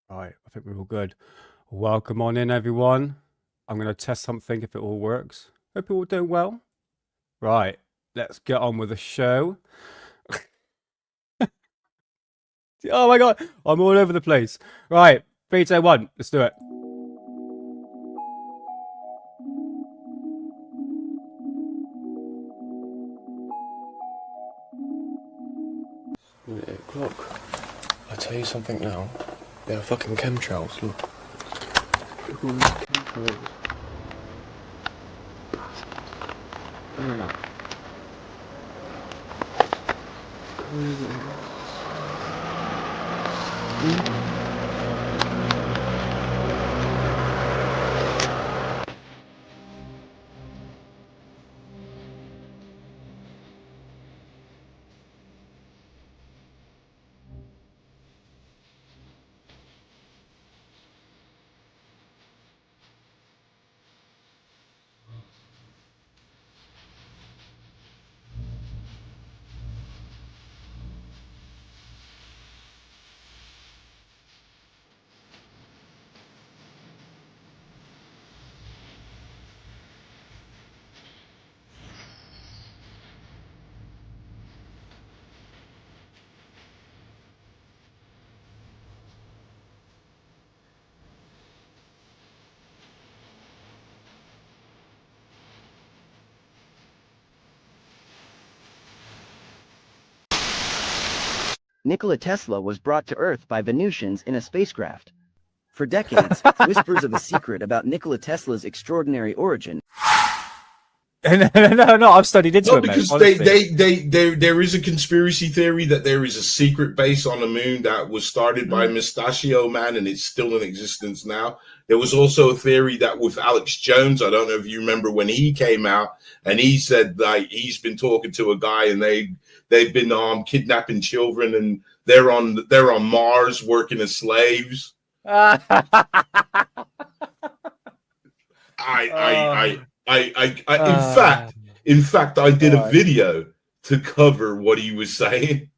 Right, I think we're all good. Welcome on in, everyone. I'm going to test something if it all works. Hope you're all doing well. Right, let's get on with the show. Oh my god, I'm all over the place. Right, 3, 2, 1, let's do it. It's 8 o'clock. I'll tell you something now. They're fucking chemtrails, look. Look at all these chemtrails. Nikola Tesla was brought to Earth by Venusians in a spacecraft. For decades, whispers of a secret about Nikola Tesla's extraordinary origin. No, I've studied into No, it, because mate, there is a conspiracy theory that there is a secret base on the moon that was started by Mustachio Man and it's still in existence now. There was also a theory that with Alex Jones, I don't know if you remember when he came out and he said like he's been talking to a guy and they've been kidnapping children and they're on Mars working as slaves. In fact, I did a video to cover what he was saying.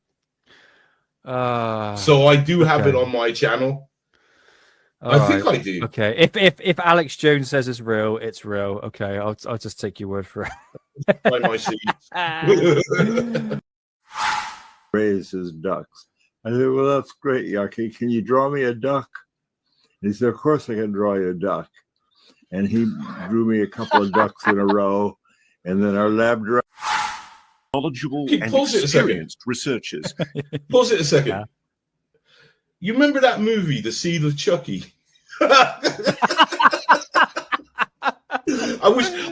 So I do have it on my channel. I think I do. Okay, if Alex Jones says it's real, it's real. Okay, I'll just take your word for it. By my seeds. Raise his ducks. I said, well, that's great, Yucky. Can you draw me a duck? And he said, of course I can draw you a duck. And he drew me a couple of ducks in a row. And then our lab director, knowledgeable and experienced researchers. Pause it a second. Yeah. You remember that movie, The Seed of Chucky? I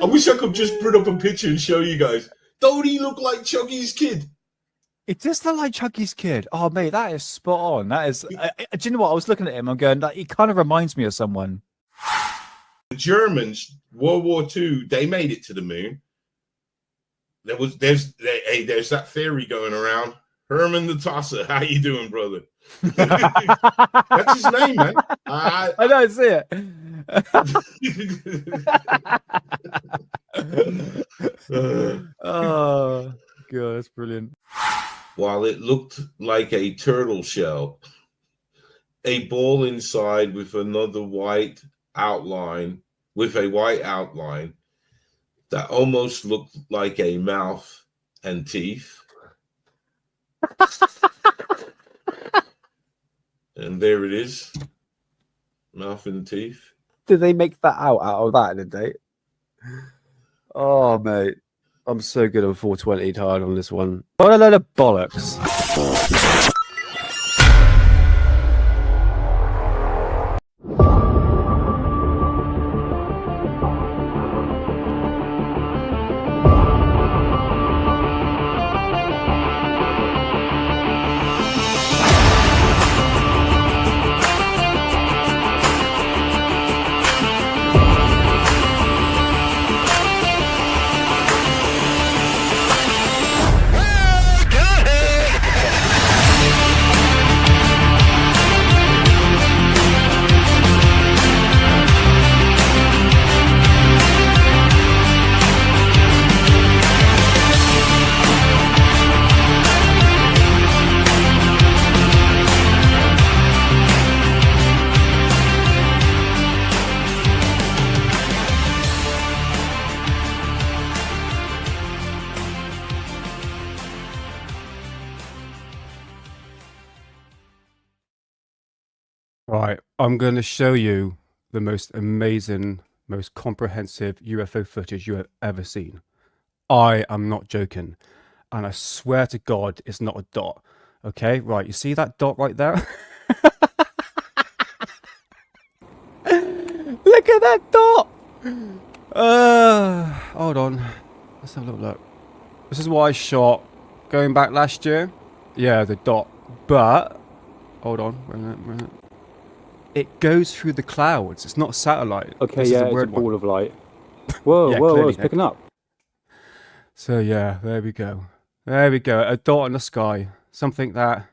wish I could just put up a picture and show you guys. Don't he look like Chucky's kid? It does look like Chucky's kid. Oh, mate, that is spot on. That is. Do you know what? I was looking at him. I'm going. He kind of reminds me of someone. The Germans, World War II, they made it to the moon. There's that theory going around. Herman the Tosser, how you doing, brother? That's his name, man. I don't see it. Oh, God, that's brilliant. While it looked like a turtle shell, a ball inside with another white outline, that almost looked like a mouth and teeth. And there it is. Mouth and teeth. Did they make that out of that, did they? Oh, mate. I'm so good on 420 hard on this one. What a load of bollocks. Right, I'm going to show you the most amazing, most comprehensive UFO footage you have ever seen. I am not joking. And I swear to God, it's not a dot. Okay, right, you see that dot right there? Look at that dot! Hold on. Let's have a little look. This is what I shot going back last year. Yeah, the dot. But, hold on, wait a minute. It goes through the clouds. It's not satellite. Okay, This is yeah, a it's a weird one. ball of light. Whoa, Yeah, whoa, clearly, it's picking up. So yeah, there we go. There we go. A dot in the sky. Something that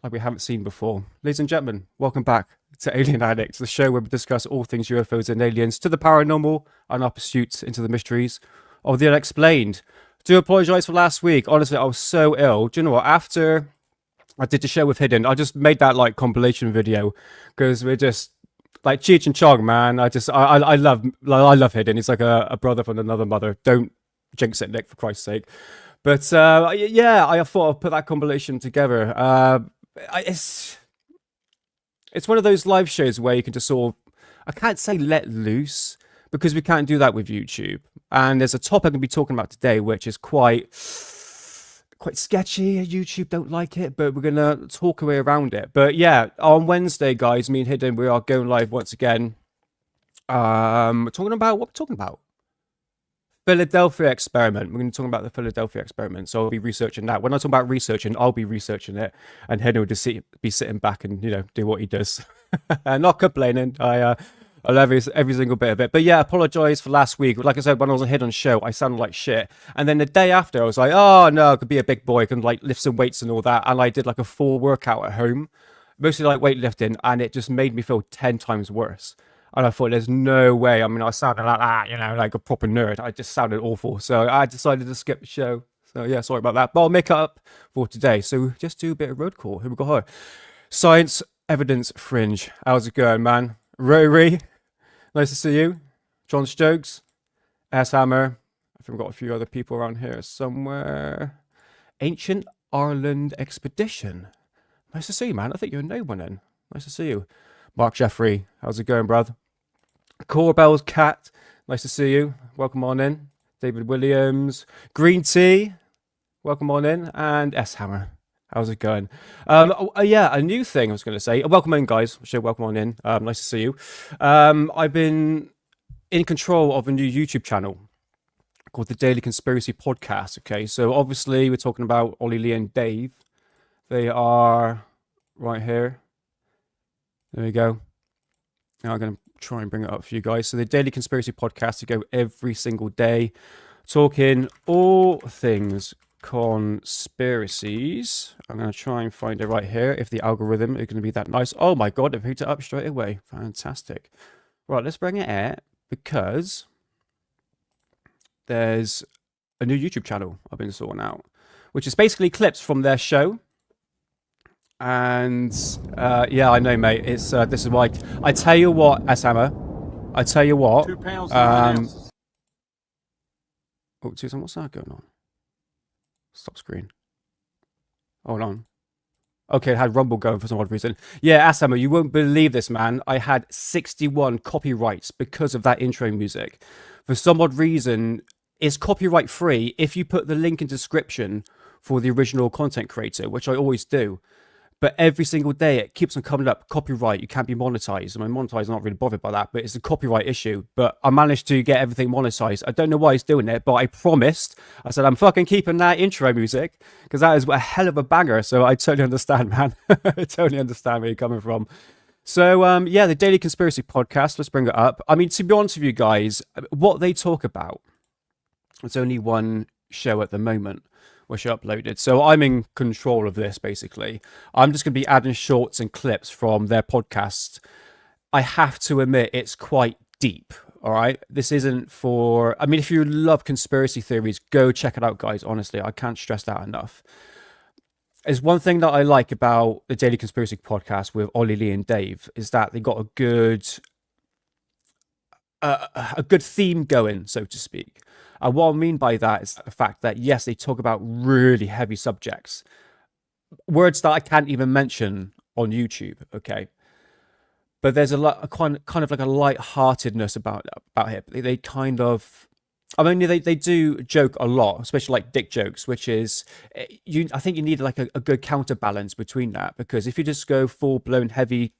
like we haven't seen before. Ladies and gentlemen, welcome back to Alien Addicts, the show where we discuss all things UFOs and aliens, to the paranormal and our pursuits into the mysteries of the unexplained. Do apologise for last week. Honestly, I was so ill. Do you know what? After I did the show with Hidden, I just made that like compilation video because we're just like Cheech and Chong, man. I love Hidden. He's like a brother from another mother. Don't jinx it, Nick, for Christ's sake. But yeah, I thought I'd put that compilation together. It's one of those live shows where you can just sort of, I can't say let loose because we can't do that with YouTube. And there's a topic I'm going to be talking about today, which is quite sketchy. YouTube don't like it, but we're going to talk our way around it. But yeah, on Wednesday, guys, me and Hidden, we are going live once again. Talking about what we're talking about. Philadelphia experiment. We're going to talk about the Philadelphia experiment. So I'll be researching that. When I talk about researching, I'll be researching it, and Henry will just be sitting back and do what he does, not complaining. I love every single bit of it. But yeah, apologise for last week. Like I said, when I was a Hidden show, I sounded like shit. And then the day after, I was like, oh no, I could be a big boy, I can like lift some weights and all that. And I did like a full workout at home, mostly like weightlifting, and it just made me feel 10 times worse. And I thought, there's no way. I mean, I sounded like that, like a proper nerd. I just sounded awful. So I decided to skip the show. So yeah, sorry about that. But I'll make it up for today. So just do a bit of road call. Here we go. Science Evidence Fringe. How's it going, man? Rory, nice to see you. John Stokes, S Hammer. I think we've got a few other people around here somewhere. Ancient Ireland Expedition. Nice to see you, man. I think you're a new one then. Nice to see you. Mark Jeffrey, how's it going, bruv? Corbell's Cat, nice to see you. Welcome on in. David Williams, Green Tea, welcome on in. And S Hammer, how's it going? Yeah, a new thing I was going to say. Welcome in, guys. Welcome on in. Nice to see you. I've been in control of a new YouTube channel called the Daily Conspiracy Podcast. Okay, so obviously we're talking about Ollie, Lee, and Dave. They are right here. There we go. Now I'm going to try and bring it up for you guys. So the Daily Conspiracy Podcast, to go every single day, talking all things conspiracies. I'm going to try and find it right here, if the algorithm is going to be that nice. Oh my God, I've picked it up straight away. Fantastic. Right, let's bring it out because there's a new YouTube channel I've been sorting out, which is basically clips from their show. And yeah, I know, mate. It's this is why I tell you what, S Hammer. I tell you what. £2 Oh, Susan, what's that going on? Stop screen. Hold on. Okay, it had Rumble going for some odd reason. Yeah, S Hammer, you won't believe this, man. I had 61 copyrights because of that intro music. For some odd reason, it's copyright free if you put the link in description for the original content creator, which I always do. But every single day it keeps on coming up, copyright, you can't be monetized. I mean, monetized, I'm not really bothered by that, but it's a copyright issue. But I managed to get everything monetized. I don't know why he's doing it, but I promised. I said, I'm fucking keeping that intro music because that is a hell of a banger. So I totally understand, man. I totally understand where you're coming from. So, yeah, the Daily Conspiracy Podcast, let's bring it up. I mean, to be honest with you guys, what they talk about, it's only one show at the moment, which I uploaded. So I'm in control of this, basically. I'm just going to be adding shorts and clips from their podcast. I have to admit, it's quite deep, all right? This isn't for... I mean, if you love conspiracy theories, go check it out, guys. Honestly, I can't stress that enough. There's one thing that I like about the Daily Conspiracy Podcast with Ollie, Lee, and Dave, is that they got a good theme going, so to speak. And what I mean by that is the fact that, yes, they talk about really heavy subjects. Words that I can't even mention on YouTube, okay? But there's a kind of like a light-heartedness about it. They kind of, I mean, they do joke a lot, especially like dick jokes, which is I think you need like a good counterbalance between that, because if you just go full-blown heavy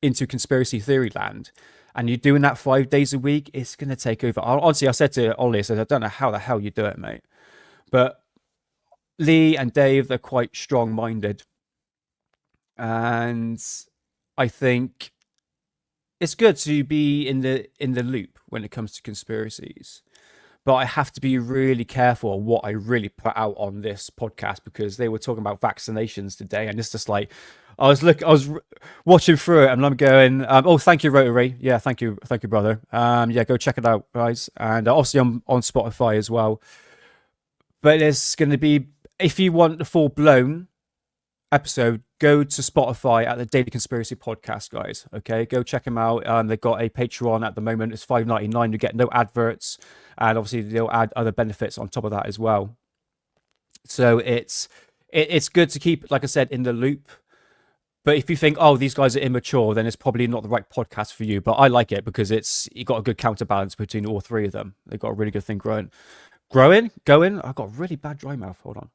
into conspiracy theory land and you're doing that 5 days a week, it's going to take over. Honestly, I said to Ollie, I said, I don't know how the hell you do it, mate. But Lee and Dave, they're quite strong-minded. And I think it's good to be in the loop when it comes to conspiracies. But I have to be really careful of what I really put out on this podcast, because they were talking about vaccinations today, and it's just like I was watching through it, and I'm going, oh, thank you, Rotary. Yeah, thank you, brother. Yeah, go check it out, guys, and obviously I'm on Spotify as well. But it's going to be, if you want the full blown episode, go to Spotify at the Daily Conspiracy Podcast, guys. Okay, go check them out. They've got a Patreon at the moment. It's $5.99. You get no adverts, and obviously they'll add other benefits on top of that as well. So it's good to keep, like I said, in the loop. But if you think, oh, these guys are immature, then it's probably not the right podcast for you. But I like it because you got a good counterbalance between all three of them. They've got a really good thing going. I've got a really bad dry mouth. Hold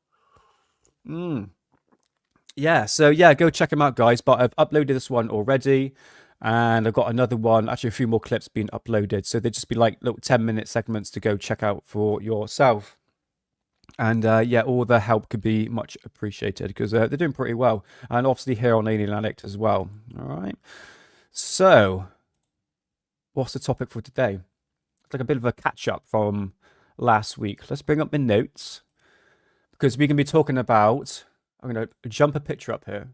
on. Yeah, so yeah, go check them out, guys. But I've uploaded this one already, and I've got another one, actually a few more clips being uploaded. So they'd just be like little 10-minute segments to go check out for yourself. And yeah, all the help could be much appreciated, because they're doing pretty well. And obviously here on Alien Addict as well. All right. So what's the topic for today? It's like a bit of a catch-up from last week. Let's bring up the notes, because we can be talking about, I'm going to jump a picture up here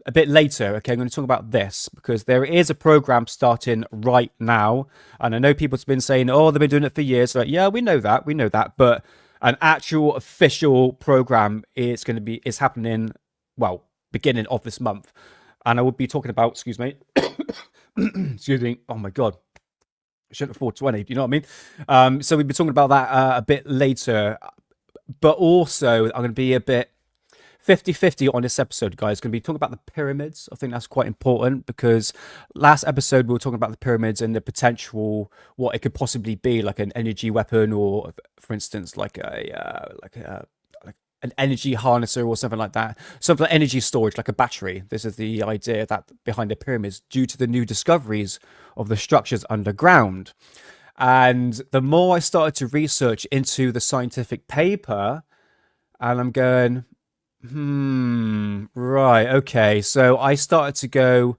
a bit later. Okay, I'm going to talk about this because there is a program starting right now, and I know people have been saying, oh, they've been doing it for years. Like, yeah, we know that, but an actual official program is happening, well, beginning of this month, and I will be talking about, excuse me, oh my god, I shouldn't have 420, you know what I mean? So we'll be talking about that a bit later, but also I'm going to be a bit 50-50 on this episode, guys. Going to be talking about the pyramids. I think that's quite important, because last episode we were talking about the pyramids and the potential, what it could possibly be, like an energy weapon, or for instance like an energy harnesser or something like that, something like energy storage, like a battery. This is the idea that behind the pyramids, due to the new discoveries of the structures underground. And the more I started to research into the scientific paper, and I'm going, right, okay. So I started to go,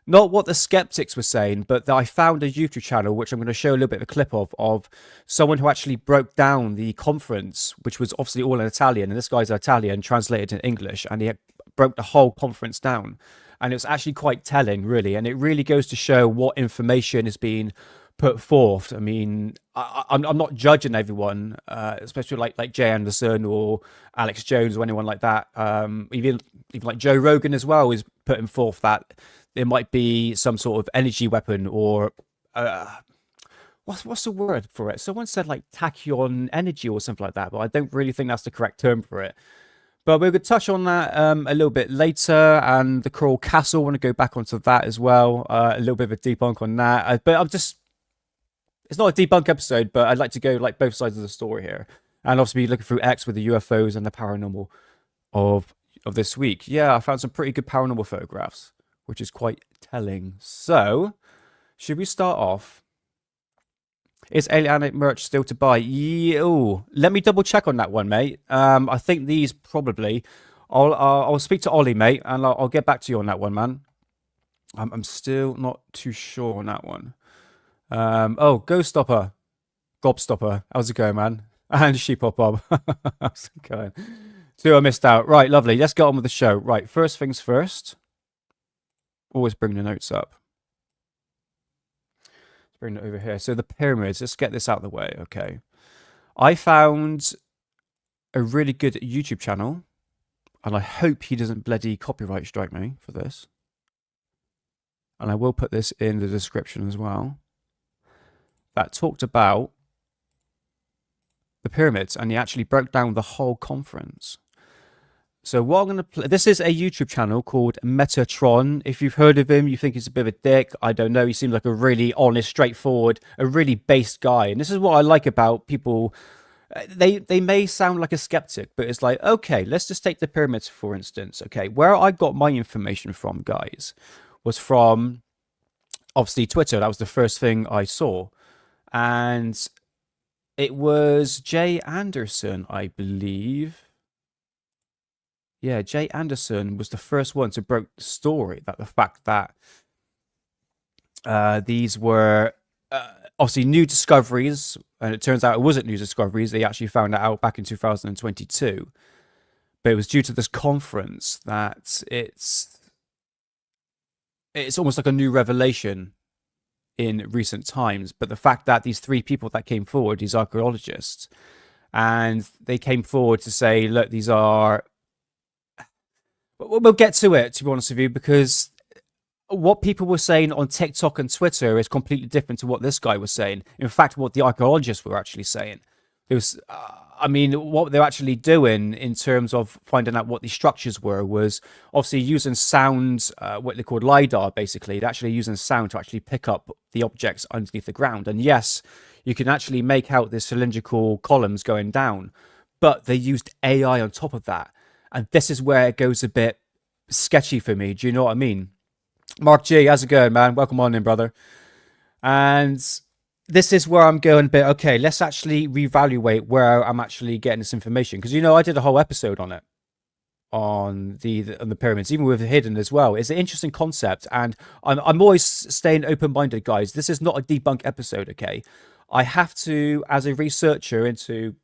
not what the skeptics were saying, but I found a YouTube channel, which I'm going to show a little bit of a clip of someone who actually broke down the conference, which was obviously all in Italian, and this guy's Italian, translated in English, and he broke the whole conference down. And it was actually quite telling, really, and it really goes to show what information is being put forth. I mean, I'm not judging everyone, especially like Jay Anderson or Alex Jones or anyone like that. Even like Joe Rogan as well is putting forth that there might be some sort of energy weapon, or what's the word for it? Someone said like tachyon energy or something like that, but I don't really think that's the correct term for it. But we're going to touch on that a little bit later, and the Coral Castle, I want to go back onto that as well, a little bit of a debunk on that. But it's not a debunk episode, but I'd like to go like both sides of the story here, and obviously looking through X with the UFOs and the paranormal of this week. Yeah, I found some pretty good paranormal photographs, which is quite telling. So, should we start off? Is Alien merch still to buy? Ooh, let me double check on that one, mate. I think these probably. I'll speak to Ollie, mate, and I'll get back to you on that one, man. I'm still not too sure on that one. Oh, Gobstopper. How's it going, man? And Sheepop Bob. How's it going? Two I missed out. Right, lovely. Let's get on with the show. Right, first things first. Always bring the notes up. Let's bring it over here. So the pyramids. Let's get this out of the way. Okay. I found a really good YouTube channel, and I hope he doesn't bloody copyright strike me for this. And I will put this in the description as well. That talked about the pyramids, and he actually broke down the whole conference. So what I'm going to play, this is a YouTube channel called Metatron. If you've heard of him, you think he's a bit of a dick. I don't know. He seems like a really honest, straightforward, a really based guy. And this is what I like about people. They may sound like a skeptic, but it's like, okay, let's just take the pyramids, for instance. Okay, where I got my information from, guys, was from, obviously, Twitter. That was the first thing I saw. And it was Jay Anderson, I believe. Yeah, Jay Anderson was the first one to broke the story, that the fact that these were obviously new discoveries, and it turns out it wasn't new discoveries. They actually found that out back in 2022, but it was due to this conference that it's almost like a new revelation in recent times. But the fact that these three people that came forward, these archaeologists, and they came forward to say, look, these are... We'll get to it, to be honest with you, because what people were saying on TikTok and Twitter is completely different to what this guy was saying. In fact, what the archaeologists were actually saying. It was, what they're actually doing in terms of finding out what these structures were was obviously using sound, what they called LiDAR, basically. They're actually using sound to actually pick up the objects underneath the ground. And yes, you can actually make out the cylindrical columns going down, but they used AI on top of that. And this is where it goes a bit sketchy for me. Do you know what I mean? Mark G, how's it going, man? Welcome on in, brother. And this is where I'm going a bit, okay, let's actually reevaluate where I'm actually getting this information. Because, I did a whole episode on it, on the pyramids, even with Hidden as well. It's an interesting concept. And I'm always staying open-minded, guys. This is not a debunk episode, okay? I have to, as a researcher into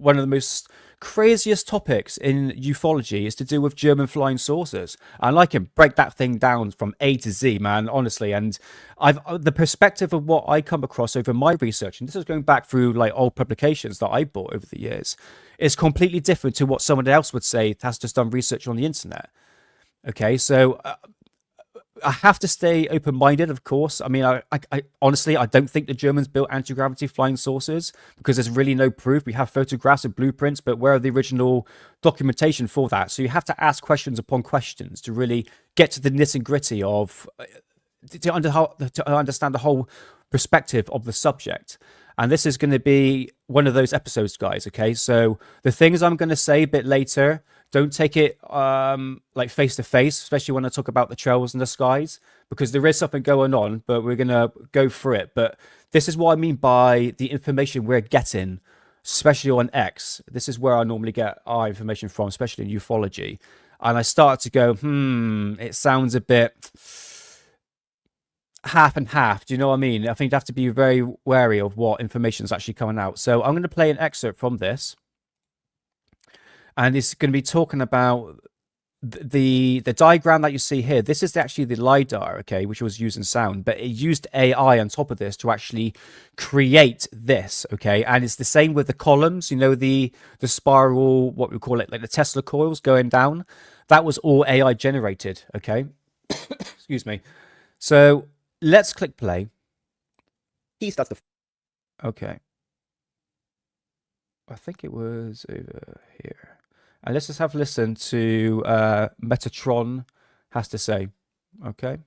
one of the most craziest topics in ufology is to do with German flying saucers. And I can break that thing down from A to Z, man, honestly. And the perspective of what I come across over my research, and this is going back through like old publications that I bought over the years, is completely different to what someone else would say that has just done research on the internet. Okay, so I have to stay open-minded, of course. I mean, I honestly, I don't think the Germans built anti-gravity flying saucers because there's really no proof. We have photographs and blueprints, but where are the original documentation for that? So you have to ask questions upon questions to really get to the nitty-gritty of, to understand the whole perspective of the subject. And this is going to be one of those episodes, guys, okay? So the things I'm going to say a bit later, don't take it like face to face, especially when I talk about the trails and the skies, because there is something going on, but we're going to go through it. But this is what I mean by the information we're getting, especially on X. This is where I normally get our information from, especially in ufology. And I start to go, it sounds a bit half and half. Do you know what I mean? I think you have to be very wary of what information is actually coming out. So I'm going to play an excerpt from this. And it's going to be talking about the diagram that you see here. This is actually the LiDAR, okay, which was using sound, but it used AI on top of this to actually create this, okay? And it's the same with the columns, the spiral, what we call it, like the Tesla coils going down. That was all AI generated, okay? Excuse me. So let's click play. Okay. I think it was over here. And let's just have a listen to Metatron has to say. Okay.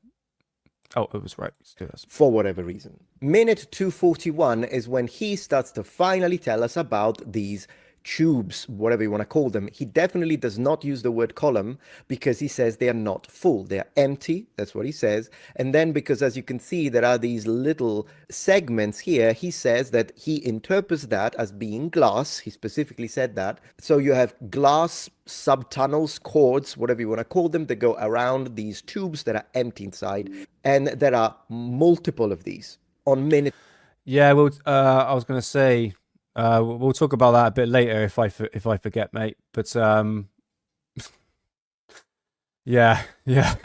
Oh, it was right. Let's do this. For whatever reason. Minute 241 is when he starts to finally tell us about these tubes, whatever you want to call them. He definitely does not use the word column because he says they are not full. They are empty. That's what he says. And then because, as you can see, there are these little segments here, he says that he interprets that as being glass. He specifically said that. So you have glass subtunnels, cords, whatever you want to call them, that go around these tubes that are empty inside. And there are multiple of these on minute. Yeah, well, I was going to say, we'll talk about that a bit later if I forget, mate. But yeah, yeah.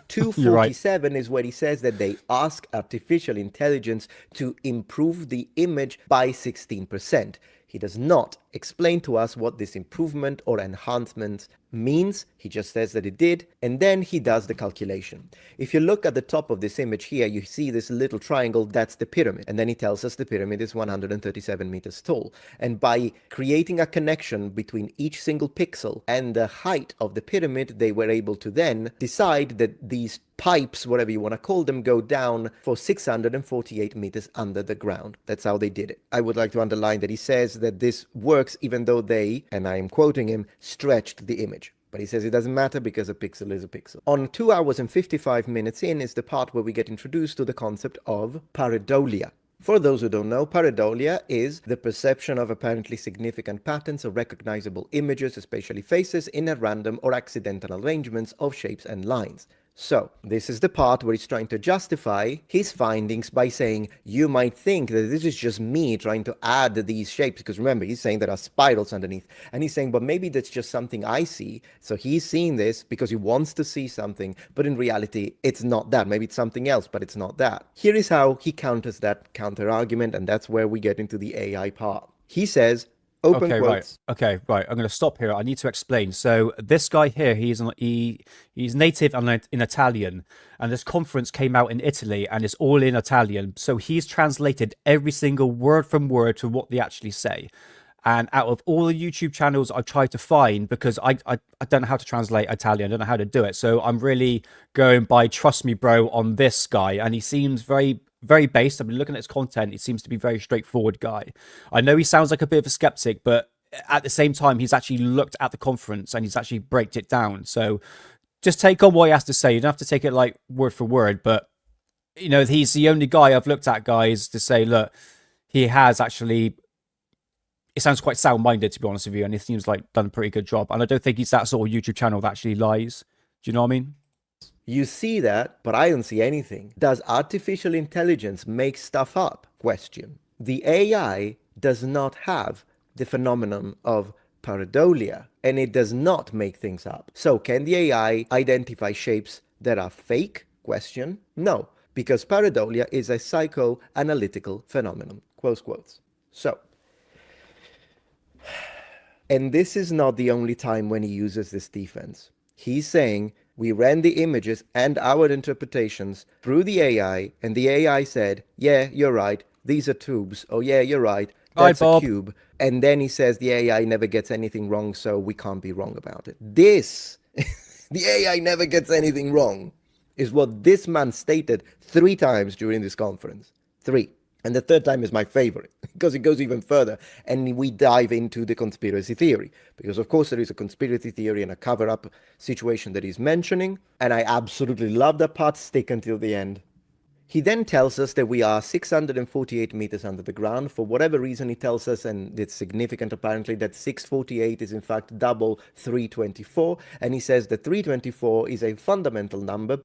247 right. Is where he says that they ask artificial intelligence to improve the image by 16%. He does not explain to us what this improvement or enhancement means. He just says that it did, and then he does the calculation. If you look at the top of this image here, you see this little triangle, that's the pyramid. And then he tells us the pyramid is 137 meters tall. And by creating a connection between each single pixel and the height of the pyramid, they were able to then decide that these pipes, whatever you want to call them, go down for 648 meters under the ground. That's how they did it. I would like to underline that he says that this works even though they, and I am quoting him, stretched the image. But he says it doesn't matter because a pixel is a pixel. On 2 hours and 55 minutes in is the part where we get introduced to the concept of pareidolia. For those who don't know, pareidolia is the perception of apparently significant patterns or recognizable images, especially faces, in a random or accidental arrangements of shapes and lines. So, this is the part where he's trying to justify his findings by saying, you might think that this is just me trying to add these shapes, because remember, he's saying there are spirals underneath, and he's saying, but maybe that's just something I see, so he's seeing this because he wants to see something, but in reality, it's not that. Maybe it's something else, but it's not that. Here is how he counters that counter-argument, and that's where we get into the AI part. He says, open quotes. Okay, right. I'm going to stop here. I need to explain. So this guy here, he's native in Italian, and this conference came out in Italy, and it's all in Italian. So he's translated every single word from word to what they actually say. And out of all the YouTube channels I've tried to find, because I don't know how to translate Italian, I don't know how to do it. So I'm really going by trust me, bro, on this guy, and he seems very based. I've been looking at his content. He seems to be a very straightforward guy. I know he sounds like a bit of a skeptic, but at the same time, he's actually looked at the conference and he's actually breaked it down. So just take on what he has to say. You don't have to take it like word for word, but you know, he's the only guy I've looked at, guys, to say, look, he has actually, it sounds quite sound-minded, to be honest with you, and he seems like done a pretty good job. And I don't think he's that sort of YouTube channel that actually lies. Do you know what I mean? You see that, but I don't see anything. Does artificial intelligence make stuff up? Question. The AI does not have the phenomenon of pareidolia, and it does not make things up. So can the AI identify shapes that are fake? Question. No, because pareidolia is a psychoanalytical phenomenon. Close quotes. So, and this is not the only time when he uses this defense. He's saying, we ran the images and our interpretations through the AI, and the AI said, yeah, you're right, these are tubes. Oh, yeah, you're right, that's a cube. And then he says the AI never gets anything wrong, so we can't be wrong about it. This, the AI never gets anything wrong, is what this man stated 3 times during this conference. 3. And the 3rd time is my favorite, because it goes even further, and we dive into the conspiracy theory. Because, of course, there is a conspiracy theory and a cover-up situation that he's mentioning, and I absolutely love that part. Stick until the end. He then tells us that we are 648 meters under the ground. For whatever reason, he tells us, and it's significant apparently, that 648 is in fact double 324, and he says that 324 is a fundamental number.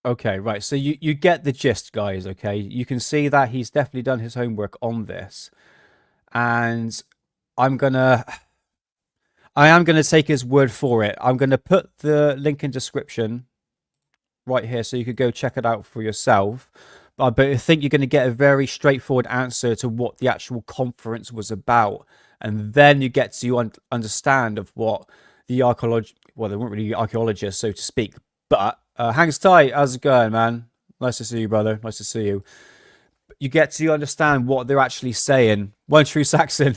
Okay, right. So you get the gist, guys, okay? You can see that he's definitely done his homework on this. And I am gonna take his word for it. I'm gonna put the link in description right here so you could go check it out for yourself. But I think you're gonna get a very straightforward answer to what the actual conference was about. And then you get to understand of what the well, they weren't really archaeologists, so to speak, but Hangs tight, how's it going, man? Nice to see you, brother. Nice to see you. You get to understand what they're actually saying. One true Saxon.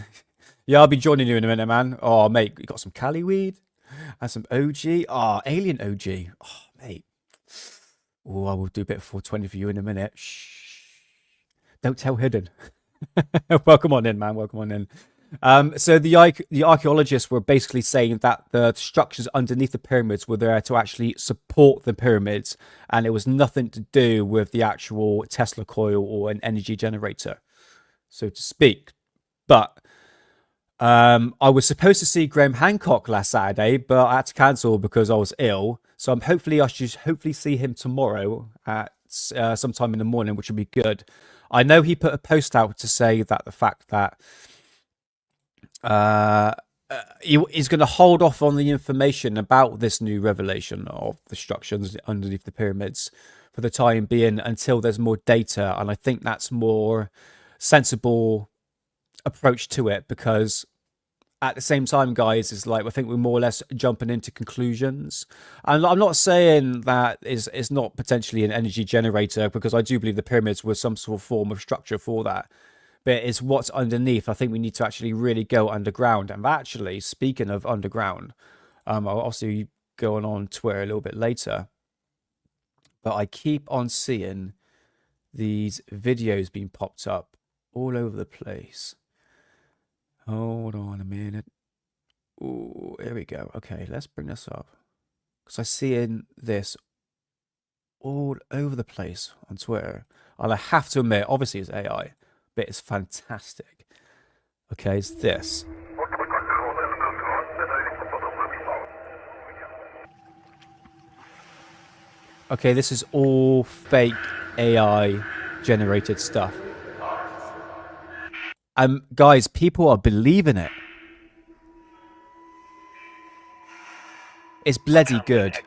Yeah, I'll be joining you in a minute, man. Oh, mate, you got some Cali weed and some OG. Oh, alien OG. Oh, mate. Oh, I will do a bit of 420 for you in a minute. Shh. Don't tell Hidden. Welcome on in, man. Welcome on in. So the archaeologists were basically saying that the structures underneath the pyramids were there to actually support the pyramids, and it was nothing to do with the actual Tesla coil or an energy generator, so to speak. But I was supposed to see Graham Hancock last Saturday, but I had to cancel because I was ill. So I should hopefully see him tomorrow at sometime in the morning, which would be good. I know he put a post out to say that the fact that he's going to hold off on the information about this new revelation of the structures underneath the pyramids for the time being until there's more data, and I think that's more sensible approach to it, because at the same time, guys, it's like I think we're more or less jumping into conclusions. And I'm not saying that is not potentially an energy generator, because I do believe the pyramids were some sort of form of structure for that. But it's what's underneath. I think we need to actually really go underground. And actually, speaking of underground, I'll also go on Twitter a little bit later. But I keep on seeing these videos being popped up all over the place. Hold on a minute. Oh, here we go. Okay, let's bring this up. Because I'm seeing this all over the place on Twitter. And I have to admit, obviously it's AI, but it's fantastic. Okay, it's this. Okay, this is all fake AI generated stuff. Guys, people are believing it. It's bloody good.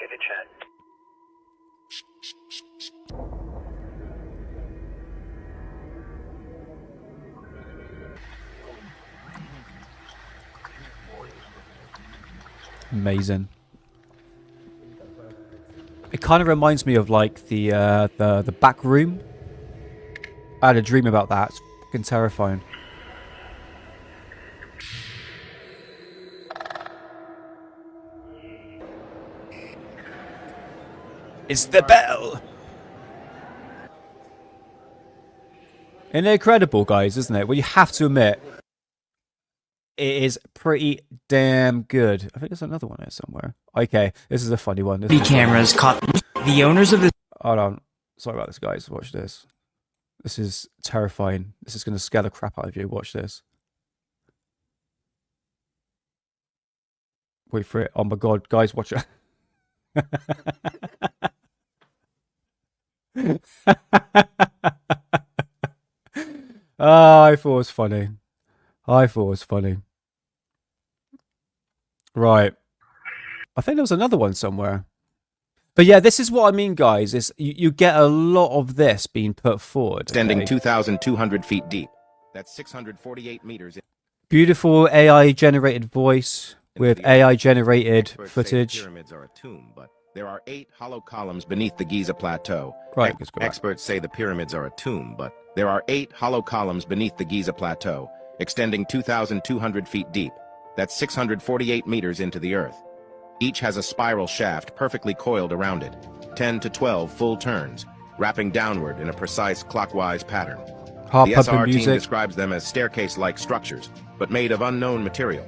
Amazing. It kind of reminds me of like the back room. I had a dream about that. It's fucking terrifying. It's the bell. And incredible, guys, isn't it? Well, you have to admit, it is pretty damn good. I think there's another one here somewhere. Okay, this is a funny one. The cameras caught the owners of the... Hold on. Sorry about this, guys. Watch this. This is terrifying. This is going to scare the crap out of you. Watch this. Wait for it. Oh my god, guys, watch it. I thought it was funny. I thought it was funny. Right. I think there was another one somewhere. But yeah, this is what I mean, guys. Is you get a lot of this being put forward. Extending Okay? 2,200 feet deep. That's 648 meters. Beautiful AI-generated voice with AI-generated Experts say the footage. pyramids are a tomb, but there are 8 hollow columns beneath the Giza Plateau. Right, let's go back. Experts say the pyramids are a tomb, but there are 8 hollow columns beneath the Giza Plateau, extending 2,200 feet deep. That's 648 meters into the earth. Each has a spiral shaft perfectly coiled around it, 10 to 12 full turns, wrapping downward in a precise clockwise pattern. Heart The pumping SR team music, describes them as staircase-like structures, but made of unknown material.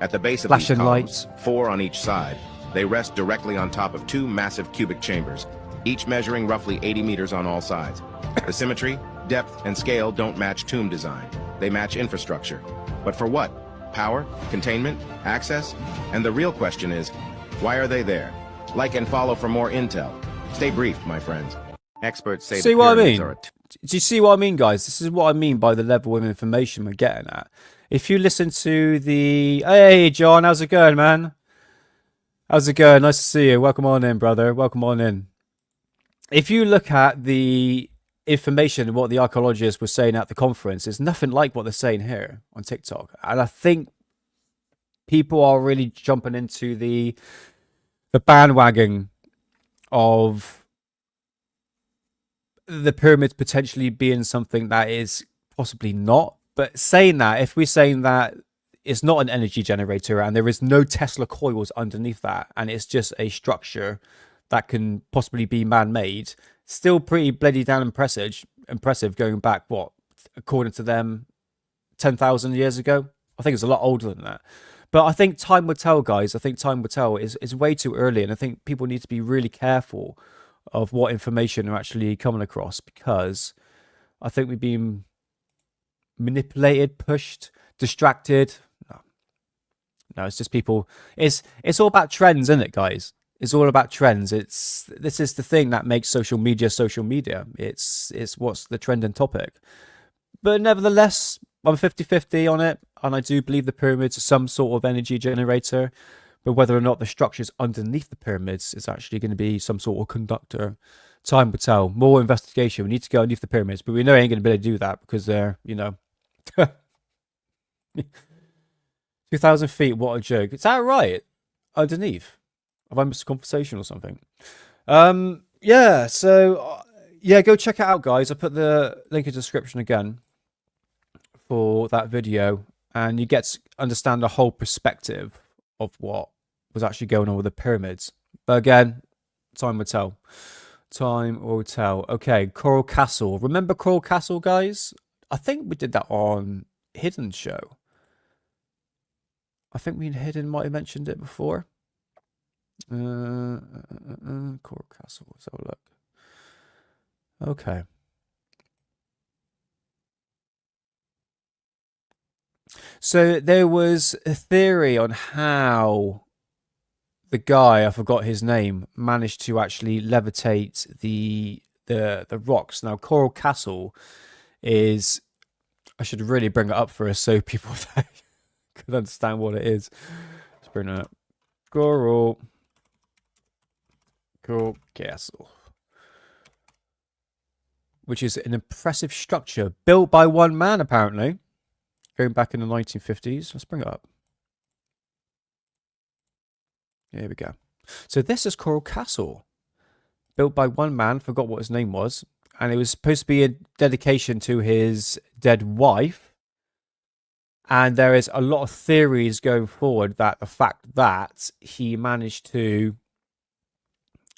At the base of flashing these columns, lights. 4 on each side, they rest directly on top of 2 massive cubic chambers, each measuring roughly 80 meters on all sides. The symmetry, depth, and scale don't match tomb design. They match infrastructure. But for what? Power? Containment? Access? And the real question is, why are they there? Like and follow for more intel. Stay briefed, my friends. Experts say See the what I pyramids mean? are a Do you see what I mean, guys? This is what I mean by the level of information we're getting at. If you listen to the... Hey, John, how's it going, man? How's it going? Nice to see you. Welcome on in, brother. Welcome on in. If you look at the information and what the archaeologists were saying at the conference, it's nothing like what they're saying here on TikTok. And I think people are really jumping into the bandwagon of the pyramids potentially being something that is possibly not. But saying that, if we're saying that it's not an energy generator and there is no Tesla coils underneath that, and it's just a structure that can possibly be man-made, still pretty bloody damn impressive going back, what, according to them, 10,000 years ago? I think it's a lot older than that. But I think time will tell, guys. I think time will tell. It's way too early, and I think people need to be really careful of what information are actually coming across, because I think we've been manipulated, pushed, distracted. No, it's just people. It's all about trends, isn't it, guys? It's all about trends. This is the thing that makes social media social media. It's what's the trending topic. But nevertheless, I'm 50-50 on it, and I do believe the pyramids are some sort of energy generator. But whether or not the structures underneath the pyramids is actually going to be some sort of conductor, time will tell. More investigation. We need to go underneath the pyramids, but we know we ain't going to be able to do that because they're, to 2,000 feet, what a joke. Is that right? Underneath? Have I missed a conversation or something? Yeah, so, yeah, go check it out, guys. I'll put the link in the description again for that video, and you get to understand the whole perspective of what was actually going on with the pyramids. But again, time will tell. Time will tell. Okay, Coral Castle. Remember Coral Castle, guys? I think we did that on Hidden Show. I think me and Hidden might have mentioned it before. Coral Castle. Let's have a look. Okay. So there was a theory on how the guy, I forgot his name, managed to actually levitate the rocks. Now, Coral Castle is, I should really bring it up for us so people could understand what it is. Let's bring it up. Coral Castle, which is an impressive structure built by one man, apparently, going back in the 1950s. Let's bring it up. Here we go. So this is Coral Castle, built by one man, forgot what his name was, and it was supposed to be a dedication to his dead wife. And there is a lot of theories going forward that the fact that he managed to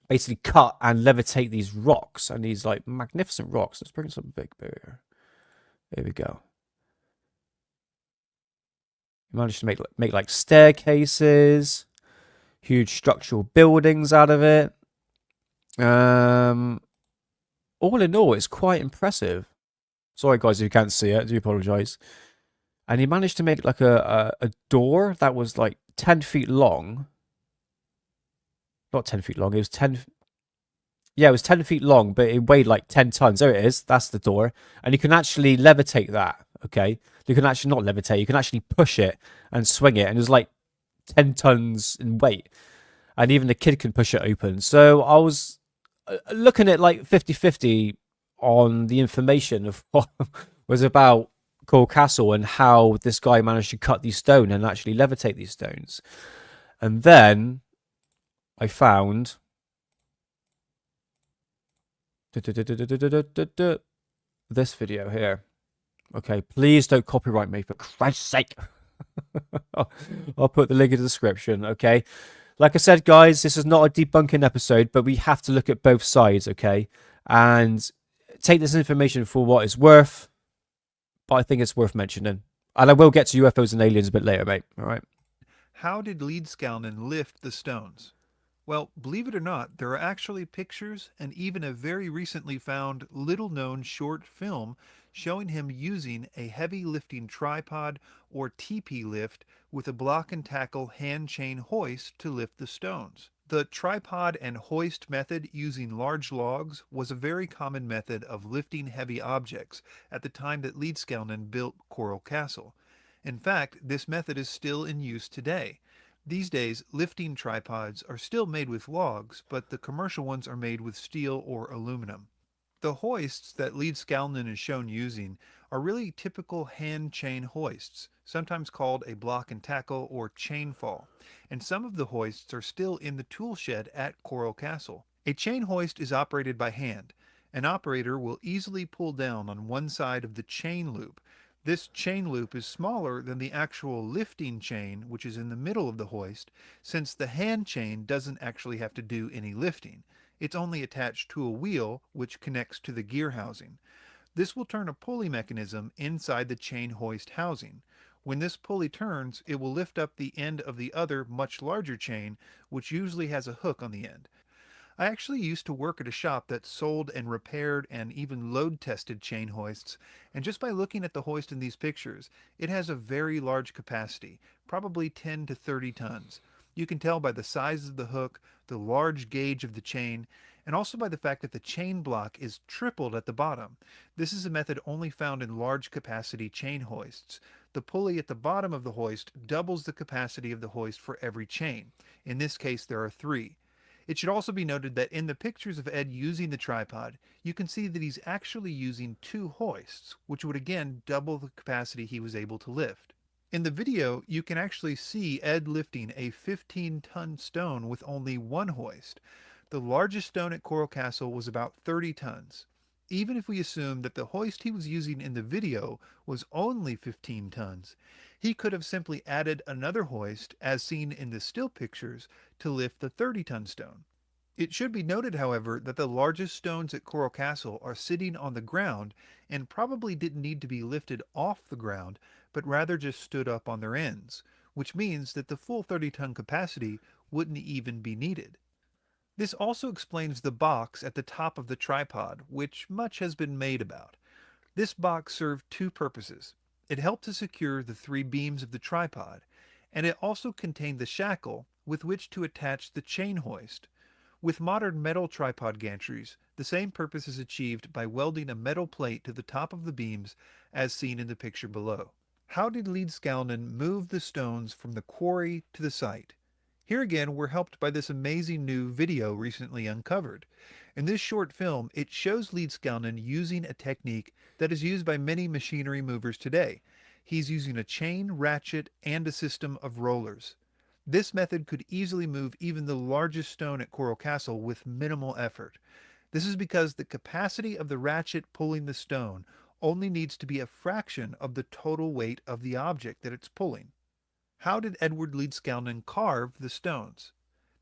basically cut and levitate these rocks, and these like magnificent rocks. Let's bring some big bigger. There we go. He managed to make like staircases, huge structural buildings out of it. All in all, it's quite impressive. Sorry, guys, if you can't see it, I do apologize. And he managed to make like a door that was like 10 feet long. Not 10 feet long, it was 10... Yeah, it was 10 feet long, but it weighed like 10 tons. There it is, that's the door. And you can actually levitate that, okay? You can actually not levitate, you can actually push it and swing it. And it's like 10 tons in weight. And even the kid can push it open. So I was looking at like 50-50 on the information of what was about Coral Castle and how this guy managed to cut these stone and actually levitate these stones. And then I found this video here. Okay, please don't copyright me, for Christ's sake. I'll put the link in the description, okay? Like I said, guys, this is not a debunking episode, but we have to look at both sides, okay? And take this information for what it's worth, but I think it's worth mentioning. And I will get to UFOs and aliens a bit later, mate, all right? How did Leedskalnin lift the stones? Well, believe it or not, there are actually pictures and even a very recently found little-known short film showing him using a heavy lifting tripod or teepee lift with a block and tackle hand chain hoist to lift the stones. The tripod and hoist method using large logs was a very common method of lifting heavy objects at the time that Leedskalnin built Coral Castle. In fact, this method is still in use today. These days, lifting tripods are still made with logs, but the commercial ones are made with steel or aluminum. The hoists that Leedskalnin is shown using are really typical hand chain hoists, sometimes called a block and tackle or chain fall, and some of the hoists are still in the tool shed at Coral Castle. A chain hoist is operated by hand. An operator will easily pull down on one side of the chain loop. This chain loop is smaller than the actual lifting chain, which is in the middle of the hoist, since the hand chain doesn't actually have to do any lifting. It's only attached to a wheel which connects to the gear housing. This will turn a pulley mechanism inside the chain hoist housing. When this pulley turns, it will lift up the end of the other, much larger chain, which usually has a hook on the end. I actually used to work at a shop that sold and repaired and even load tested chain hoists, and just by looking at the hoist in these pictures, it has a very large capacity, probably 10 to 30 tons. You can tell by the size of the hook, the large gauge of the chain, and also by the fact that the chain block is tripled at the bottom. This is a method only found in large capacity chain hoists. The pulley at the bottom of the hoist doubles the capacity of the hoist for every chain. In this case, there are 3. It should also be noted that in the pictures of Ed using the tripod, you can see that he's actually using 2 hoists, which would again double the capacity he was able to lift. In the video, you can actually see Ed lifting a 15-ton stone with only one hoist. The largest stone at Coral Castle was about 30 tons. Even if we assume that the hoist he was using in the video was only 15 tons, he could have simply added another hoist, as seen in the still pictures, to lift the 30-ton stone. It should be noted, however, that the largest stones at Coral Castle are sitting on the ground and probably didn't need to be lifted off the ground, but rather just stood up on their ends, which means that the full 30-ton capacity wouldn't even be needed. This also explains the box at the top of the tripod, which much has been made about. This box served two purposes. It helped to secure the three beams of the tripod, and it also contained the shackle with which to attach the chain hoist. With modern metal tripod gantries, the same purpose is achieved by welding a metal plate to the top of the beams as seen in the picture below. How did Leedskalnin move the stones from the quarry to the site? Here again, we're helped by this amazing new video recently uncovered. In this short film, it shows Leedskalnin using a technique that is used by many machinery movers today. He's using a chain, ratchet, and a system of rollers. This method could easily move even the largest stone at Coral Castle with minimal effort. This is because the capacity of the ratchet pulling the stone only needs to be a fraction of the total weight of the object that it's pulling. How did Edward Leedskalnin carve the stones?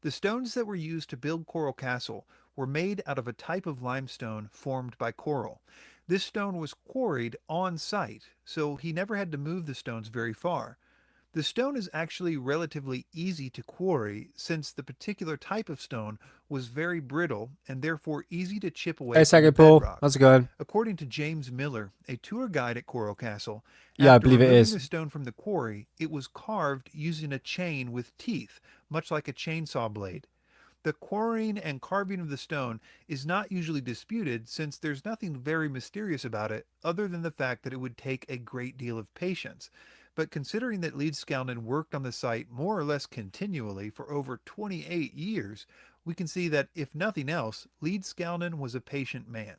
The stones that were used to build Coral Castle were made out of a type of limestone formed by coral. This stone was quarried on site, so he never had to move the stones very far. The stone is actually relatively easy to quarry since the particular type of stone was very brittle and therefore easy to chip away Hey, from the second, Paul. bedrock. How's it going? According to James Miller, a tour guide at Coral Castle, Yeah, I after believe it removing is. the stone from the quarry, it was carved using a chain with teeth, much like a chainsaw blade. The quarrying and carving of the stone is not usually disputed since there's nothing very mysterious about it other than the fact that it would take a great deal of patience. But considering that Leedskalnin worked on the site more or less continually for over 28 years, we can see that, if nothing else, Leedskalnin was a patient man.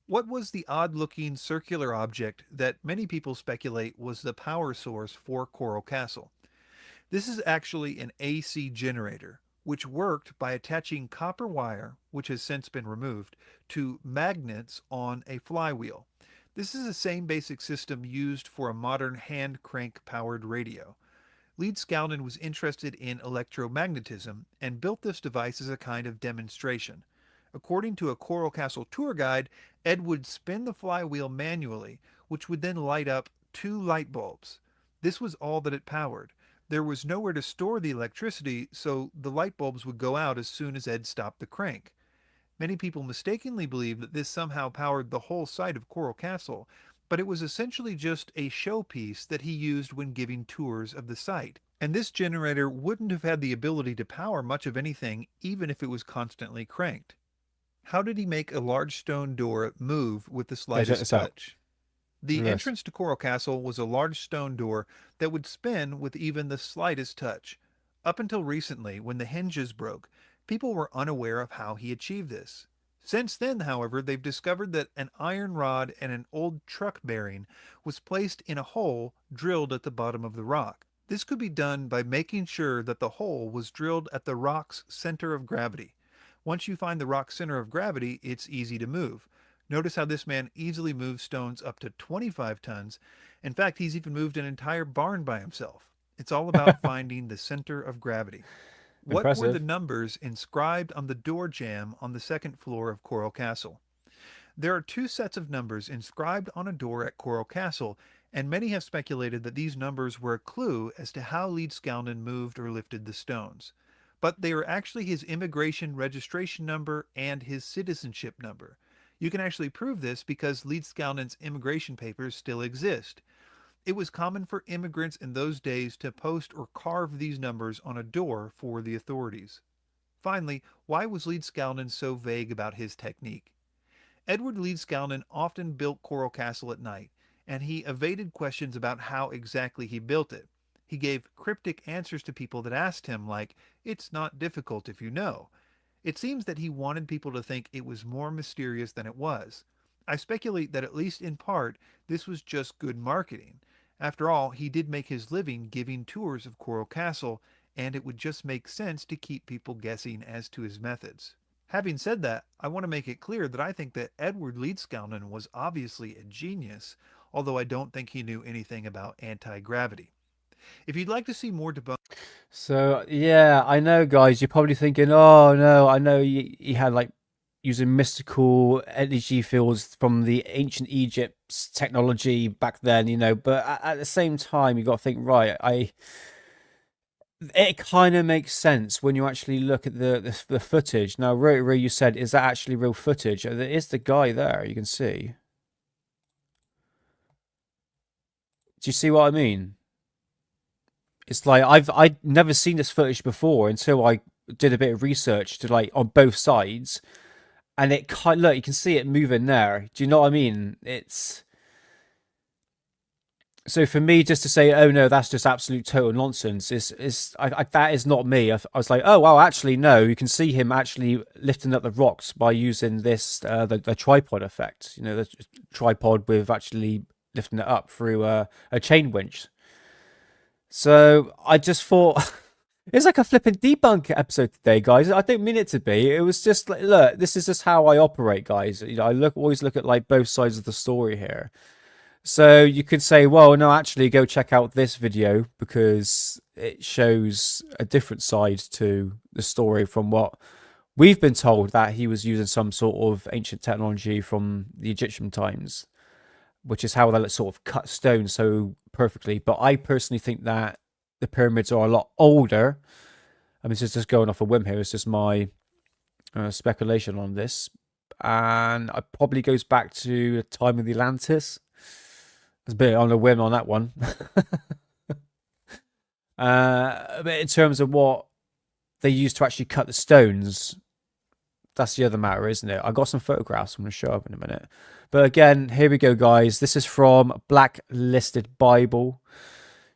What was the odd-looking circular object that many people speculate was the power source for Coral Castle? This is actually an AC generator, which worked by attaching copper wire, which has since been removed, to magnets on a flywheel. This is the same basic system used for a modern hand crank powered radio. Leedskalnin was interested in electromagnetism and built this device as a kind of demonstration. According to a Coral Castle tour guide, Ed would spin the flywheel manually, which would then light up 2 light bulbs. This was all that it powered. There was nowhere to store the electricity, so the light bulbs would go out as soon as Ed stopped the crank. Many people mistakenly believe that this somehow powered the whole site of Coral Castle, but it was essentially just a showpiece that he used when giving tours of the site. And this generator wouldn't have had the ability to power much of anything even if it was constantly cranked. How did he make a large stone door move with the slightest touch? The entrance to Coral Castle was a large stone door that would spin with even the slightest touch. Up until recently, when the hinges broke, people were unaware of how he achieved this. Since then, however, they've discovered that an iron rod and an old truck bearing was placed in a hole drilled at the bottom of the rock. This could be done by making sure that the hole was drilled at the rock's center of gravity. Once you find the rock's center of gravity, it's easy to move. Notice how this man easily moves stones up to 25 tons. In fact, he's even moved an entire barn by himself. It's all about finding the center of gravity. What were the numbers inscribed on the door jamb on the second floor of Coral Castle? There are 2 sets of numbers inscribed on a door at Coral Castle, and many have speculated that these numbers were a clue as to how Leedskalnin moved or lifted the stones. But they are actually his immigration registration number and his citizenship number. You can actually prove this because Leedskalnin's immigration papers still exist. It was common for immigrants in those days to post or carve these numbers on a door for the authorities. Finally, why was Leedskalnin so vague about his technique? Edward Leedskalnin often built Coral Castle at night, and he evaded questions about how exactly he built it. He gave cryptic answers to people that asked him, like, "It's not difficult if you know." It seems that he wanted people to think it was more mysterious than it was. I speculate that at least in part, this was just good marketing. After all, he did make his living giving tours of Coral Castle, and it would just make sense to keep people guessing as to his methods. Having said that, I want to make it clear that I think that Edward Leedskalnin was obviously a genius, although I don't think he knew anything about anti-gravity. If you'd like to see more debunk... So yeah, I know, guys. You're probably thinking, "Oh no, I know he had like using mystical energy fields from the ancient Egypt's technology back then," you know. But at the same time, you got to think, right? It kind of makes sense when you actually look at the footage. Now, Rotary, you said, is that actually real footage? There is the guy there. You can see. Do you see what I mean? It's like I'd never seen this footage before until I did a bit of research to like on both sides, and it kind look, you can see it moving there. Do you know what I mean? It's so for me just to say, oh no, that's just absolute total nonsense. That is not me. I was like, oh wow, actually no, you can see him actually lifting up the rocks by using this the tripod effect. You know, the tripod with actually lifting it up through a chain winch. So I just thought it's like a flipping debunk episode today, guys. I don't mean it to be. It was just like, look, this is just how I operate, guys. You know, always look at like both sides of the story here. So you could say, well, no, actually, go check out this video because it shows a different side to the story from what we've been told, that he was using some sort of ancient technology from the Egyptian times, which is how they sort of cut stone so perfectly. But I personally think that the pyramids are a lot older. I mean, this is just going off a whim here. It's just my speculation on this. And it probably goes back to the time of the Atlantis. It's a bit on a whim on that one. But in terms of what they used to actually cut the stones, that's the other matter, isn't it? I got some photographs I'm going to show up in a minute. But again, here we go, guys. This is from Blacklisted Bible,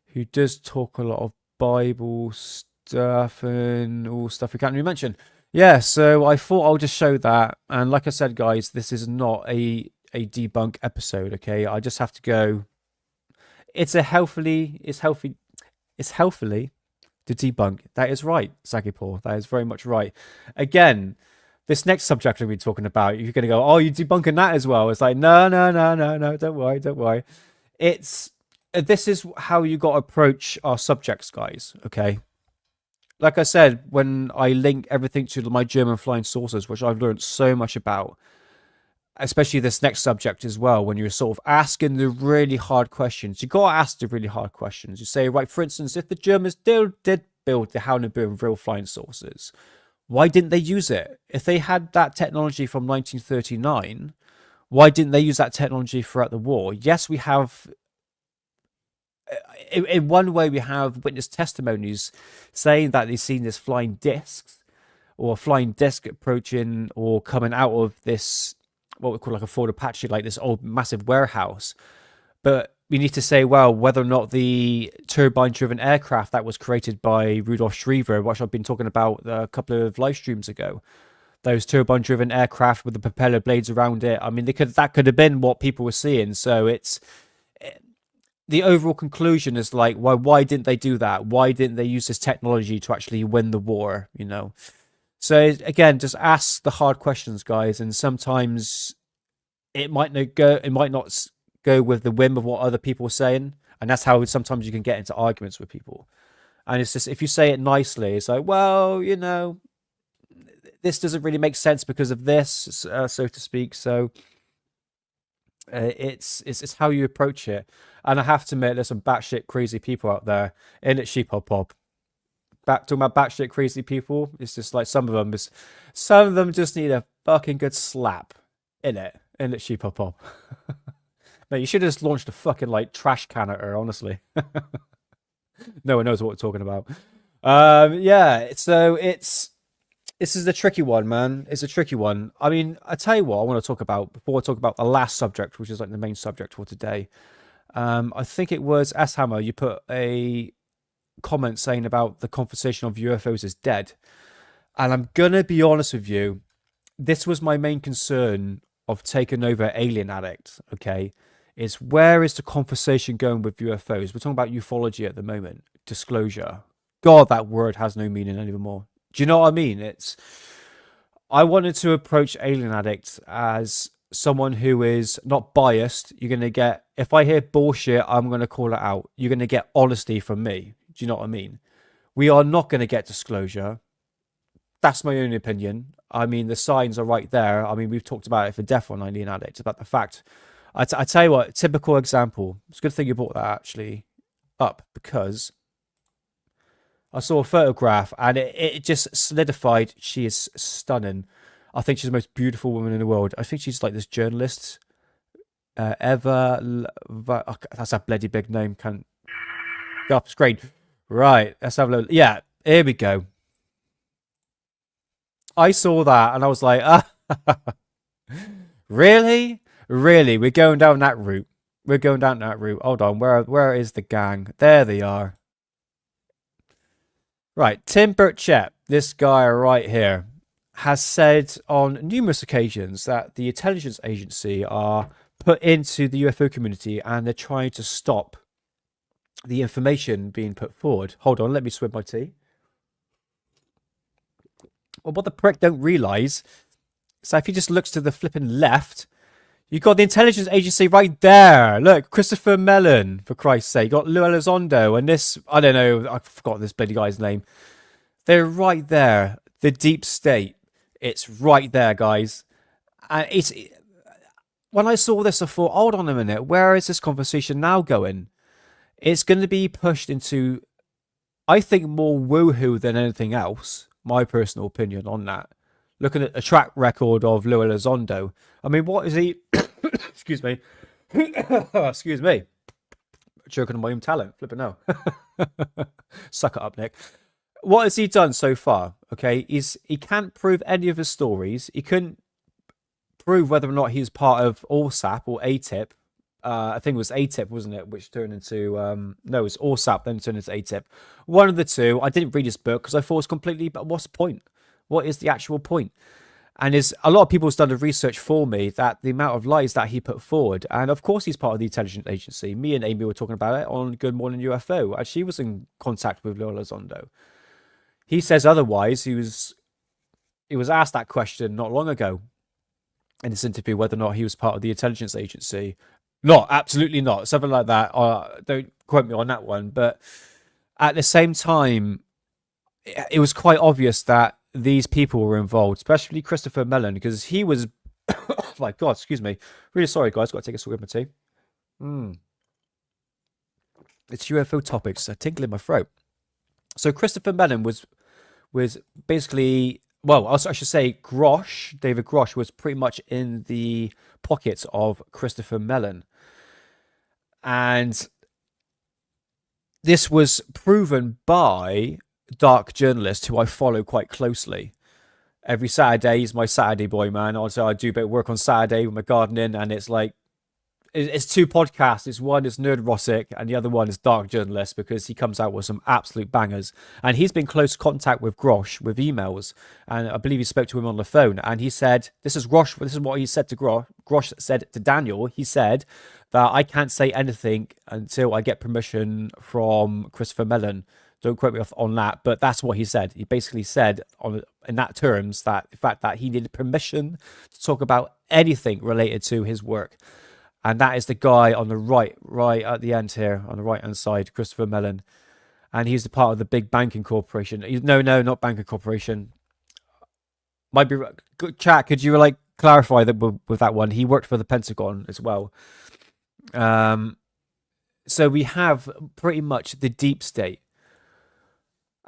who does talk a lot of Bible stuff and all stuff we can't really mention. Yeah, so I thought I'll just show that. And like I said, guys, this is not a debunk episode, okay? I just have to go. It's healthily to debunk. That is right, Sagipur. That is very much right. Again, this next subject we'll be talking about, you're going to go, oh, you're debunking that as well. It's like, no, don't worry. This is how you got to approach our subjects, guys, okay? Like I said, when I link everything to my German flying saucers, which I've learned so much about, especially this next subject as well, when you're sort of asking the really hard questions, you got to ask the really hard questions. You say, right, for instance, if the Germans did build the Housekeeping with real flying saucers, why didn't they use it? If they had that technology from 1939, why didn't they use that technology throughout the war? Yes, we have, in one way, we have witness testimonies saying that they've seen this flying discs or a flying disc approaching or coming out of this, what we call like a Fort Apache, like this old massive warehouse. But we need to say, well, whether or not the turbine-driven aircraft that was created by Rudolf Schriever, which I've been talking about a couple of live streams ago, those turbine-driven aircraft with the propeller blades around it, I mean, that could have been what people were seeing. So the overall conclusion is like, why didn't they do that? Why didn't they use this technology to actually win the war, you know? So again, just ask the hard questions, guys, and sometimes it might not go with the whim of what other people are saying, and that's how sometimes you can get into arguments with people. And it's just, if you say it nicely, it's like, well, you know, this doesn't really make sense because of this, so to speak. So it's how you approach it. And I have to admit, there's some batshit crazy people out there in it. Sheep Pop. Talking about batshit crazy people, it's just like some of them just need a fucking good slap in it Sheep Pop. Mate, you should have just launched a fucking like trash can at her, honestly. No one knows what we're talking about. Yeah, so this is a tricky one, man. It's a tricky one. I mean, I tell you what I want to talk about before I talk about the last subject, which is like the main subject for today. I think it was S Hammer. You put a comment saying about the conversation of UFOs is dead, and I'm gonna be honest with you. This was my main concern of taking over Alien Addict. Okay, is where is the conversation going with UFOs? We're talking about ufology at the moment. Disclosure. God, that word has no meaning anymore. Do you know what I mean? I wanted to approach Alien Addict as someone who is not biased. You're going to get, if I hear bullshit, I'm going to call it out. You're going to get honesty from me. Do you know what I mean? We are not going to get disclosure. That's my own opinion. I mean, the signs are right there. I mean, we've talked about it for death on Alien Addict, about the fact. I tell you what, typical example. It's a good thing you brought that actually up, because I saw a photograph and it just solidified. She is stunning. I think she's the most beautiful woman in the world. I think she's like this journalist. That's a bloody big name. Can't go off screen. Right, let's have a look. Yeah, here we go. I saw that and I was like, really? Really? We're going down that route. We're going down that route. Hold on, where is the gang? There they are. Right, Tim Burchett, this guy right here, has said on numerous occasions that the intelligence agency are put into the UFO community and they're trying to stop the information being put forward. Hold on, let me swig my tea. Well, what the prick don't realise is that if he just looks to the flipping left, you got the intelligence agency right there. Look, Christopher Mellon, for Christ's sake. You got Lou Elizondo and this, I don't know, I forgot this bloody guy's name. They're right there. The deep state. It's right there, guys. And when I saw this, I thought, hold on a minute, where is this conversation now going? It's going to be pushed into, I think, more woohoo than anything else. My personal opinion on that. Looking at the track record of Lou Elizondo. I mean, what is he... Excuse me. Excuse me. Choking on my own talent. Flipping now. Suck it up, Nick. What has he done so far? Okay, he can't prove any of his stories. He couldn't prove whether or not he's part of ALSAP or ATIP. I think it was ATIP, wasn't it? Which turned into... no, it was ALSAP, then turned into ATIP. One of the two. I didn't read his book because I thought it was completely... But what's the point? What is the actual point? And a lot of people have done the research for me that the amount of lies that he put forward, and of course he's part of the intelligence agency. Me and Amy were talking about it on Good Morning UFO, and she was in contact with Lou Elizondo. He says otherwise. He was asked that question not long ago in this interview, whether or not he was part of the intelligence agency. Not, absolutely not. Something like that. Don't quote me on that one. But at the same time, it was quite obvious that these people were involved, especially Christopher Mellon, because he was... oh my God, excuse me. Really sorry, guys. Got to take a swig of my tea. It's UFO topics. A tinkle in my throat. So Christopher Mellon was basically... Well, I should say David Grosh was pretty much in the pockets of Christopher Mellon. And this was proven by dark journalist who I follow quite closely. Every Saturday, he's my Saturday boy, man. Also, I do a bit of work on Saturday with my gardening, and it's like, it's two podcasts. It's one is Nerdrotic, and the other one is Dark Journalist, because he comes out with some absolute bangers. And he's been close contact with Grosh with emails, and I believe he spoke to him on the phone. And he said, "This is Grosh. This is what he said to Grosh. Grosh said to Daniel. He said that I can't say anything until I get permission from Christopher Mellon. Don't quote me on that, but that's what he said. He basically said, in that terms, that the fact that he needed permission to talk about anything related to his work." And that is the guy on the right at the end here, on the right-hand side, Christopher Mellon. And he's the part of the big banking corporation. No, not banking corporation. Might be... Chat, could you, clarify that with that one? He worked for the Pentagon as well. So we have pretty much the deep state.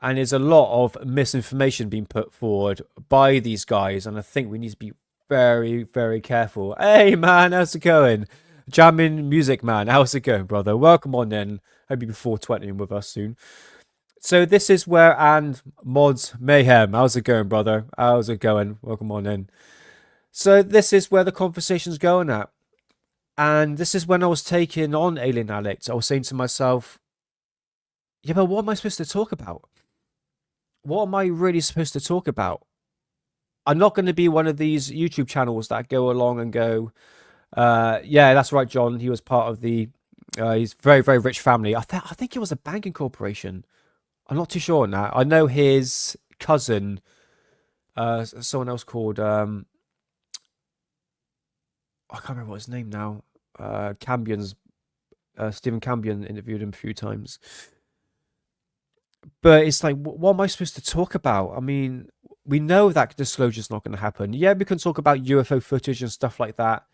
And there's a lot of misinformation being put forward by these guys. And I think we need to be very, very careful. Hey, man, how's it going? Jamming music, man. How's it going, brother? Welcome on in. Hope you'll be 420 with us soon. So this is where, and Mods Mayhem. How's it going, brother? How's it going? Welcome on in. So this is where the conversation's going at. And this is when I was taking on Alien Addict. I was saying to myself, yeah, but what am I supposed to talk about? What am I really supposed to talk about? I'm not going to be one of these YouTube channels that go along and go, Yeah, that's right, John. He was part of the. He's very, very rich family. I think it was a banking corporation. I'm not too sure on that. I know his cousin, someone else called. I can't remember what his name now. Cambion's Stephen Cambion interviewed him a few times. But it's like, what am I supposed to talk about? I mean, we know that disclosure is not going to happen. Yeah, we can talk about UFO footage and stuff like that.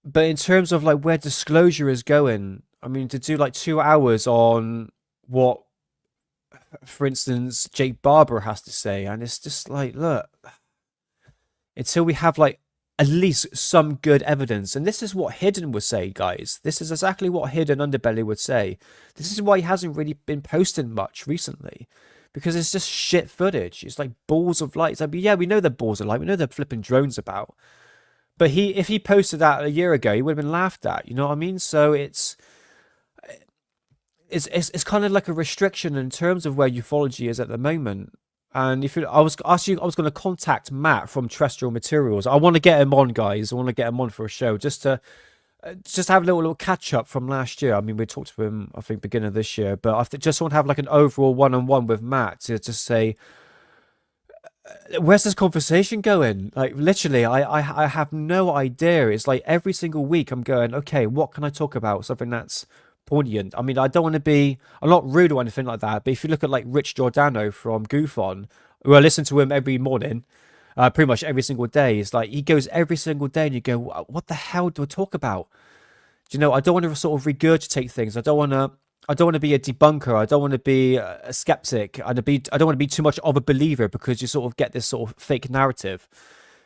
But in terms of like where disclosure is going, I mean, to do like 2 hours on what, for instance, Jake Barber has to say, and it's just like, look, until we have like at least some good evidence. And this is what Hidden would say, guys. This is exactly what Hidden Underbelly would say. This is why he hasn't really been posting much recently, because it's just shit footage. It's like balls of light. It's like, yeah, we know they're balls of light. We know they're flipping drones about. But if he posted that a year ago, he would have been laughed at. You know what I mean? So it's kind of like a restriction in terms of where ufology is at the moment. And I was going to contact Matt from Terrestrial Materials. I want to get him on, guys. I want to get him on for a show just to have a little catch up from last year. I mean, we talked to him, I think, beginning of this year, but I just want to have like an overall one-on-one with Matt to just say, where's this conversation going? Like, literally, I have no idea. It's like every single week I'm going, okay, what can I talk about? Something that's poignant. I mean, I don't want to be, I'm not rude or anything like that, but if you look at like Rich Giordano from Goof On, who I listen to him every morning, pretty much every single day, it's like he goes every single day and you go, what the hell do I talk about? Do you know, I don't want to sort of regurgitate things. I don't want to be a debunker. I don't want to be a skeptic. I don't want to be too much of a believer, because you sort of get this sort of fake narrative.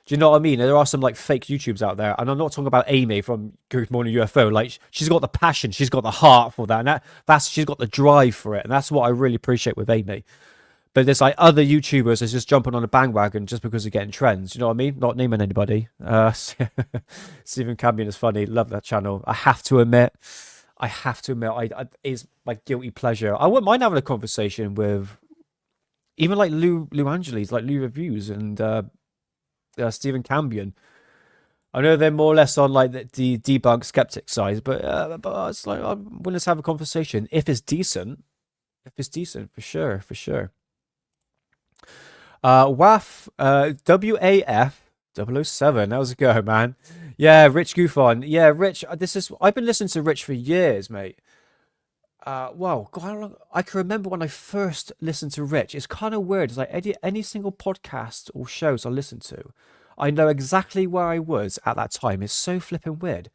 Do you know what I mean? There are some like fake YouTubes out there, and I'm not talking about Amy from Good Morning UFO. Like, she's got the passion, she's got the heart for that, and that's she's got the drive for it, and that's what I really appreciate with Amy. But there's like other YouTubers that's just jumping on a bandwagon just because they're getting trends. You know what I mean? Not naming anybody. Stephen Cambion is funny. Love that channel. I have to admit, it's my guilty pleasure. I wouldn't mind having a conversation with even like Lou Angeles, like Lou Reviews, and Stephen Cambion. I know they're more or less on like the debunk skeptic side, but it's like I'm willing to have a conversation if it's decent. For sure. WAF, WAF 007. How's it go, man? Yeah, Rich Goofon. Yeah, Rich. I've been listening to Rich for years, mate. Well, God, I can remember when I first listened to Rich. It's kind of weird. It's like any single podcast or shows I listen to, I know exactly where I was at that time. It's so flipping weird.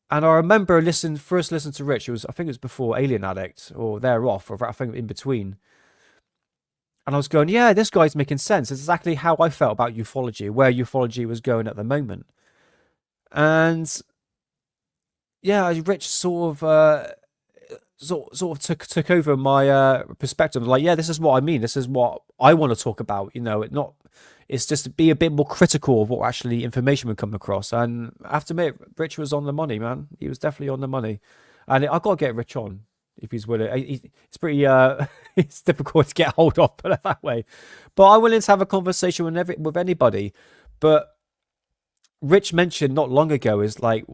And I remember first listening to Rich. I think it was before Alien Addict or thereof, or I think in between. And I was going, yeah, this guy's making sense. It's exactly how I felt about ufology, where ufology was going at the moment. And yeah, Rich sort of took over my perspective. Like, yeah, this is what I mean. This is what I want to talk about. You know, it's just to be a bit more critical of what actually information would come across. And I have to admit, Rich was on the money, man. He was definitely on the money. And I got to get Rich on if he's willing. It's pretty, it's difficult to get hold of, put it that way. But I'm willing to have a conversation with anybody. But Rich mentioned not long ago is like,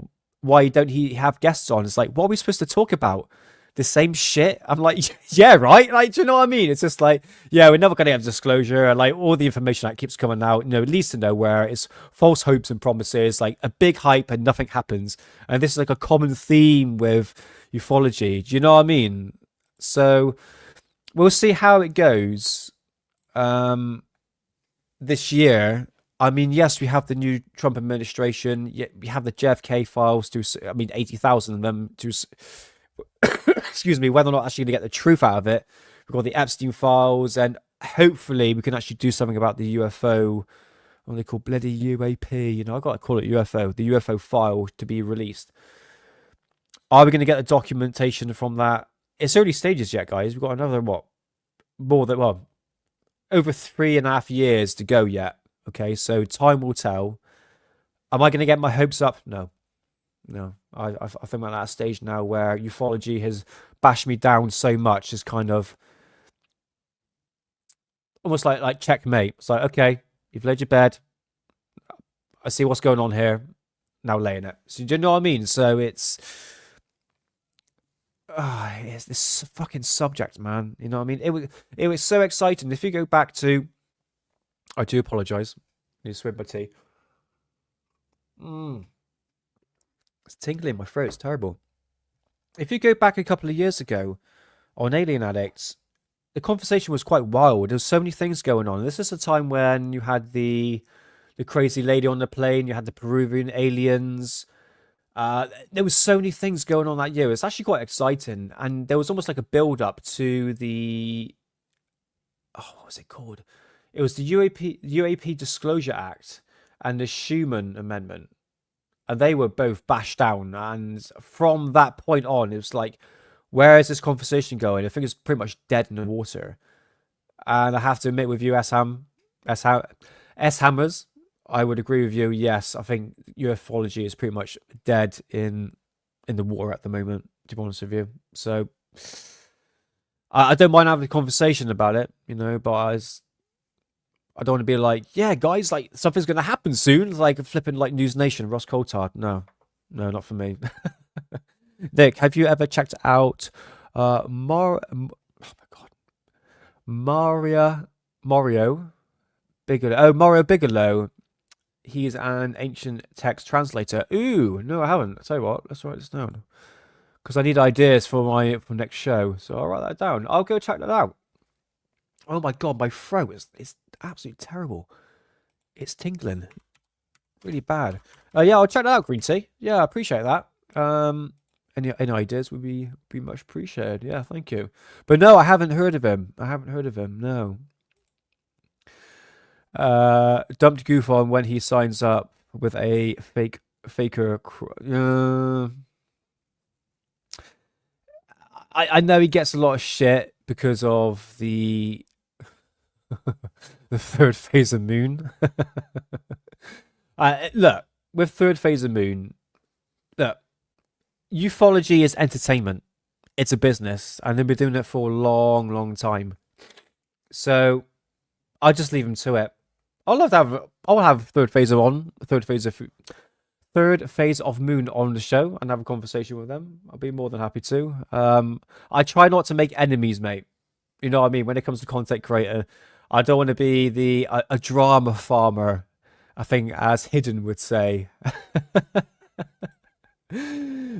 why don't he have guests on? It's like, what are we supposed to talk about? The same shit? I'm like, yeah, right? Like, do you know what I mean? It's just like, yeah, we're never going to have disclosure. And like all the information that keeps coming out, you know, it leads to nowhere. It's false hopes and promises, like a big hype and nothing happens. And this is like a common theme with ufology. Do you know what I mean? So we'll see how it goes this year. I mean, yes, we have the new Trump administration. Yet we have the JFK files 80,000 of them to, excuse me, whether or not actually going to get the truth out of it. We've got the Epstein files, and hopefully we can actually do something about the UFO, what they call bloody UAP. You know, I've got to call it UFO, the UFO file to be released. Are we going to get the documentation from that? It's early stages yet, guys. We've got another, over 3.5 years to go yet. Okay, so time will tell. Am I going to get my hopes up? No. I think I'm at that stage now where ufology has bashed me down so much. It's kind of almost like checkmate. It's like, okay, you've laid your bed. I see what's going on here. Now laying it. So do you know what I mean? So it's this fucking subject, man. You know what I mean? It was so exciting. If you go back to, I do apologize. Need to swim my tea. It's tingling in my throat. It's terrible. If you go back a couple of years ago on Alien Addicts, the conversation was quite wild. There was so many things going on. This is a time when you had the crazy lady on the plane. You had the Peruvian aliens. There was so many things going on that year. It's actually quite exciting, and there was almost like a build up to the what was it called? It was the UAP Disclosure Act and the Schuman Amendment, and they were both bashed down. And from that point on, it was like, where is this conversation going? I think it's pretty much dead in the water. And I have to admit, with you, S-Hammers, I would agree with you. Yes, I think ufology is pretty much dead in the water at the moment, to be honest with you. So I don't mind having a conversation about it, you know, but I don't want to be like, yeah, guys, like something's going to happen soon, like flipping like News Nation, Ross Coulthard. No, not for me. Nick, have you ever checked out Mario Bigelow? Oh, Mario Bigelow. He's an ancient text translator. Ooh, no, I haven't. I'll tell you what, let's write this down, because I need ideas for next show. So I'll write that down. I'll go check that out. Oh my god, my throat is absolutely terrible. It's tingling, really bad. Yeah, I'll check that out, Green Tea. Yeah, I appreciate that. Any ideas would be much appreciated. Yeah, thank you. But no, I haven't heard of him. No. Dumped goof on when he signs up with a faker. I know he gets a lot of shit because of the the third phase of Moon. Look, with third phase of Moon, look, ufology is entertainment. It's a business, and they've been doing it for a long, long time. So I'll just leave them to it. I'll have third phase of Moon on the show and have a conversation with them. I'll be more than happy to. I try not to make enemies, mate. You know what I mean? When it comes to content creator, I don't want to be a drama farmer, I think, as Hidden would say.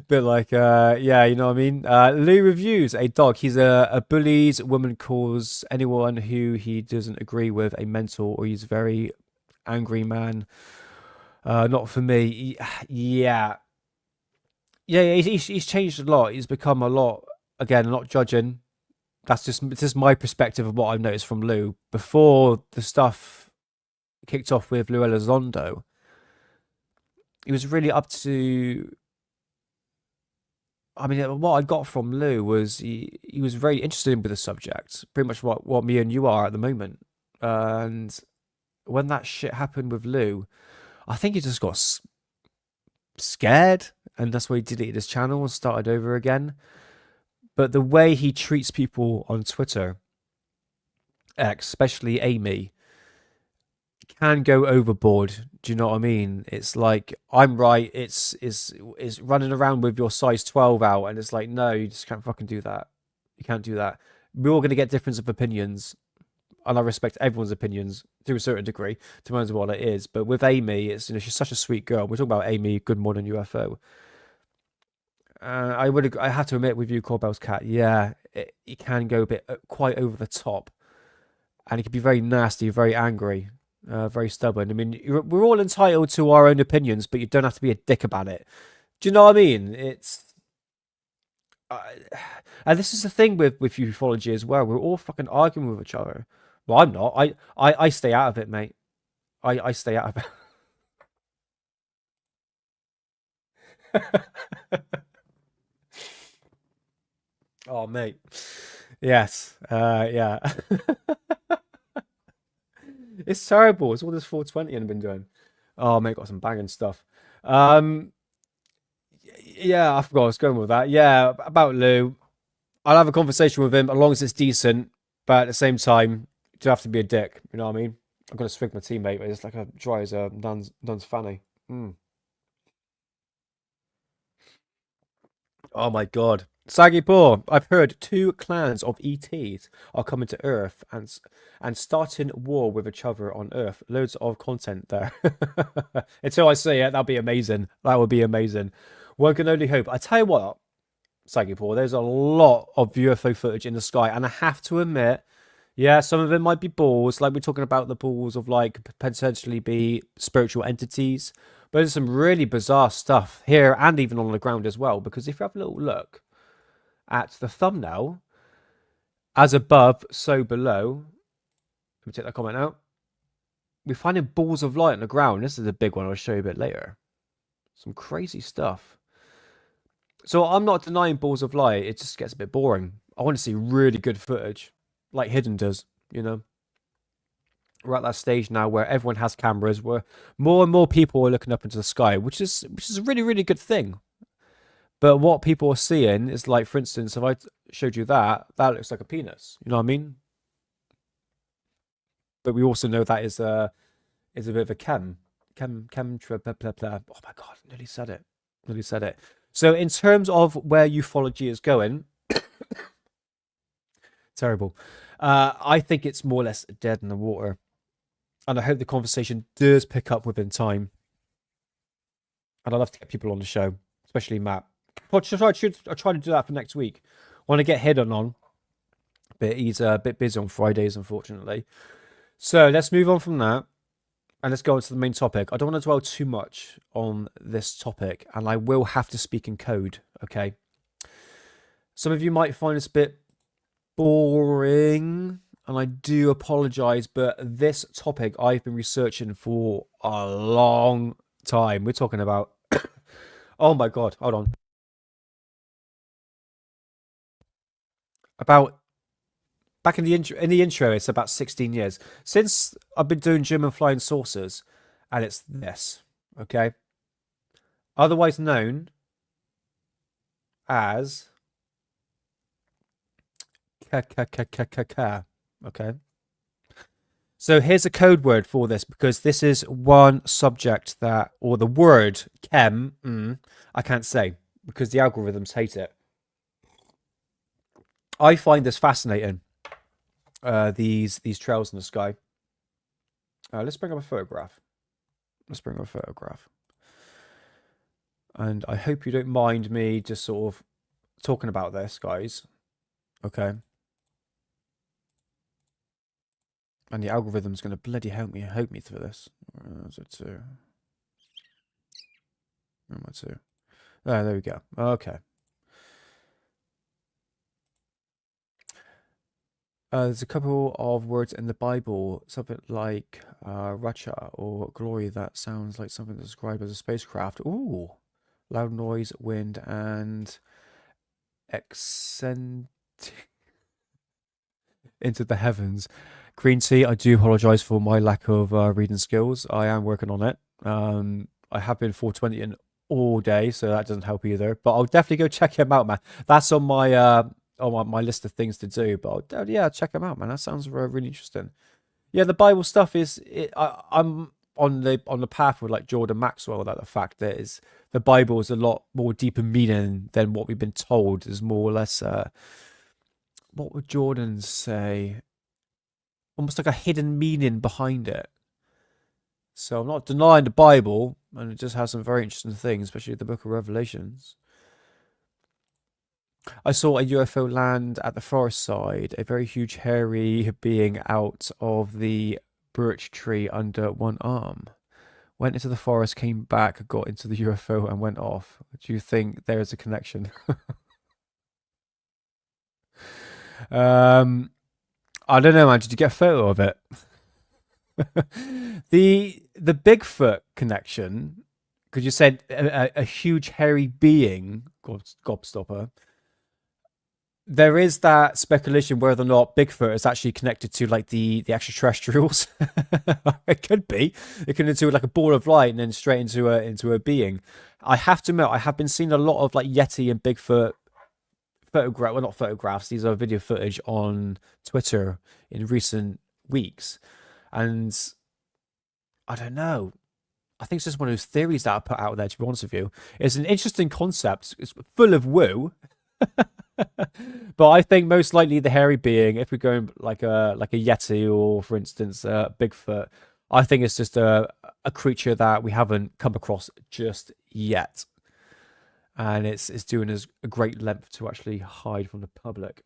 Bit like, yeah, you know what I mean? Lou reviews a dog. He's a bullied woman, calls anyone who he doesn't agree with a mental, or he's a very angry man. Not for me. Yeah, he's changed a lot. He's become a lot, again, not judging. That's just my perspective of what I've noticed from Lou. Before the stuff kicked off with Lou Elizondo, he was really up to... I mean, what I got from Lou was he was very interested with the subject, pretty much what me and you are at the moment. And when that shit happened with Lou, I think he just got scared, and that's why he deleted his channel and started over again. But the way he treats people on Twitter, especially Amy, can go overboard. Do you know what I mean? It's like, I'm right, it's running around with your size 12 out, and it's like, no, you just can't fucking do that. You can't do that. We're all going to get difference of opinions, and I respect everyone's opinions to a certain degree, depends on what it is. But with Amy, it's, you know, she's such a sweet girl. We're talking about Amy, Good Morning UFO. I have to admit, with you, Corbell's cat, yeah, it can go a bit quite over the top, and it can be very nasty, very angry. Very stubborn. I mean, we're all entitled to our own opinions, but you don't have to be a dick about it. Do you know what I mean? It's and this is the thing with ufology as well. We're all fucking arguing with each other. Well, I'm not. I stay out of it, mate. I stay out of it. Oh, mate. Yes. Yeah. It's terrible. It's all this 420 I've been doing. Oh, mate, got some banging stuff. Yeah, I forgot I was going with that. Yeah, about Lou. I'll have a conversation with him as long as it's decent, but at the same time, you don't have to be a dick. You know what I mean? I've got to swig my tea, mate, but it's like a dry as a nun's fanny. Oh my god. Saggy Paw, I've heard 2 clans of ETs are coming to Earth and starting war with each other on Earth. Loads of content there. Until I see it, that'll be amazing. That would be amazing. One can only hope. I tell you what, Saggy Paw, there's a lot of UFO footage in the sky, and I have to admit, yeah, some of it might be balls, like we're talking about the balls of like potentially be spiritual entities. But there's some really bizarre stuff here and even on the ground as well. Because if you have a little look at the thumbnail, as above, so below. Let me take that comment out. We're finding balls of light on the ground. This is a big one. I'll show you a bit later. Some crazy stuff. So I'm not denying balls of light. It just gets a bit boring. I want to see really good footage, like Hidden does, you know. We're at that stage now where everyone has cameras, where more and more people are looking up into the sky, which is a really, really good thing. But what people are seeing is like, for instance, if I showed you that looks like a penis. You know what I mean? But we also know that is a bit of a chem, blah, blah, blah. Oh my god, nearly said it. So in terms of where ufology is going, terrible. I think it's more or less dead in the water. And I hope the conversation does pick up within time. And I'd love to get people on the show, especially Matt. I'll try to do that for next week. Want to get Hidden on, but he's a bit busy on Fridays, unfortunately. So let's move on from that, and let's go on to the main topic. I don't want to dwell too much on this topic, and I will have to speak in code, okay? Some of you might find this a bit boring, and I do apologize, but this topic I've been researching for a long time. We're talking about... oh my god, hold on. About back in the intro, it's about 16 years since I've been doing German flying saucers, and it's this, okay? Otherwise known as okay? So here's a code word for this, because this is one subject that, or the word chem, I can't say because the algorithms hate it. I find this fascinating. These trails in the sky. Let's bring up a photograph. And I hope you don't mind me just sort of talking about this, guys. Okay. And the algorithm's going to bloody help me through this. Where's it to? Where am I to? Oh, there we go. Okay. There's a couple of words in the Bible, something like Racha or glory, that sounds like something described as a spacecraft. Ooh, loud noise, wind, and ascent into the heavens. Green Tea, I do apologize for my lack of reading skills. I am working on it. I have been 420 all day, so that doesn't help either. But I'll definitely go check him out, man. That's on my list of things to do. But yeah, check them out, man. That sounds really interesting. Yeah, the Bible stuff is. I'm on the path with like Jordan Maxwell. That the fact that is the Bible is a lot more deeper meaning than what we've been told. Is more or less. What would Jordan say? Almost like a hidden meaning behind it. So I'm not denying the Bible, and it just has some very interesting things, especially the Book of Revelations. I saw a UFO land at the forest side, a very huge hairy being out of the birch tree under one arm. Went into the forest, came back, got into the UFO and went off. Do you think there is a connection? I don't know, man. Did you get a photo of it? The Bigfoot connection, because you said a huge hairy being, gobstopper. There is that speculation whether or not Bigfoot is actually connected to like the extraterrestrials. It could be. It could into like a ball of light and then straight into a being. I have to admit, I have been seeing a lot of like Yeti and Bigfoot not photographs. These are video footage on Twitter in recent weeks, and I don't know. I think it's just one of those theories that I put out there, to be honest with you. It's an interesting concept. It's full of woo. But I think most likely the hairy being, if we're going like a Yeti or, for instance, Bigfoot, I think it's just a creature that we haven't come across just yet. And it's doing us a great length to actually hide from the public.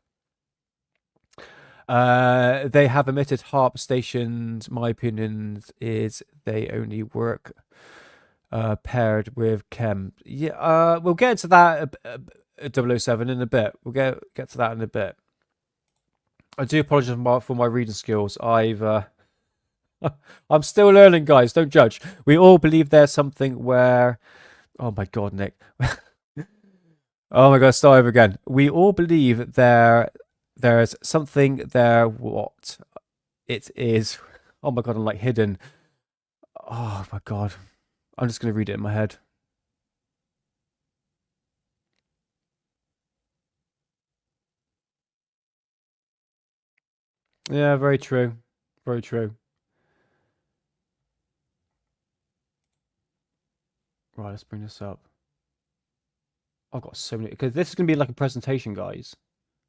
They have emitted HARP stations. My opinion is they only work paired with Chem. Yeah, we'll get into that 007 in a bit. We'll get to that in a bit. I do apologize for my reading skills. I'm still learning, guys. Don't judge. We all believe there's something where. Oh my God, Nick. Oh my God, start over again. We all believe there's something there. What it is. Oh my God, I'm like hidden. Oh my God. I'm just going to read it in my head. Yeah, very true. Very true. Right, let's bring this up. I've got so many, because this is going to be like a presentation, guys,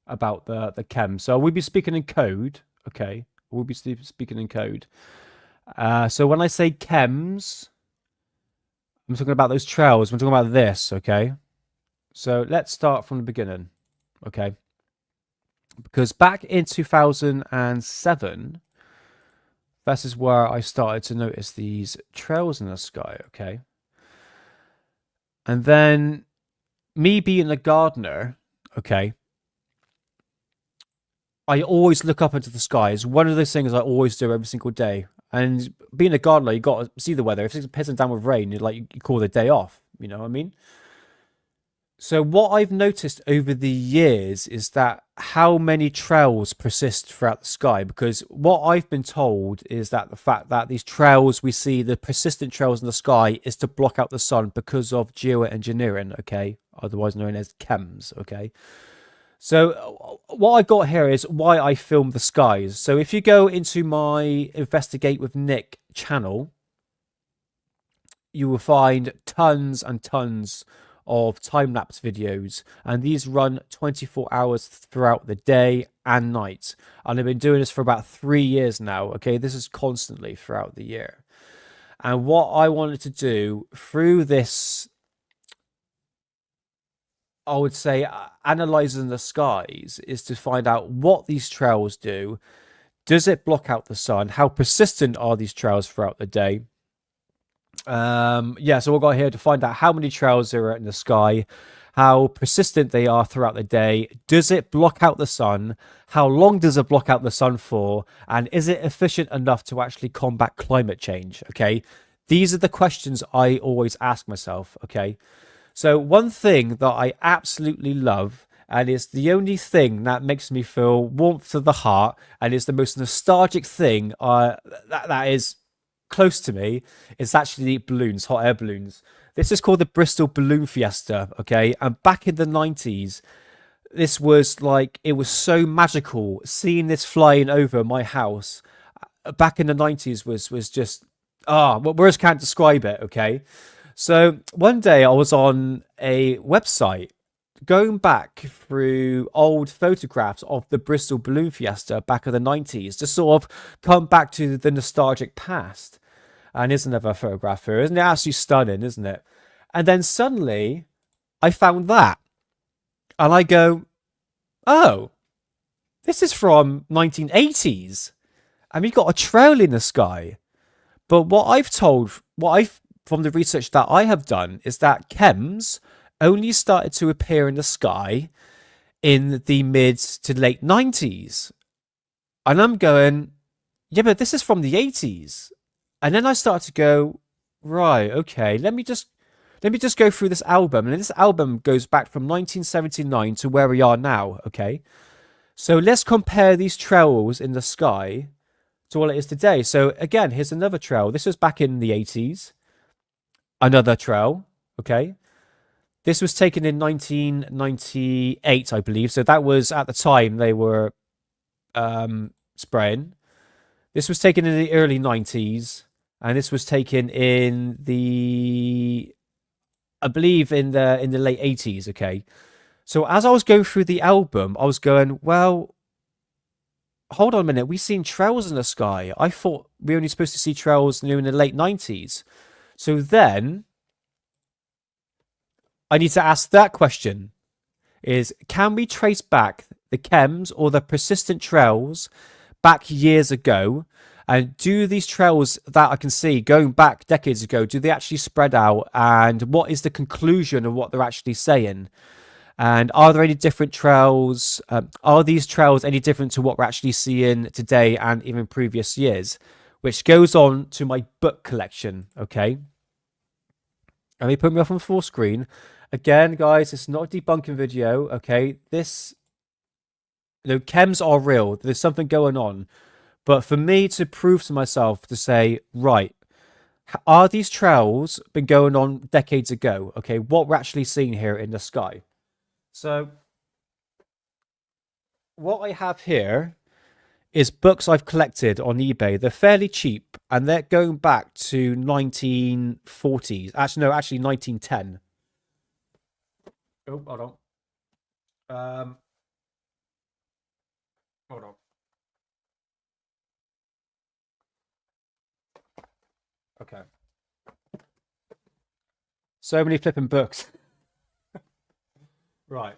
about the chem. So we'll be speaking in code, okay? We'll be speaking in code. So when I say chems, I'm talking about those trails. I'm talking about this, okay? So let's start from the beginning, okay? Because back in 2007, this is where I started to notice these trails in the sky, okay? And then me being a gardener, okay, I always look up into the sky. It's one of those things I always do every single day. And being a gardener, you got to see the weather. If it's pissing down with rain, you call the day off. You know what I mean? So what I've noticed over the years is that how many trails persist throughout the sky. Because what I've been told is that the fact that these trails we see, the persistent trails in the sky, is to block out the sun because of geoengineering, okay? Otherwise known as chems, okay? So what I got here is why I filmed the skies. So if you go into my Investigate with Nick channel, you will find tons and tons of time-lapse videos, and these run 24 hours throughout the day and night. And I've been doing this for about 3 years now, okay? This is constantly throughout the year. And what I wanted to do through this, I would say, analyzing the skies, is to find out what these trails do. Does it block out the sun? How persistent are these trails throughout the day? Yeah, so we'll go here to find out how many trails there are in the sky, how persistent they are throughout the day. Does it block out the sun? How long does it block out the sun for? And is it efficient enough to actually combat climate change? Okay, these are the questions I always ask myself. Okay, so one thing that I absolutely love, and it's the only thing that makes me feel warmth to the heart, and it's the most nostalgic thing that is close to me, is actually balloons, hot air balloons. This is called the Bristol Balloon Fiesta, okay? And back in the 90s, this was like, it was so magical. Seeing this flying over my house back in the 90s was just, words can't describe it, okay? So one day I was on a website going back through old photographs of the Bristol Balloon Fiesta back in the 90s to sort of come back to the nostalgic past. And isn't there a photograph here? Isn't it absolutely stunning, isn't it? And then suddenly I found that. And I go, oh, this is from 1980s. And we've got a trail in the sky. But from the research that I have done, is that chems only started to appear in the sky in the mid to late 90s. And I'm going, yeah, but this is from the 80s. And then I start to go, right, okay, let me just go through this album. And this album goes back from 1979 to where we are now, okay? So let's compare these trails in the sky to what it is today. So again, here's another trail. This was back in the 80s. Another trail, okay? This was taken in 1998, I believe. So that was at the time they were spraying. This was taken in the early 90s. and this was taken in I believe in the late 80s. Okay, so as I was going through the album, I was going, well, hold on a minute, we've seen trails in the sky. I thought we were only supposed to see trails in the late 90s. So then I need to ask that question, is can we trace back the chems or the persistent trails back years ago? And do these trails that I can see going back decades ago, do they actually spread out? And what is the conclusion of what they're actually saying? And are there any different trails? Are these trails any different to what we're actually seeing today and even previous years? Which goes on to my book collection, okay? Let me put me off on full screen. Again, guys, it's not a debunking video, okay? Chems are real. There's something going on. But for me to prove to myself to say, right, are these trails been going on decades ago? Okay, what we're actually seeing here in the sky. So what I have here is books I've collected on eBay. They're fairly cheap, and they're going back to 1940s. Actually 1910. Oh, hold on. Hold on. Okay. So many flipping books. Right.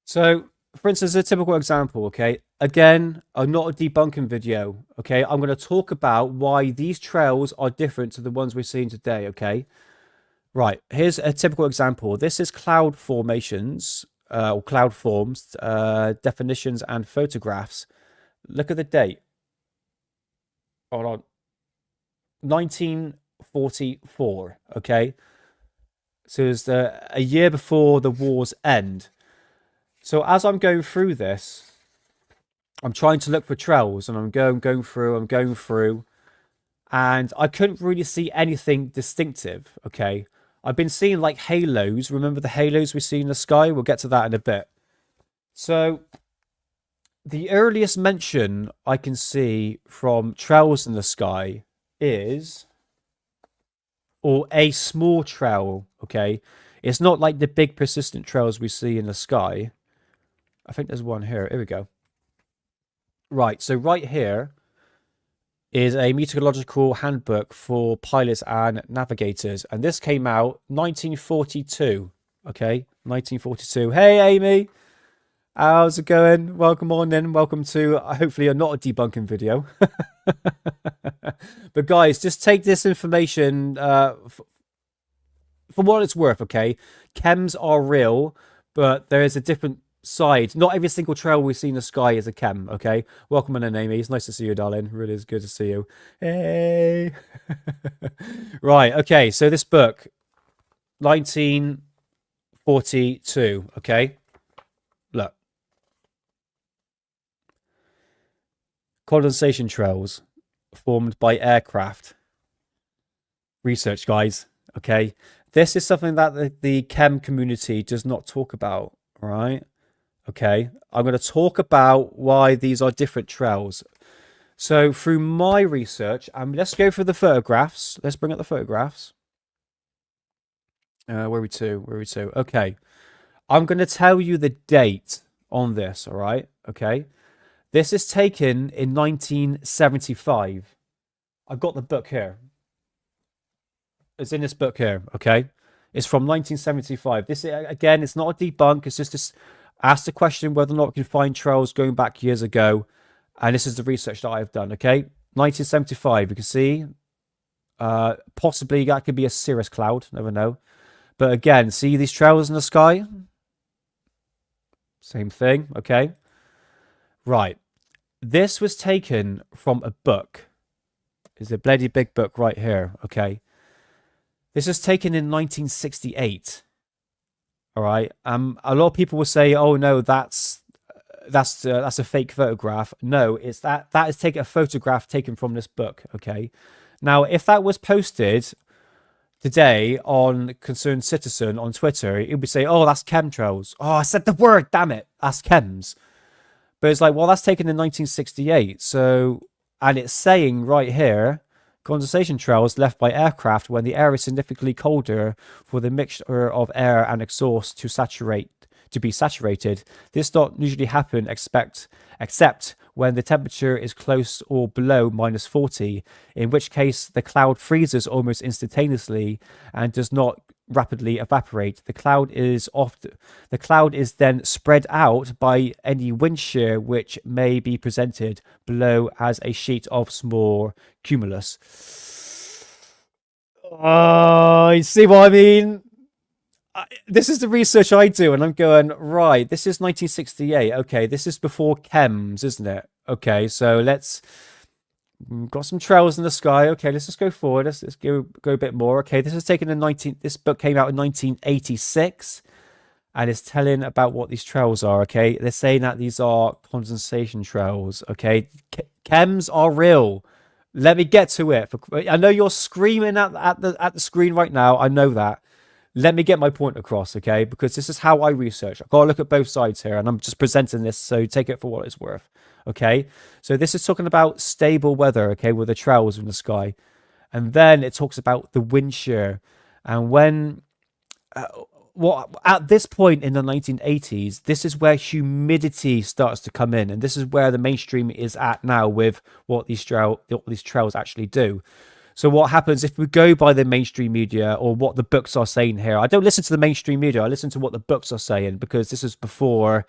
So, for instance, a typical example, okay? Again, I'm not a debunking video, okay? I'm going to talk about why these trails are different to the ones we're seeing today, okay? Right, here's a typical example. This is cloud formations, or cloud forms, definitions and photographs. Look at the date. Hold on. 1944, okay? So it's a year before the war's end. So as I'm going through this, I'm trying to look for trails, and I'm going through, and I couldn't really see anything distinctive, okay? I've been seeing like halos. Remember the halos we see in the sky? We'll get to that in a bit. So the earliest mention I can see from trails in the sky is, or a small trail, okay? It's not like the big persistent trails we see in the sky. I think there's one here. Here we go. Right, so right here is a meteorological handbook for pilots and navigators. And this came out 1942, okay? 1942. Hey, Amy. How's it going? Welcome on in. Welcome to, hopefully, not a debunking video. But guys, just take this information for what it's worth, okay? Chems are real, but there is a different side. Not every single trail we see in the sky is a chem, okay? Welcome on in, Amy. It's nice to see you, darling. Really is good to see you. Hey! Right, okay, so this book, 1942, okay? Look. Condensation trails formed by aircraft. Research, guys, okay? This is something that the chem community does not talk about, right? Okay, I'm going to talk about why these are different trails. So through my research, let's go through the photographs. Let's bring up the photographs. Where are we to? Okay, I'm going to tell you the date on this, all right? Okay, this is taken in 1975. I've got the book here. It's in this book here, okay? It's from 1975. This, again, it's not a debunk. It's just this. Ask the question whether or not we can find trails going back years ago. And this is the research that I've done, okay? 1975, you can see. Possibly that could be a cirrus cloud, never know. But again, see these trails in the sky? Same thing, okay? Right. This was taken from a book. It's a bloody big book right here, okay? This was taken in 1968. All right. A lot of people will say, "Oh no, that's a fake photograph." No, it's that is a photograph taken from this book. Okay. Now, if that was posted today on Concerned Citizen on Twitter, it would say, "Oh, that's chemtrails." Oh, I said the word. Damn it, that's chems. But it's like, well, that's taken in 1968. So, and it's saying right here Condensation trails left by aircraft when the air is significantly colder for the mixture of air and exhaust to be saturated. This not usually happen except when the temperature is close or below -40, in which case the cloud freezes almost instantaneously and does not rapidly evaporate. The cloud is then spread out by any wind shear which may be presented below as a sheet of small cumulus. You see what I mean? This is the research I do, and I'm going, right, this is 1968. Okay, this is before chems, isn't it? Okay, so got some trails in the sky. Okay, let's just go forward. Let's go a bit more. Okay, this book came out in 1986, and it's telling about what these trails are. Okay, they're saying that these are condensation trails. Okay, chems are real. Let me get to it. I know you're screaming at the screen right now. I know that. Let me get my point across, okay? Because this is how I research. I've got to look at both sides here, and I'm just presenting this, so take it for what it's worth, okay? So this is talking about stable weather, okay, with the trails in the sky. And then it talks about the wind shear. And when, at this point in the 1980s, this is where humidity starts to come in. And this is where the mainstream is at now with what these trails actually do. So what happens if we go by the mainstream media or what the books are saying here? I don't listen to the mainstream media. I listen to what the books are saying, because this is before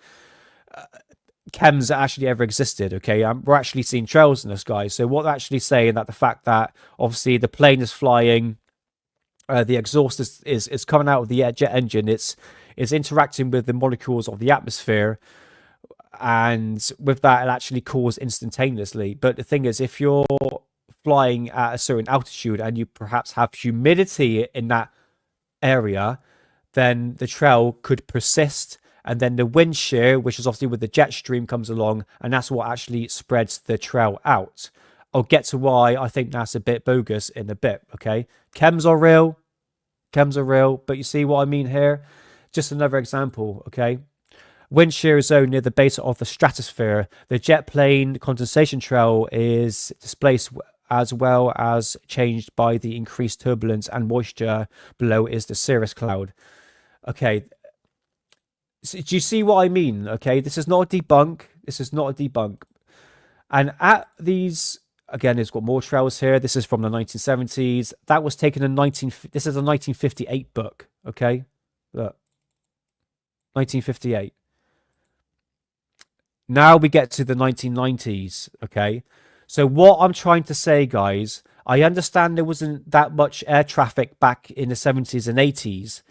chems actually ever existed. Okay, we're actually seeing trails in the sky. So what they're actually saying, that the fact that obviously the plane is flying, the exhaust is coming out of the jet engine. It's interacting with the molecules of the atmosphere, and with that, it'll actually cause instantaneously. But the thing is, if you're flying at a certain altitude and you perhaps have humidity in that area, then the trail could persist, and then the wind shear, which is obviously with the jet stream, comes along, and that's what actually spreads the trail out. I'll get to why I think that's a bit bogus in a bit, okay? Chems are real, but you see what I mean here? Just another example, okay? Wind shear zone near the base of the stratosphere. The jet plane condensation trail is displaced as well as changed by the increased turbulence and moisture. Below is the cirrus cloud. Okay, so do you see what I mean? Okay, this is not a debunk. And at these, again, it's got more trails here. This is from the 1970s. That was taken in this is a 1958 book. Okay, look, 1958. Now we get to the 1990s. Okay. So what I'm trying to say, guys, I understand there wasn't that much air traffic back in the 70s and 80s.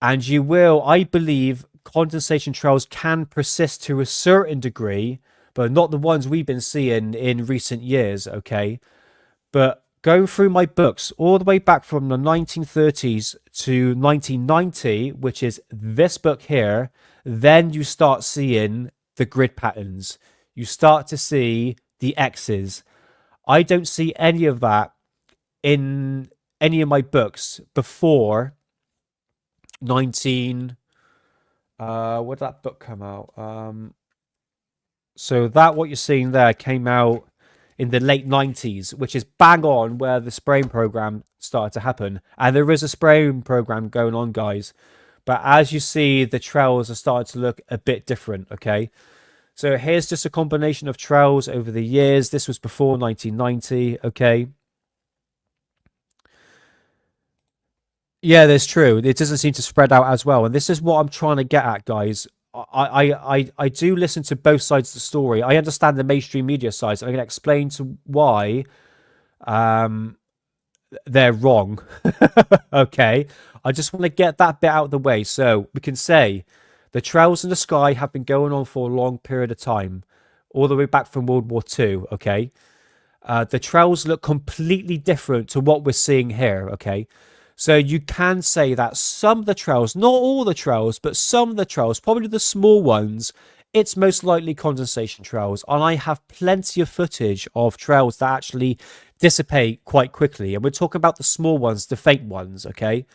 And I believe, condensation trails can persist to a certain degree, but not the ones we've been seeing in recent years, okay? But going through my books all the way back from the 1930s to 1990, which is this book here, then you start seeing the grid patterns. You start to see the X's. I don't see any of that in any of my books before what did that book come out? So that what you're seeing there came out in the late 90s, which is bang on where the spraying program started to happen. And there is a spraying program going on, guys. But as you see, the trails are starting to look a bit different, okay? So here's just a combination of trails over the years. This was before 1990, okay? Yeah, that's true. It doesn't seem to spread out as well. And this is what I'm trying to get at, guys. I do listen to both sides of the story. I understand the mainstream media sides. I'm going to explain to why they're wrong. Okay? I just want to get that bit out of the way. So we can say the trails in the sky have been going on for a long period of time, all the way back from World War II, okay? The trails look completely different to what we're seeing here, okay? So you can say that some of the trails, not all the trails, but some of the trails, probably the small ones, it's most likely condensation trails. And I have plenty of footage of trails that actually dissipate quite quickly. And we're talking about the small ones, the faint ones, okay?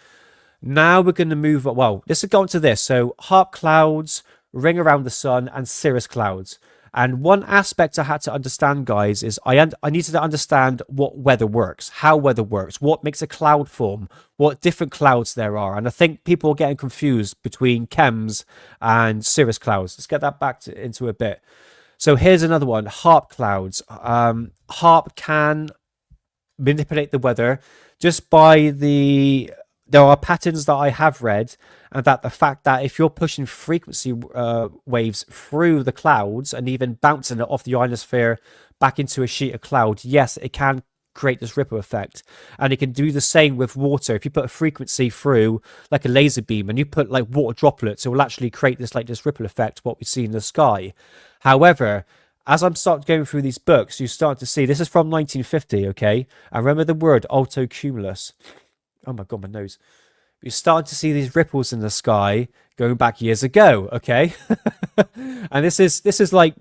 Now we're going to move, well, let's go on to this. So HARP clouds, ring around the sun, and cirrus clouds. And one aspect I had to understand, guys, is I needed to understand what weather works, how weather works, what makes a cloud form, what different clouds there are. And I think people are getting confused between chems and cirrus clouds. Let's get that back into a bit. So here's another one, HARP clouds. HARP can manipulate the weather just by there are patterns that I have read, and that the fact that if you're pushing frequency waves through the clouds and even bouncing it off the ionosphere back into a sheet of cloud, yes, it can create this ripple effect. And it can do the same with water. If you put a frequency through like a laser beam and you put like water droplets, it will actually create this ripple effect, what we see in the sky. However, as I'm starting going through these books, you start to see, this is from 1950, okay? And remember the word altocumulus. Oh my God, my nose. You start to see these ripples in the sky going back years ago, okay? And this is like,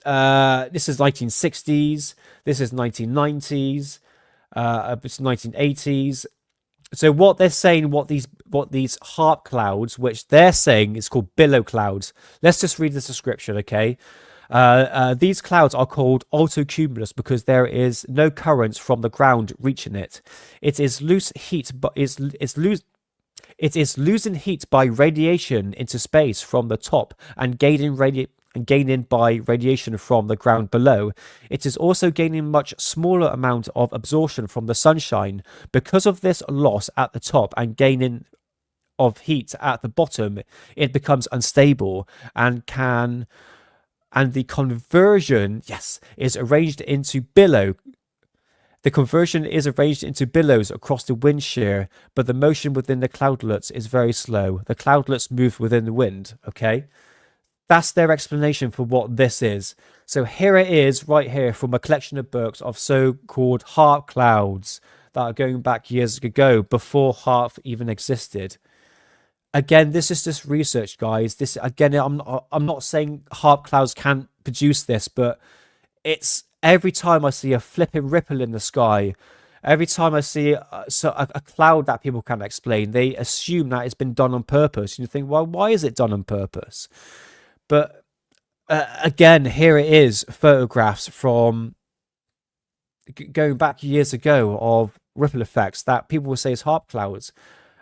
this is 1960s, this is 1990s, it's 1980s. So what they're saying, what these HARP clouds, which they're saying is called billow clouds. Let's just read the description, okay? These clouds are called altocumulus because there is no currents from the ground reaching it. It is losing heat by radiation into space from the top and gaining by radiation from the ground below. It is also gaining much smaller amount of absorption from the sunshine. Because of this loss at the top and gaining of heat at the bottom, it becomes unstable and the conversion, yes, is arranged into billow. The conversion is arranged into billows across the wind shear, but the motion within the cloudlets is very slow. The cloudlets move within the wind, okay? That's their explanation for what this is. So here it is, right here, from a collection of books of so-called HARP clouds that are going back years ago, before HARP even existed. Again, this is just research, guys. This again, I'm not saying HARP clouds can't produce this, but it's every time I see a flipping ripple in the sky, every time I see a cloud that people can't explain, they assume that it's been done on purpose. You think, well, why is it done on purpose? But again, here it is, photographs from going back years ago of ripple effects that people will say is HARP clouds.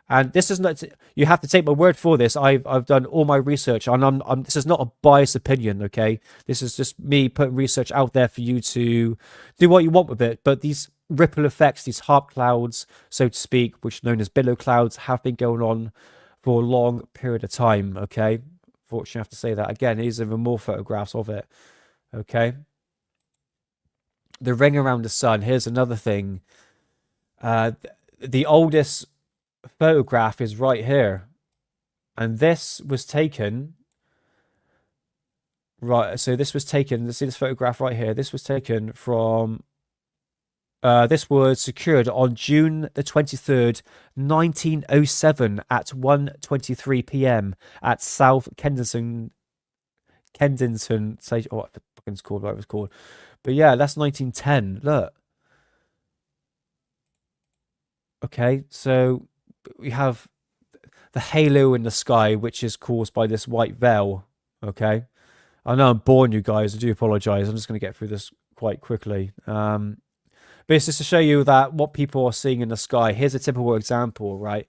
And this is not, you have to take my word for this. I've done all my research, and this is not a biased opinion, okay? This is just me putting research out there for you to do what you want with it. But these ripple effects, these HARP clouds, so to speak, which are known as billow clouds, have been going on for a long period of time, okay? Fortunately, I have to say that. Again, here's even more photographs of it, okay? The ring around the sun, here's another thing. The oldest photograph is right here, and this was taken see this photograph right here, this was taken from this was secured on June the 23rd 1907 at 1:23 p.m. at South Kensington say what the fucking's called, what it was called. But yeah, that's 1910. Look, okay, so we have the halo in the sky, which is caused by this white veil, okay? I know I'm boring you guys, I do apologize. I'm just going to get through this quite quickly. But it's just to show you that what people are seeing in the sky. Here's a typical example, right?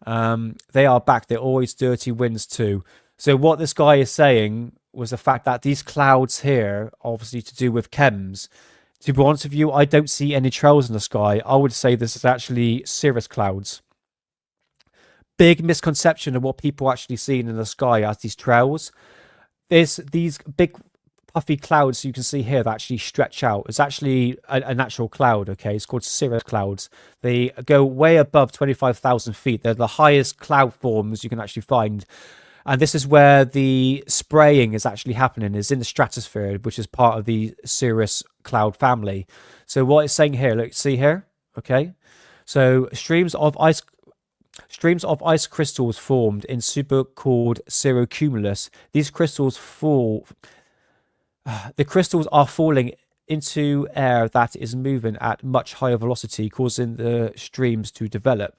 They are back. They're always dirty winds too. So what this guy is saying was the fact that these clouds here, obviously to do with chems. To be honest with you, I don't see any trails in the sky. I would say this is actually cirrus clouds. Big misconception of what people actually see in the sky as these trails. There's these big puffy clouds you can see here that actually stretch out. It's actually a natural cloud, okay? It's called cirrus clouds. They go way above 25,000 feet. They're the highest cloud forms you can actually find. And this is where the spraying is actually happening, is in the stratosphere, which is part of the cirrus cloud family. So what it's saying here, look, see here, okay? So streams of ice crystals formed in super called cirrocumulus. These crystals the crystals are falling into air that is moving at much higher velocity, causing the streams to develop.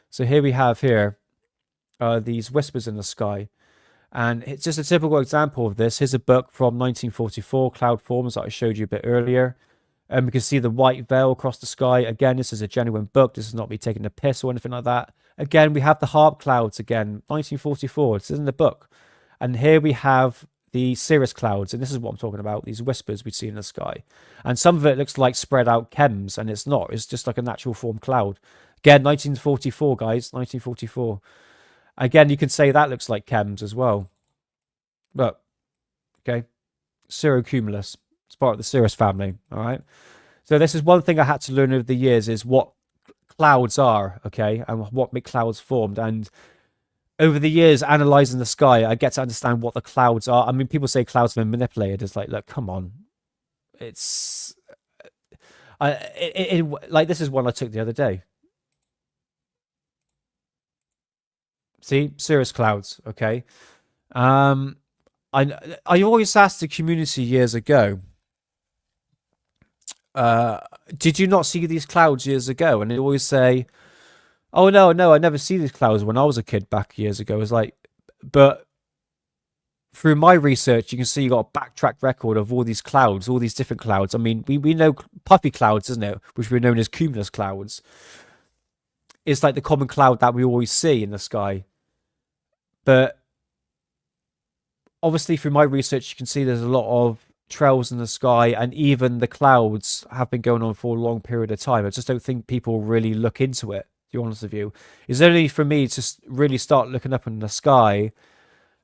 So here we have these whispers in the sky. And it's just a typical example of this. Here's a book from 1944, Cloud Forms, that I showed you a bit earlier. And we can see the white veil across the sky. Again, this is a genuine book. This is not me taking a piss or anything like that. Again, we have the harp clouds again, 1944. This is in the book. And here we have the cirrus clouds. And this is what I'm talking about, these whispers we see in the sky. And some of it looks like spread out chems, and it's not. It's just like a natural form cloud. Again, 1944, guys, 1944. Again, you can say that looks like chems as well. But, okay, cirrocumulus. It's part of the cirrus family, all right? So this is one thing I had to learn over the years, is what clouds are, okay, and what make clouds formed. And over the years, analysing the sky, I get to understand what the clouds are. I mean, people say clouds have been manipulated. It's like, look, come on. It's... like, this is one I took the other day. See, cirrus clouds, okay. I always asked the community years ago, did you not see these clouds years ago? And they always say, oh no, I never see these clouds when I was a kid back years ago. It's like, but through my research, you can see you got a backtrack record of all these clouds, all these different clouds. I mean, we know puffy clouds, isn't it? Which we're known as cumulus clouds. It's like the common cloud that we always see in the sky. But obviously, through my research, you can see there's a lot of trails in the sky, and even the clouds have been going on for a long period of time. I just don't think people really look into it, to be honest with you. It's only for me to really start looking up in the sky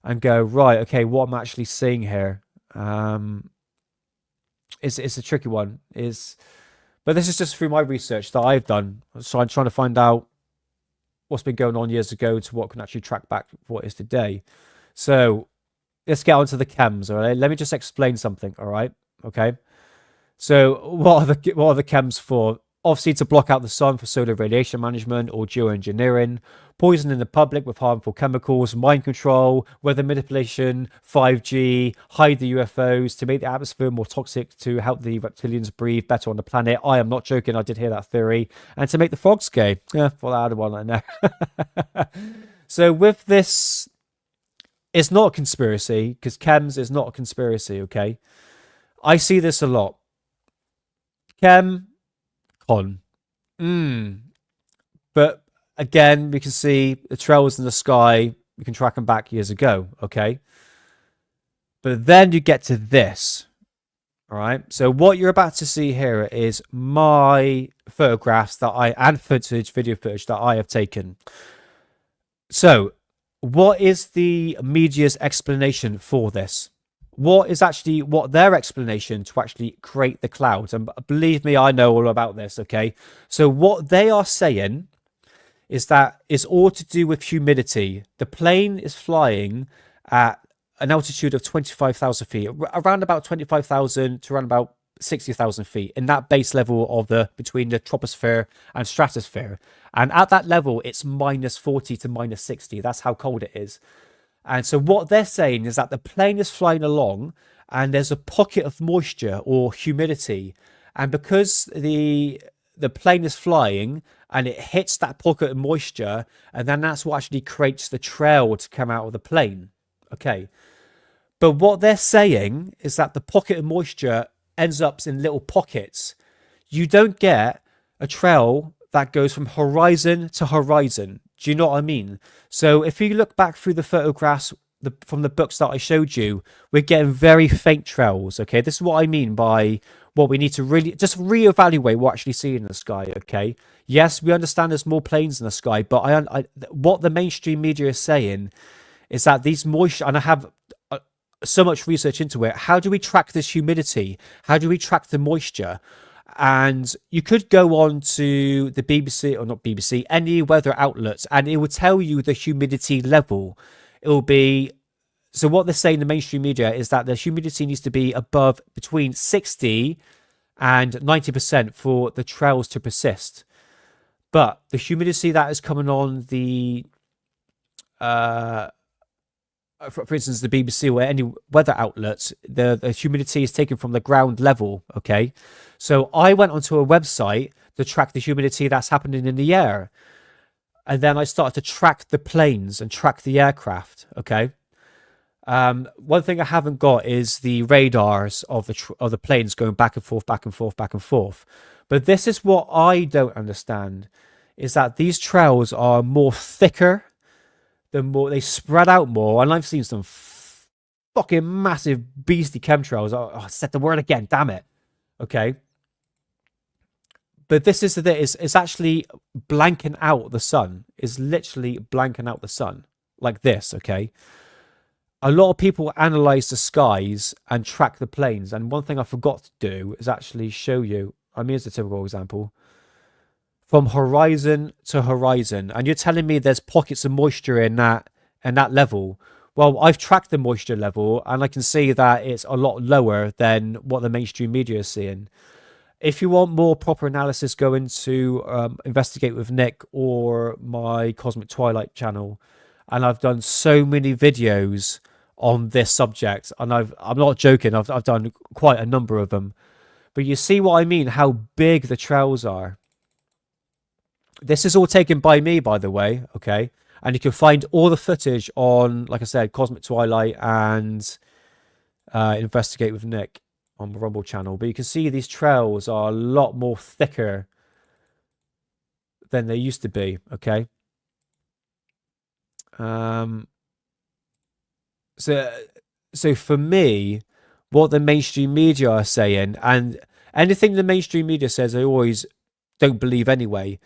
and go, right, okay, what I'm actually seeing here. It's a tricky one. But this is just through my research that I've done. So I'm trying to find out what's been going on years ago to what can actually track back what is today. So let's get on to the chems, all right? Let me just explain something, all right? Okay. So what are the chems for? Obviously, to block out the sun for solar radiation management or geoengineering, poisoning the public with harmful chemicals, mind control, weather manipulation, 5G, hide the UFOs, to make the atmosphere more toxic, to help the reptilians breathe better on the planet. I am not joking. I did hear that theory. And to make the frogs gay. Yeah, well, I had one, I know. So with this, it's not a conspiracy, because chems is not a conspiracy, okay? I see this a lot. Chem, con. But again, we can see the trails in the sky. We can track them back years ago, okay? But then you get to this, all right? So what you're about to see here is my photographs and video footage that I have taken. So what is the media's explanation for this? What is actually their explanation to actually create the clouds? And believe me, I know all about this, okay? So what they are saying is that it's all to do with humidity. The plane is flying at an altitude of 25,000 feet, around about 25,000 to around about 60,000 feet, in that base level of between the troposphere and stratosphere. And at that level, it's minus 40 to minus 60. That's how cold it is. And so what they're saying is that the plane is flying along and there's a pocket of moisture or humidity. And because the plane is flying and it hits that pocket of moisture, and then that's what actually creates the trail to come out of the plane. Okay. But what they're saying is that the pocket of moisture ends up in little pockets. You don't get a trail that goes from horizon to horizon. Do you know what I mean? So if you look back through the photographs from the books that I showed you, we're getting very faint trails, okay? This is what I mean by what we need to really just reevaluate what we actually see in the sky, okay? Yes, we understand there's more planes in the sky, but what the mainstream media is saying is that these moisture, and I have so much research into it, how do we track this humidity? How do we track the moisture? And you could go on to the BBC, or not BBC, any weather outlets, and it will tell you the humidity level. It will be, so what they're saying in the mainstream media is that the humidity needs to be above between 60 and 90% for the trails to persist. But the humidity that is coming on the, for instance, the BBC or any weather outlets, the humidity is taken from the ground level, okay? So I went onto a website to track the humidity that's happening in the air. And then I started to track the planes and track the aircraft, okay? One thing I haven't got is the radars of the planes going back and forth, back and forth, back and forth. But this is what I don't understand, is that these trails are more thicker, the more they spread out more, and I've seen some fucking massive beastie chemtrails. I said the word again, damn it. Okay. But this is the thing, it's actually blanking out the sun. It's literally blanking out the sun. Like this, okay? A lot of people analyze the skies and track the planes. And one thing I forgot to do is actually show you. I mean, here's a typical example. From horizon to horizon. And you're telling me there's pockets of moisture in that level. Well, I've tracked the moisture level and I can see that it's a lot lower than what the mainstream media is seeing. If you want more proper analysis, go into Investigate with Nick or my Cosmic Twilight channel. And I've done so many videos on this subject. And I'm not joking. I've done quite a number of them. But you see what I mean? How big the trails are. This is all taken by me, by the way. Okay. And you can find all the footage on, like I said, Cosmic Twilight and Investigate with Nick on the Rumble channel. But you can see these trails are a lot more thicker than they used to be. Okay. So for me, what the mainstream media are saying, and anything the mainstream media says, I always don't believe anyway.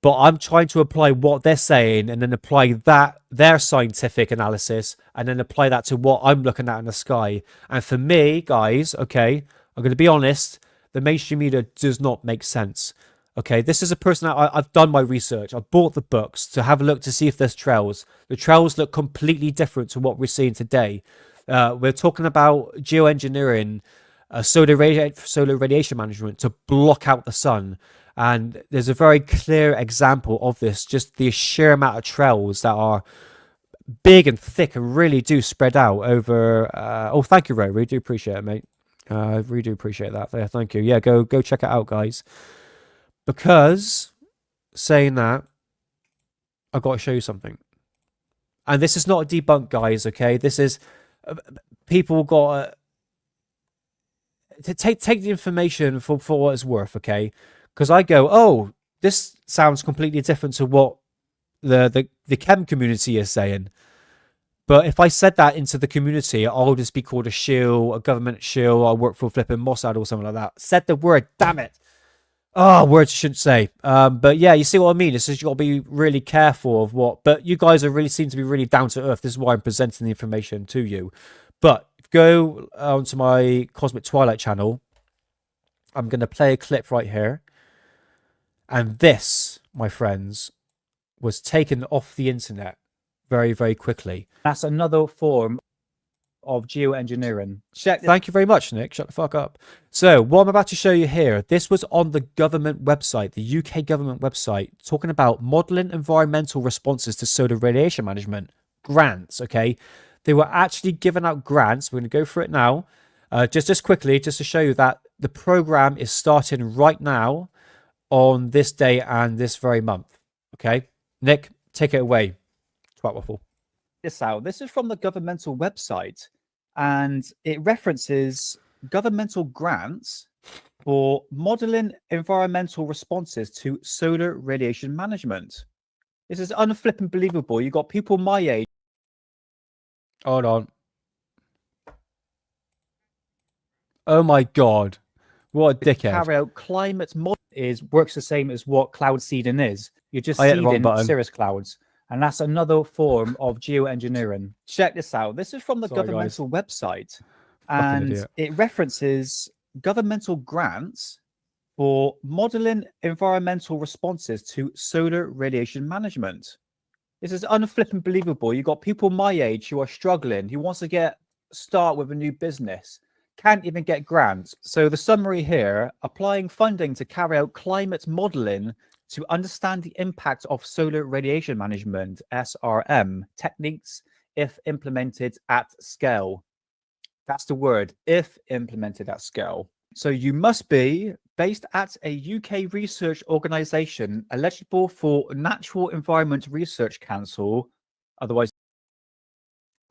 But I'm trying to apply what they're saying and then apply that, their scientific analysis, and then apply that to what I'm looking at in the sky. And for me, guys, okay, I'm going to be honest, the mainstream media does not make sense. Okay, this is a person that I've done my research. I've bought the books to have a look to see if there's trails. The trails look completely different to what we're seeing today. We're talking about geoengineering, solar radiation management to block out the sun. And there's a very clear example of this, just the sheer amount of trails that are big and thick and really do spread out over... oh, thank you, Ray. Really do appreciate it, mate. I really do appreciate that. Yeah, thank you. Yeah, go check it out, guys. Because, saying that, I've got to show you something. And this is not a debunk, guys, okay? This is... people got to take the information for what it's worth, okay? Because I go, oh, this sounds completely different to what the Chem community is saying. But if I said that into the community, I'll just be called a shill, a government shill. I'll work for flipping Mossad or something like that. Said the word, damn it. Oh, words you shouldn't say. But yeah, you see what I mean? It's just you got to be really careful of what. But you guys seem to be really down to earth. This is why I'm presenting the information to you. But go onto my Cosmic Twilight channel. I'm going to play a clip right here. And this, my friends, was taken off the internet very, very quickly. That's another form of geoengineering. Thank you very much, Nick. Shut the fuck up. So what I'm about to show you here, this was on the government website, the UK government website, talking about modeling environmental responses to solar radiation management grants. Okay, they were actually giving out grants. We're going to go through it now, just quickly, just to show you that the program is starting right now on this day and this very month. Okay, Nick, take it away. Twat waffle. This out. This is from the governmental website, and it references governmental grants for modeling environmental responses to solar radiation management. This is unflipping believable. You got people my age. Hold on. Oh my god. What a dickhead. Carry out climate model works the same as what cloud seeding is. You're just seeding cirrus clouds. And that's another form of geoengineering. Check this out. This is from the governmental website. And it references governmental grants for modeling environmental responses to solar radiation management. This is unflipping believable. You got people my age who are struggling, who wants to start with a new business, can't even get grants. So the summary here, applying funding to carry out climate modeling to understand the impact of solar radiation management, SRM, techniques if implemented at scale. That's the word, if implemented at scale. So you must be based at a UK research organisation eligible for Natural Environment Research Council, otherwise...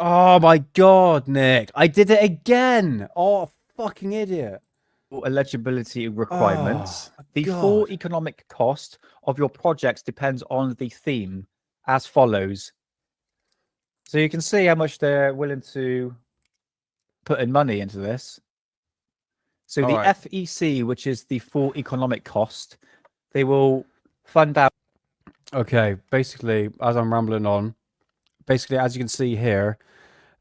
Oh my god, Nick. I did it again. Oh, fucking idiot. Eligibility requirements. Oh, The God. full economic cost of your projects depends on the theme as follows. So you can see how much they're willing to put in money into this. So the Alright. FEC, which is the full economic cost, they will fund out. Okay, basically, as I'm rambling on, basically, as you can see here,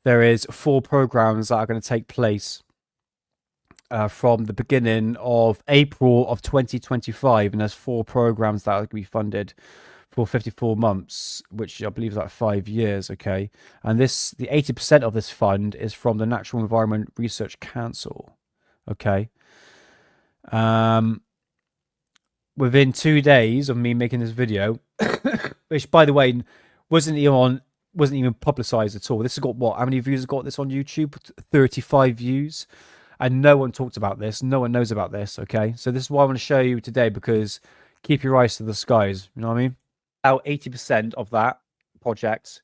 there is 4 programs that are going to take place from the beginning of April of 2025, and there's 4 programs that are going to be funded for 54 months, which I believe is like 5 years. Okay, and the 80% of this fund is from the Natural Environment Research Council. Okay, within 2 days of me making this video, which by the way wasn't even publicized at all. This has got what? How many views has got this on YouTube? 35 views. And no one talked about this. No one knows about this, okay? So this is what I want to show you today, because keep your eyes to the skies. You know what I mean? About 80% of that project.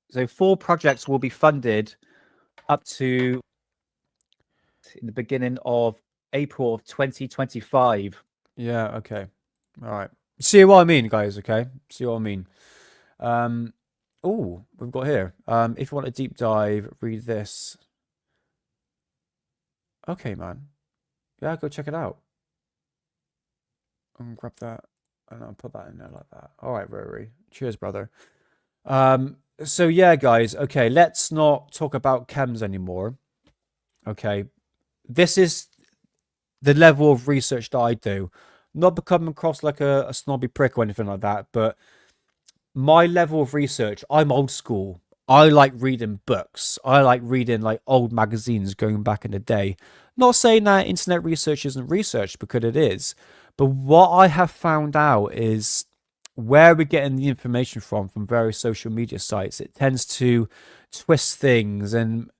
So 4 projects will be funded up to in the beginning of April of 2025. Yeah, okay. All right. See what I mean, guys, okay? See what I mean. Oh, we've got here. If you want a deep dive, read this. Okay, man. Yeah, go check it out. I'm gonna grab that and I'll put that in there like that. All right, Rory. Cheers, brother. So yeah, guys. Okay, let's not talk about chems anymore. Okay, this is the level of research that I do. Not becoming across like a snobby prick or anything like that, but my level of research, I'm old school. I like reading books. I like reading like old magazines going back in the day. Not saying that internet research isn't research, because it is. But what I have found out is where we're getting the information from various social media sites. It tends to twist things and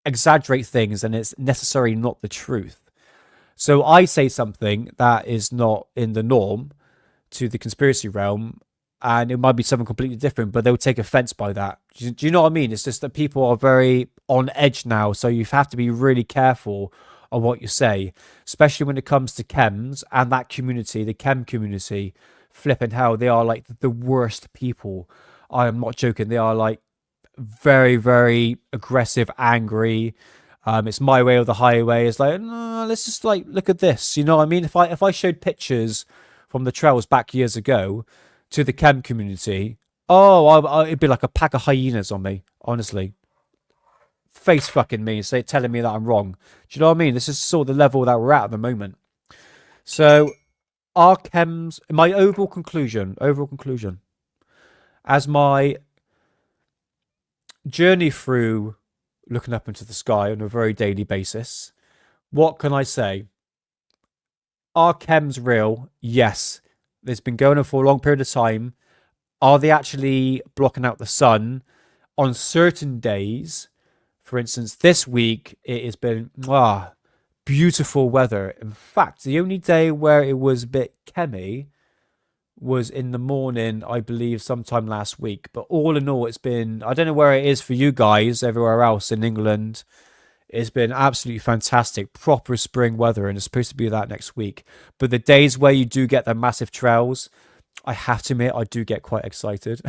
exaggerate things, and it's necessarily not the truth. So I say something that is not in the norm to the conspiracy realm, and it might be something completely different, but they'll take offense by that. Do you know what I mean? It's just that people are very on edge now, so you have to be really careful on what you say, especially when it comes to chems and that community, the chem community. Flipping hell, they are like the worst people. I am not joking. They are like very, very aggressive, angry. It's my way or the highway. It's like, no, let's just like look at this. You know what I mean? If I showed pictures from the trails back years ago to the chem community, it'd be like a pack of hyenas on me, honestly. Face fucking me, telling me that I'm wrong. Do you know what I mean? This is sort of the level that we're at the moment. So, our chems, my overall conclusion, as my journey through looking up into the sky on a very daily basis, what can I say? Are chems real? Yes. It's been going on for a long period of time. Are they actually blocking out the sun on certain days? For instance, this week it has been beautiful weather. In fact, the only day where it was a bit chemmy was in the morning, I believe, sometime last week. But all in all, it's been, I don't know where it is for you guys, everywhere else in England. It's been absolutely fantastic, proper spring weather, and it's supposed to be that next week. But the days where you do get the massive trails, I have to admit, I do get quite excited.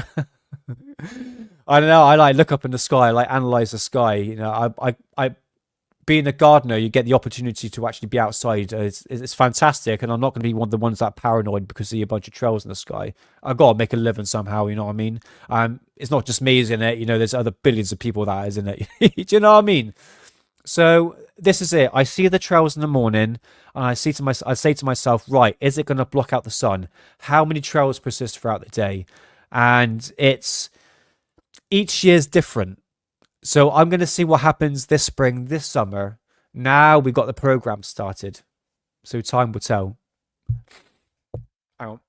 I don't know. I like look up in the sky, I like analyze the sky. You know, I being a gardener, you get the opportunity to actually be outside. It's fantastic, and I'm not going to be one of the ones that are paranoid because see a bunch of trails in the sky. I've got to make a living somehow. You know what I mean? It's not just me, isn't it? You know, there's other billions of people that isn't it. Do you know what I mean? So this is it. I see the trails in the morning, and I say to myself, right, is it going to block out the sun? How many trails persist throughout the day? And it's each year's different. So I'm going to see what happens this spring, this summer. Now we've got the program started. So time will tell. Hang on.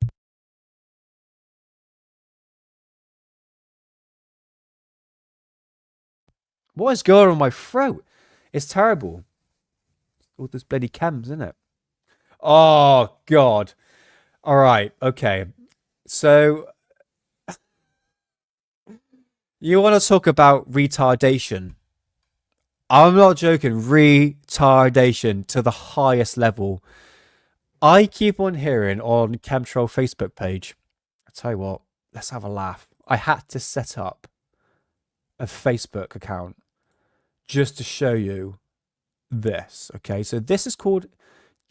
What is going on in my throat? It's terrible. All those bloody chems, isn't it? Oh, God. All right. Okay. So You want to talk about retardation? I'm not joking. Retardation to the highest level. I keep on hearing on Chemtrail Facebook page. I tell you what, let's have a laugh. I had to set up a Facebook account just to show you this. Okay, so this is called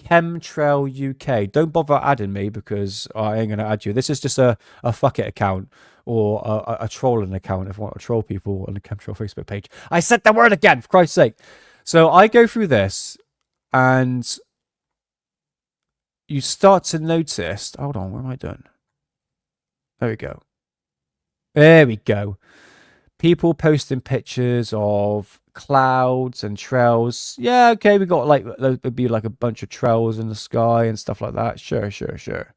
Chemtrail UK. Don't bother adding me because I ain't gonna add you. This is just a fuck it account or a trolling account if I want to troll people on the Chemtrail Facebook page. I said the word again, for Christ's sake. So I go through this and you start to notice. Hold on, what am I doing? There we go. There we go. People posting pictures of clouds and trails. Yeah, okay, we got like there'd be like a bunch of trails in the sky and stuff like that. Sure.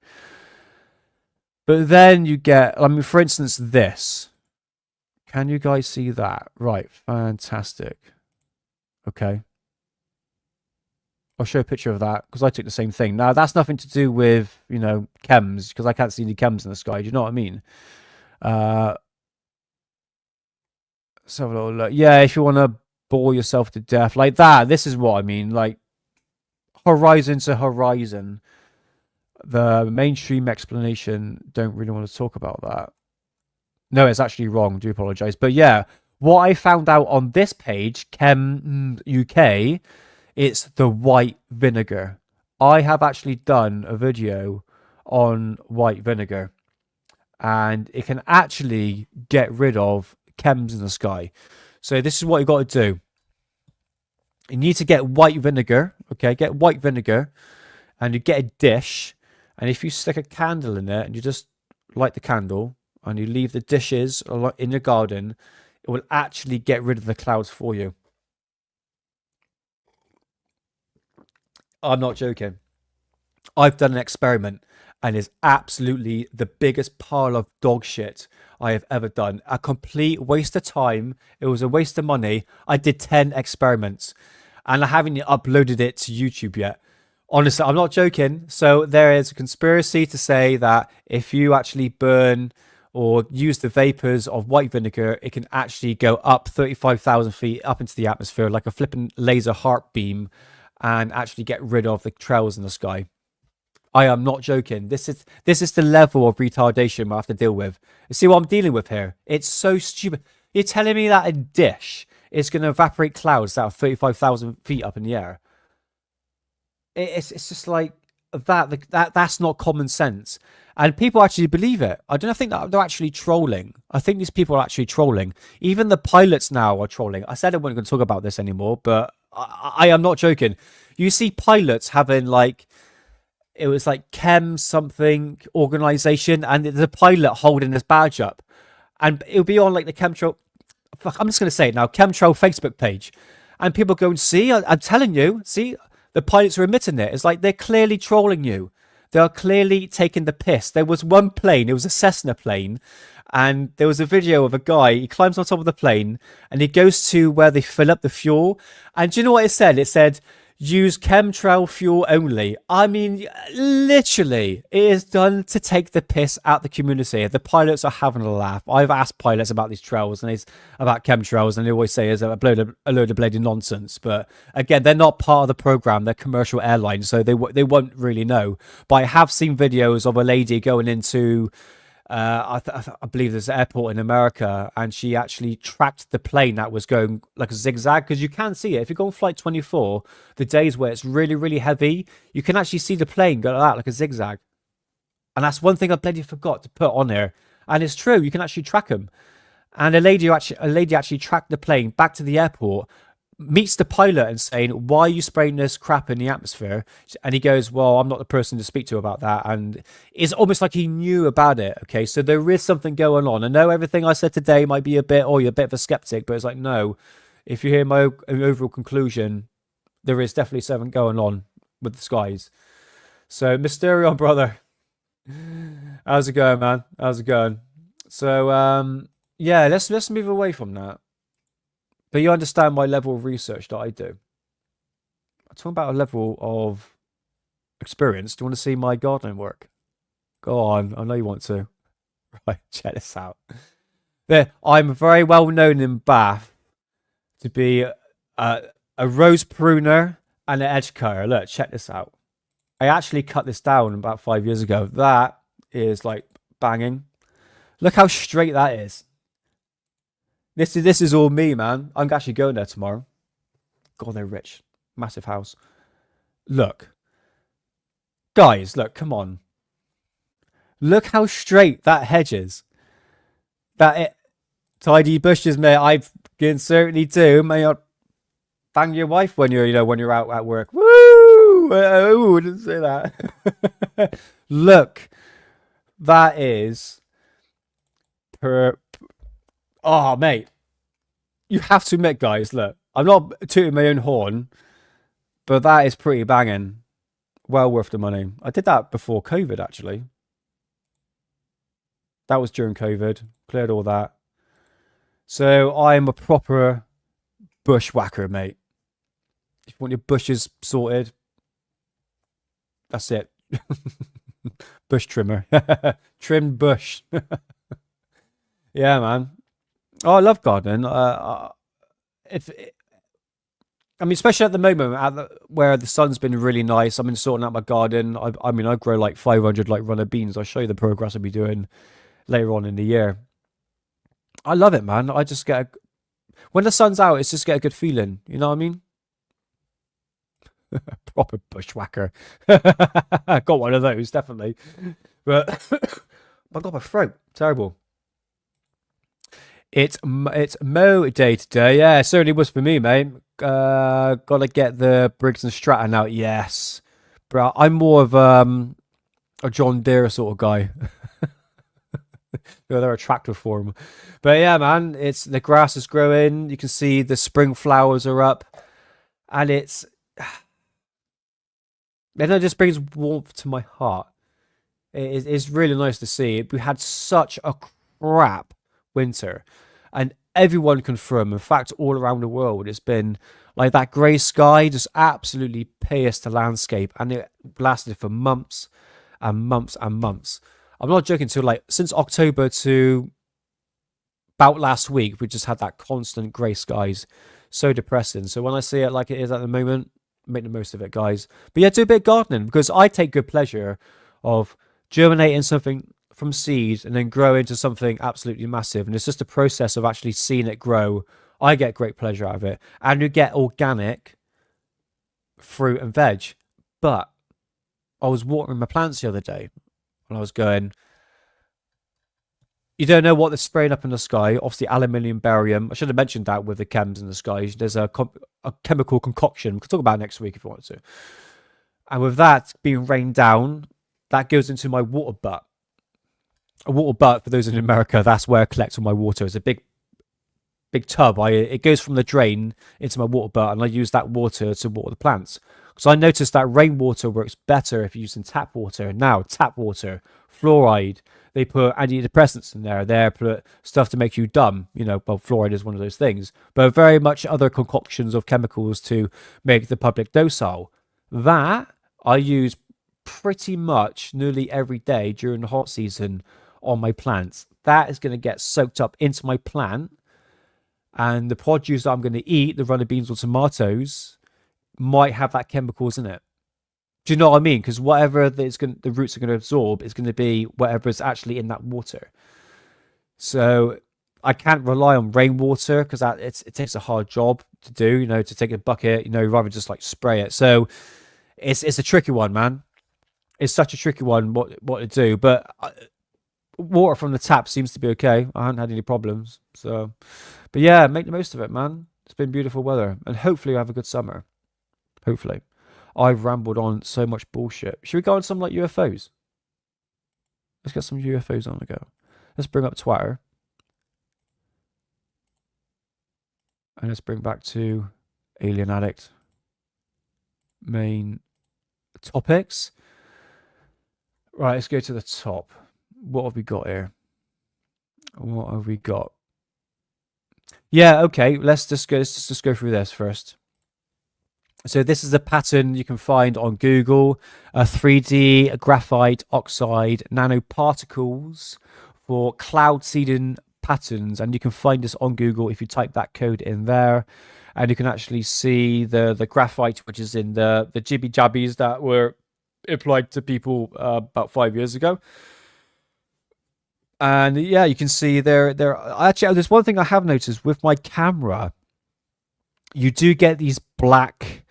But then you get, I mean, for instance, this. Can you guys see that? Right, fantastic. Okay. I'll show a picture of that because I took the same thing. Now, that's nothing to do with, you know, chems because I can't see any chems in the sky. Do you know what I mean? Let's have a little look. Yeah, if you want to bore yourself to death like that, this is what I mean. Like horizon to horizon. The mainstream explanation don't really want to talk about that. No, it's actually wrong. Do apologize. But yeah, what I found out on this page, Chem UK, it's the white vinegar. I have actually done a video on white vinegar, and it can actually get rid of chems in the sky. So this is what you got to do. You need to get white vinegar. Okay, get white vinegar, and you get a dish. And if you stick a candle in it and you just light the candle and you leave the dishes in your garden, it will actually get rid of the clouds for you. I'm not joking. I've done an experiment and it's absolutely the biggest pile of dog shit I have ever done. A complete waste of time. It was a waste of money. I did 10 experiments and I haven't uploaded it to YouTube yet. Honestly, I'm not joking. So there is a conspiracy to say that if you actually burn or use the vapors of white vinegar, it can actually go up 35,000 feet up into the atmosphere like a flipping laser heart beam and actually get rid of the trails in the sky. I am not joking. This is the level of retardation I have to deal with. You see what I'm dealing with here? It's so stupid. You're telling me that a dish is going to evaporate clouds that are 35,000 feet up in the air? It's just like that's not common sense, and people actually believe it. I don't think that they're actually trolling. I think these people are actually trolling. Even the pilots now are trolling. I said I wasn't going to talk about this anymore, but I am not joking. You see pilots having like, it was like Chem something organization, and there's a pilot holding his badge up, and it'll be on like the chemtrail. Fuck, I'm just going to say it now. Chemtrail Facebook page, and people go and see. I'm telling you, see. The pilots are admitting it. It's like they're clearly trolling you. They are clearly taking the piss. There was one plane, it was a Cessna plane, and there was a video of a guy, he climbs on top of the plane, and he goes to where they fill up the fuel. And do you know what it said? It said, use chemtrail fuel only. I mean, literally, it is done to take the piss out the community. The pilots are having a laugh. I've asked pilots about these trails and about chemtrails, and they always say it's a load of bloody nonsense. But again, they're not part of the program. They're commercial airlines, so they won't really know. But I have seen videos of a lady going into I believe there's an airport in America, and she actually tracked the plane that was going like a zigzag, because you can see it. If you go on flight 24, the days where it's really, really heavy, you can actually see the plane go like a zigzag. And that's one thing I bloody forgot to put on here. And it's true, you can actually track them. And a lady actually tracked the plane back to the airport, meets the pilot and saying, why are you spraying this crap in the atmosphere? And he goes, well, I'm not the person to speak to about that. And it's almost like he knew about it. Okay, so there is something going on. I know everything I said today might be you're a bit of a skeptic, but it's like, no, if you hear my overall conclusion, there is definitely something going on with the skies. So Mysterion, brother, how's it going, man? How's it going? So yeah, let's move away from that. But you understand my level of research that I do. I'm talking about a level of experience. Do you want to see my gardening work? Go on. I know you want to. Right, check this out. I'm very well known in Bath to be a rose pruner and an edge cutter. Look, check this out. I actually cut this down about 5 years ago. That is like banging. Look how straight that is. This is all me, man. I'm actually going there tomorrow. God, they're rich. Massive house. Look. Guys, look, come on. Look how straight that hedge is. Tidy bushes, mate. I can certainly do. May not bang your wife when you're out at work. Woo! Oh, I didn't say that. Look, that is Oh, mate. You have to admit, guys. Look, I'm not tooting my own horn, but that is pretty banging. Well worth the money. I did that before COVID, actually. That was during COVID. Cleared all that. So I'm a proper bushwhacker, mate. If you want your bushes sorted, that's it. Bush trimmer. Trimmed bush. Yeah, man. Oh, I love gardening. Especially at the moment, where the sun's been really nice. I've been sorting out my garden. I grow like 500 like runner beans. I'll show you the progress I'll be doing later on in the year. I love it, man. I just when the sun's out, it's just get a good feeling. You know what I mean? Proper bushwhacker. Got one of those, definitely. But I got my throat. Terrible. It's Mo Day today. Yeah, it certainly was for me, mate. Gotta get the Briggs and Stratton out. Yes, bro. I'm more of a John Deere sort of guy. They're a tractor for him. But yeah, man, the grass is growing. You can see the spring flowers are up, and it just brings warmth to my heart. It's really nice to see. We had such a crap winter, and everyone confirmed, in fact, all around the world, it's been like that grey sky just absolutely pierced the landscape, and it lasted for months and months and months. I'm not joking. Till like since October to about last week, we just had that constant grey skies. So depressing. So when I see it like it is at the moment, make the most of it, guys. But yeah, do a bit of gardening, because I take good pleasure of germinating something from seed and then grow into something absolutely massive. And it's just a process of actually seeing it grow. I get great pleasure out of it. And you get organic fruit and veg. But I was watering my plants the other day, and I was going, you don't know what they're spraying up in the sky. Obviously, aluminium, barium. I should have mentioned that with the chems in the skies. There's a chemical concoction. We can talk about it next week if you want to. And with that being rained down, that goes into my water butt. A water butt, for those in America, that's where I collect all my water. It's a big tub. It goes from the drain into my water butt, and I use that water to water the plants. So I noticed that rainwater works better if you're using tap water. Now, tap water, fluoride, they put antidepressants in there. They put stuff to make you dumb. Well, fluoride is one of those things. But very much other concoctions of chemicals to make the public docile. That I use pretty much nearly every day during the hot season on my plants. That is going to get soaked up into my plant. And the produce that I'm going to eat, the runner beans or tomatoes, might have that chemicals in it. Do you know what I mean? Because whatever the roots are going to absorb is going to be whatever is actually in that water. So I can't rely on rainwater, because it takes a hard job to do. To take a bucket, rather just like spray it. So it's a tricky one, man. It's such a tricky one what to do. But water from the tap seems to be okay. I haven't had any problems. So, but yeah, make the most of it, man. It's been beautiful weather, and hopefully I have a good summer. Hopefully. I've rambled on so much bullshit. Should we go on some like UFOs? Let's get some UFOs on the go. Let's bring up Twitter. And let's bring back to Alien Addict. Main topics. Right, let's go to the top. What have we got here? What have we got? Yeah, okay. Let's just go through this first. So this is a pattern you can find on Google, 3D graphite oxide nanoparticles for cloud seeding patterns, and you can find this on Google if you type that code in there, and you can actually see the graphite which is in the jibby jabbies that were applied to people about 5 years ago. And yeah, you can see there actually there's one thing I have noticed with my camera. You do get these black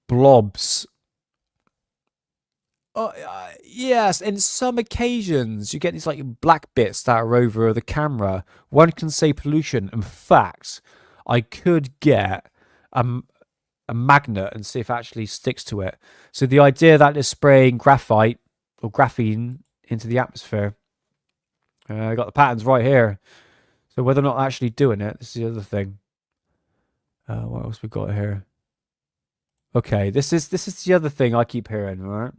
blobs. Yes, in some occasions you get these like black bits that are over the camera. One can say pollution. In fact, I could get a magnet and see if it actually sticks to it. So the idea that they're spraying graphite or graphene into the atmosphere, I got the patterns right here. So whether or not actually doing it, this is the other thing. What else we got here? Okay, this is the other thing I keep hearing, right?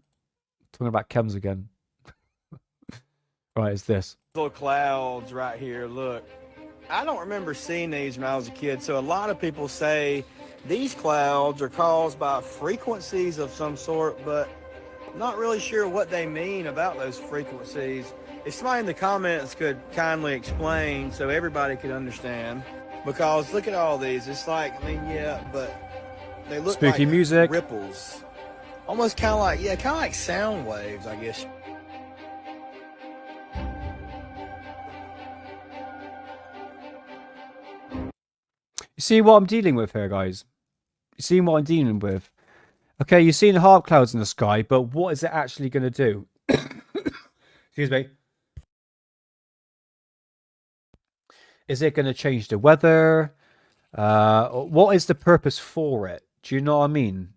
Talking about chems again. Right, it's this. Little clouds right here, look. I don't remember seeing these when I was a kid, so a lot of people say these clouds are caused by frequencies of some sort, but I'm not really sure what they mean about those frequencies. If somebody in the comments could kindly explain so everybody could understand, because look at all these. It's like, I mean, yeah, but they look spooky like music, ripples. Almost kind of like, yeah, kind of like sound waves, I guess. You see what I'm dealing with here, guys? You see what I'm dealing with? Okay, you've seen harp clouds in the sky, but what is it actually going to do? Excuse me. Is it going to change the weather? What is the purpose for it? Do you know what I mean?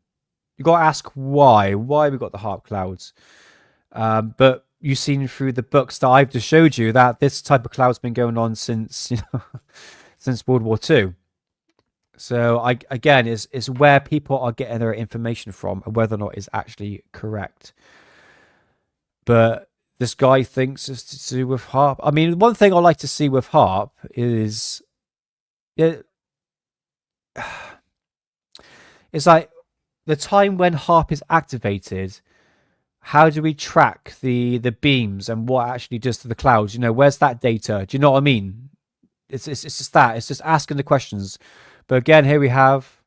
You got to ask why. Why we got the harp clouds? But you've seen through the books that I've just showed you that this type of cloud's been going on since since World War II. So again, is where people are getting their information from and whether or not it's actually correct. But this guy thinks it's to do with harp. I mean, one thing I like to see with harp is, it's like the time when harp is activated. How do we track the beams and what it actually does to the clouds? You know, where's that data? Do you know what I mean? It's just that. It's just asking the questions. But again, here we have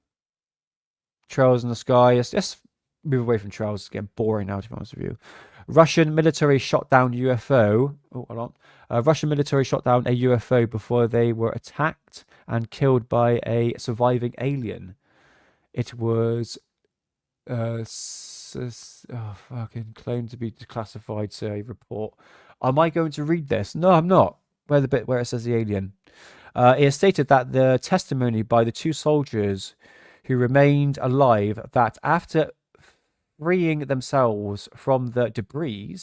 trails in the sky. Let's move away from trails. It's getting boring now, to be honest with you. Russian military shot down UFO. Oh, hold on. Russian military shot down a UFO before they were attacked and killed by a surviving alien. It was fucking claimed to be declassified, say report. Am I going to read this? No, I'm not. Where the bit where it says the alien. It is stated that the testimony by the two soldiers who remained alive that after freeing themselves from the debris,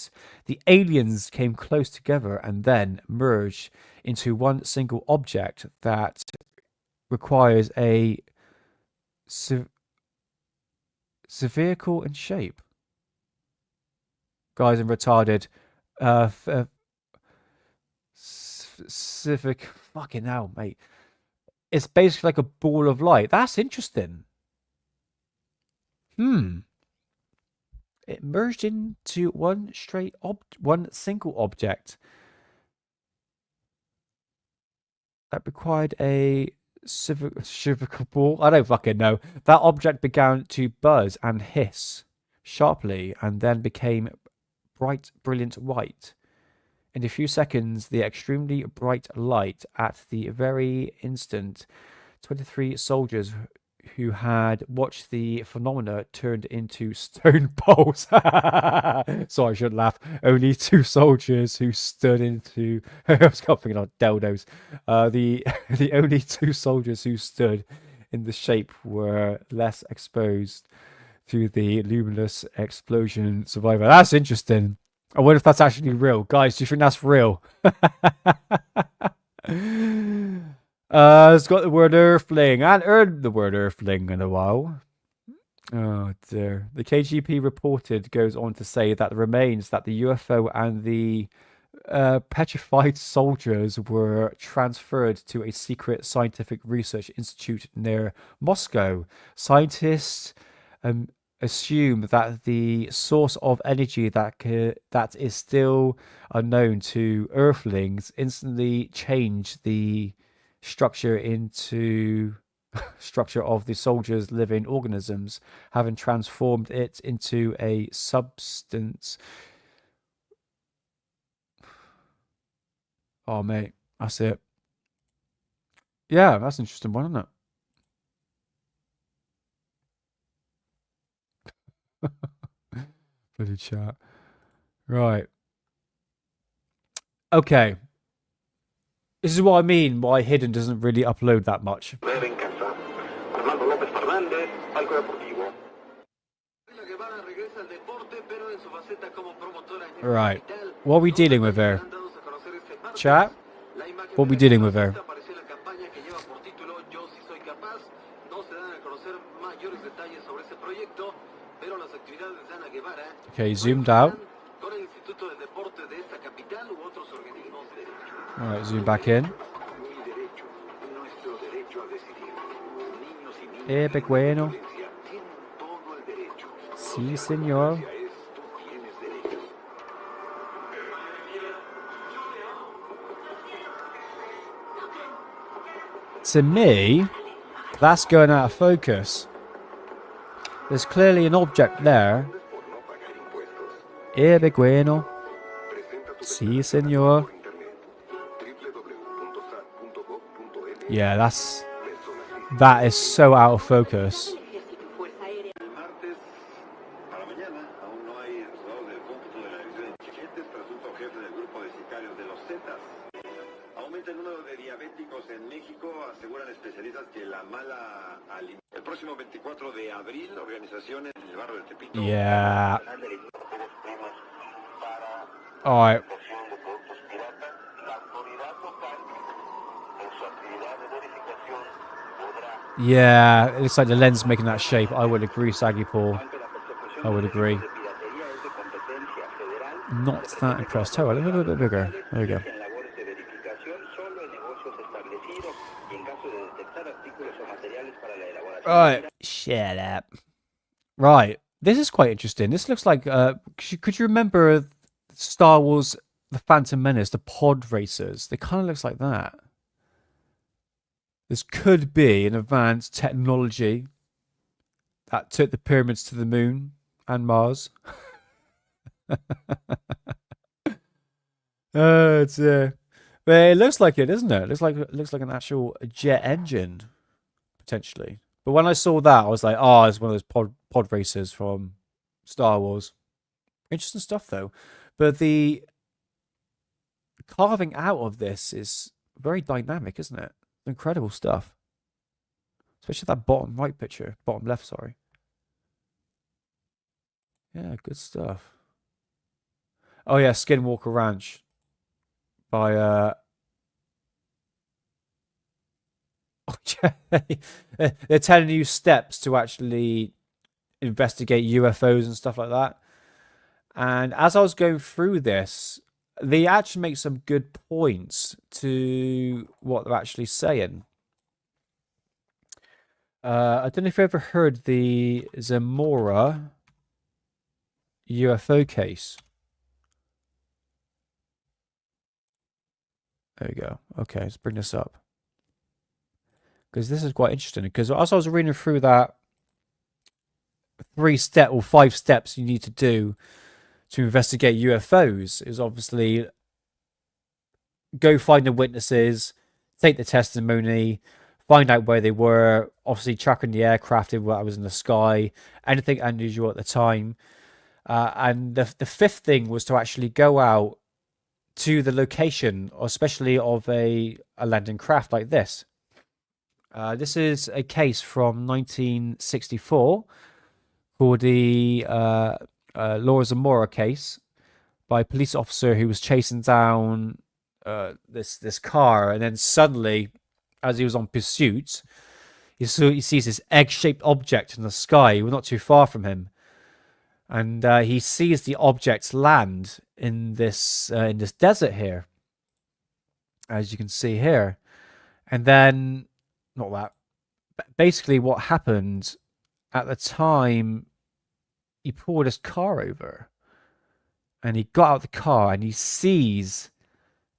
the aliens came close together and then merged into one single object that requires a spherical in shape. Guys, I'm retarded. Civic, fucking hell, mate. It's basically like a ball of light. That's interesting. It merged into one single object that required a spherical ball. I don't fucking know. That object began to buzz and hiss sharply and then became bright, brilliant white. In a few seconds, the extremely bright light at the very instant, 23 soldiers who had watched the phenomena turned into stone poles. Sorry, I shouldn't laugh. Only 2 soldiers who stood into... I was thinking of dildos. The only 2 soldiers who stood in the shape were less exposed to the luminous explosion survivor. That's interesting. I wonder if that's actually real. Guys, do you think that's real? It's got the word earthling. I hadn't heard the word earthling in a while. Oh dear. The KGB reported goes on to say that the remains that the UFO and the petrified soldiers were transferred to a secret scientific research institute near Moscow. Scientists assume that the source of energy that is still unknown to Earthlings instantly changed the structure of the soldiers' living organisms, having transformed it into a substance. Oh, mate, that's it. Yeah, that's an interesting one, isn't it? Bloody chat. Right. Okay. This is what I mean why Hidden doesn't really upload that much. Right. What are we dealing with here? Chat? What are we dealing with here? Okay, zoomed out. Alright, zoom back in. Bueno. Sí, señor. To me, that's going out of focus. There's clearly an object there. Bueno. Sí, señor. Yeah, that is so out of focus. Yeah. All right. Yeah, it looks like the lens making that shape. I would agree, Saggy Paul. I would agree. Not that impressed. Oh, a little bit bigger. There we go. Right. Shut up. Right. This is quite interesting. This looks like... could you remember Star Wars The Phantom Menace, the pod racers? They kind of looks like that. This could be an advanced technology that took the pyramids to the moon and Mars. It's but it looks like it, doesn't it? It looks like an actual jet engine, potentially. But when I saw that, I was like, oh, it's one of those pod racers from Star Wars. Interesting stuff, though. But the carving out of this is very dynamic, isn't it? Incredible stuff. Especially that bottom right picture. Bottom left, sorry. Yeah, good stuff. Oh yeah, Skinwalker Ranch. By they're telling you steps to actually investigate UFOs and stuff like that. And as I was going through this, they actually make some good points to what they're actually saying. I don't know if you ever heard the Zamora UFO case. There we go. Okay, let's bring this up. Because this is quite interesting. Because as I was reading through that 3-step or 5 steps you need to do to investigate UFOs is obviously go find the witnesses, take the testimony, find out where they were, obviously tracking the aircraft if that was in the sky, anything unusual at the time. And the 5th thing was to actually go out to the location, especially of a landing craft like this. This is a case from 1964 called the Laura Zamora case by a police officer who was chasing down this car, and then suddenly, as he was on pursuit, he sees this egg-shaped object in the sky. We're not too far from him, and he sees the object land in this desert here, as you can see here, and then not that. Basically, what happened at the time he pulled his car over. And he got out the car and he sees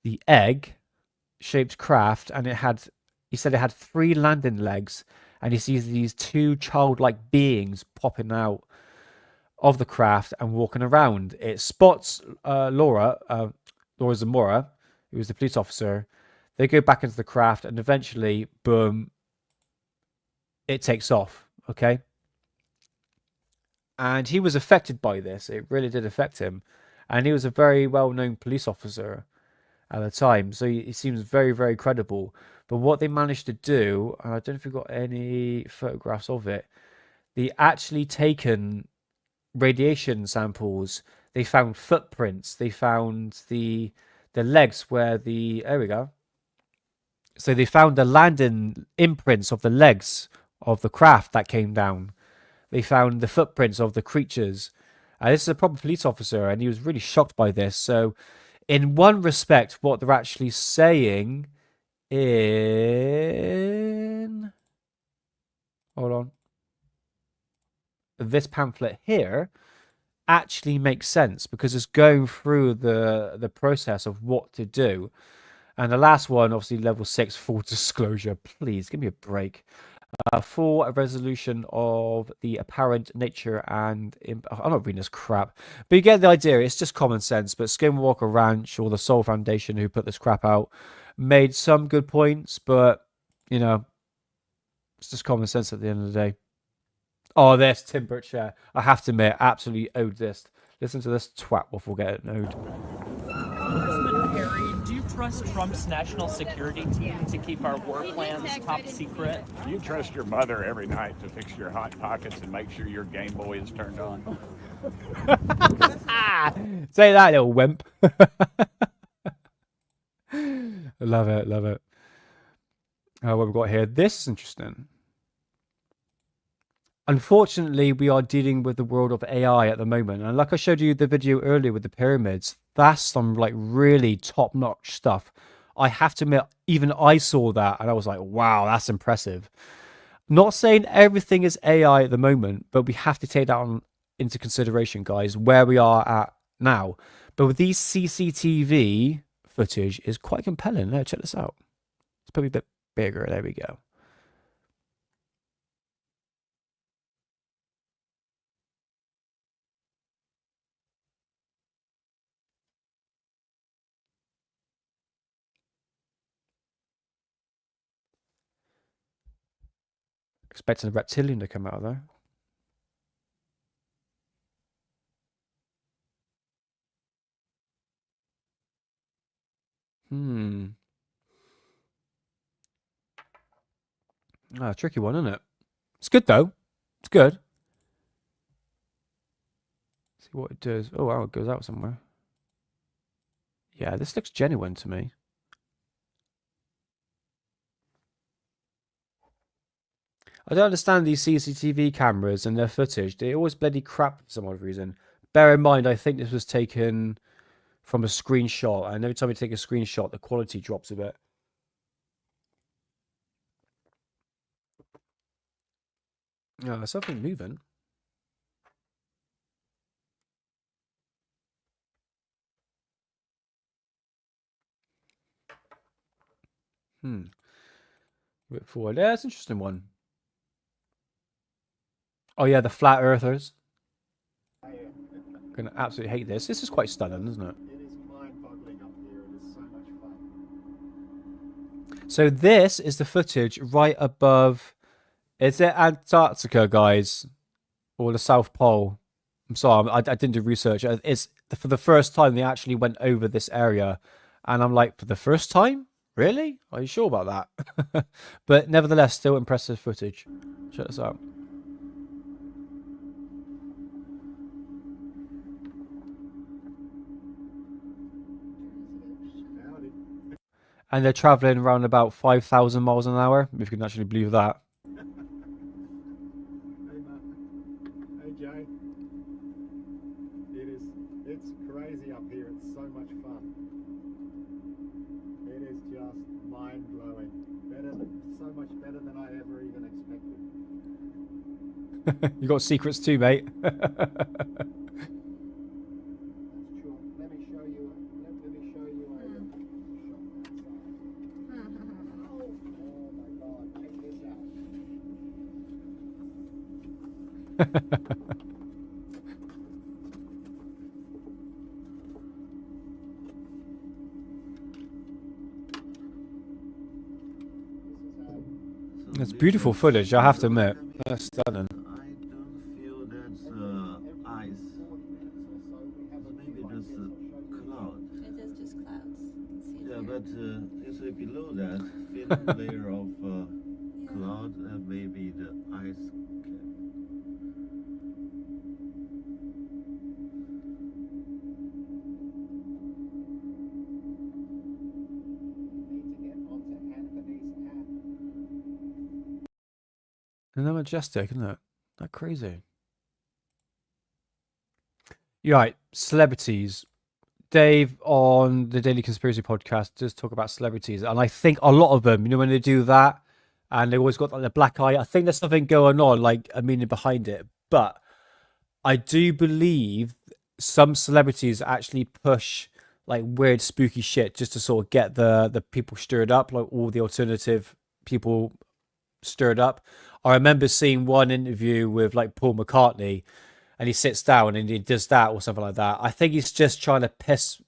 the egg-shaped craft, and he said it had 3 landing legs, and he sees these 2 childlike beings popping out of the craft and walking around. It spots Laura Zamora, who was the police officer. They go back into the craft, and eventually, boom, it takes off, okay? And he was affected by this. It really did affect him. And he was a very well-known police officer at the time, so he seems very, very credible. But what they managed to do, and I don't know if we've got any photographs of it, they actually taken radiation samples. They found footprints. They found the legs where there we go. So they found the landing imprints of the legs of the craft that came down. They found the footprints of the creatures. This is a proper police officer, and he was really shocked by this. So, in one respect, what they're actually saying in... Hold on. This pamphlet here actually makes sense, because it's going through the process of what to do. And the last one, obviously, level 6, full disclosure. Please, give me a break. For a resolution of the apparent nature and... I'm not reading this crap. But you get the idea. It's just common sense. But Skinwalker Ranch, or the Soul Foundation, who put this crap out, made some good points. But, you know, it's just common sense at the end of the day. Oh, there's Tim Burchett. I have to admit, absolutely owed this. Listen to this twat waffle get it owed. Congressman Perry, do you trust Trump's national security team to keep our war plans top secret? Do you trust your mother every night to fix your hot pockets and make sure your Game Boy is turned on? Say that, little wimp. Love it, love it. What we've got here. This is interesting. Unfortunately, we are dealing with the world of AI at the moment. And like I showed you the video earlier with the pyramids, that's some like really top-notch stuff. I have to admit, even I saw that and I was like, wow, that's impressive. Not saying everything is AI at the moment, but we have to take that into consideration, guys, where we are at now. But with these CCTV footage is quite compelling. Now, check this out. It's probably a bit bigger. There we go. Expecting a reptilian to come out there. Tricky one, isn't it? It's good though. It's good. See what it does. Oh wow, it goes out somewhere. Yeah, this looks genuine to me. I don't understand these CCTV cameras and their footage. They always bloody crap for some odd reason. Bear in mind, I think this was taken from a screenshot, and every time you take a screenshot, the quality drops a bit. Oh, there's something moving. A bit forward. Yeah, that's an interesting one. Oh yeah, the flat earthers. I'm gonna absolutely hate this. This is quite stunning, isn't it? It is mind-boggling up here. It is so much fun. So this is the footage right above. Is it Antarctica, guys, or the South Pole? I'm sorry, I didn't do research. It's for the first time they actually went over this area, and I'm like, for the first time, really? Are you sure about that? But nevertheless, still impressive footage. Check this out. And they're traveling around about 5,000 miles an hour, if you can actually believe that. Hey, Matt. Hey, Jay. It's crazy up here. It's so much fun. It is just mind-blowing. So much better than I ever even expected. You got secrets too, mate. Let me show you. Let me show you a shop outside. Oh my God! Check this out. It's beautiful footage, I have to admit. That's stunning. I don't feel that's ice. Maybe just a cloud. It is just clouds. You can see it Yeah, here. but you say below that thin layer of cloud, maybe the ice cap. Need to get onto Anthony's app. Isn't that majestic, isn't it? That crazy. You're right, celebrities. Dave on the Daily Conspiracy podcast does talk about celebrities, and I think a lot of them, you know, when they do that, and they always got like the black eye. I think there's something going on, like a meaning behind it. But I do believe some celebrities actually push like weird, spooky shit just to sort of get the people stirred up, like all the alternative people stirred up. I remember seeing one interview with like Paul McCartney, and he sits down and he does that or something like that. I think he's just trying to piss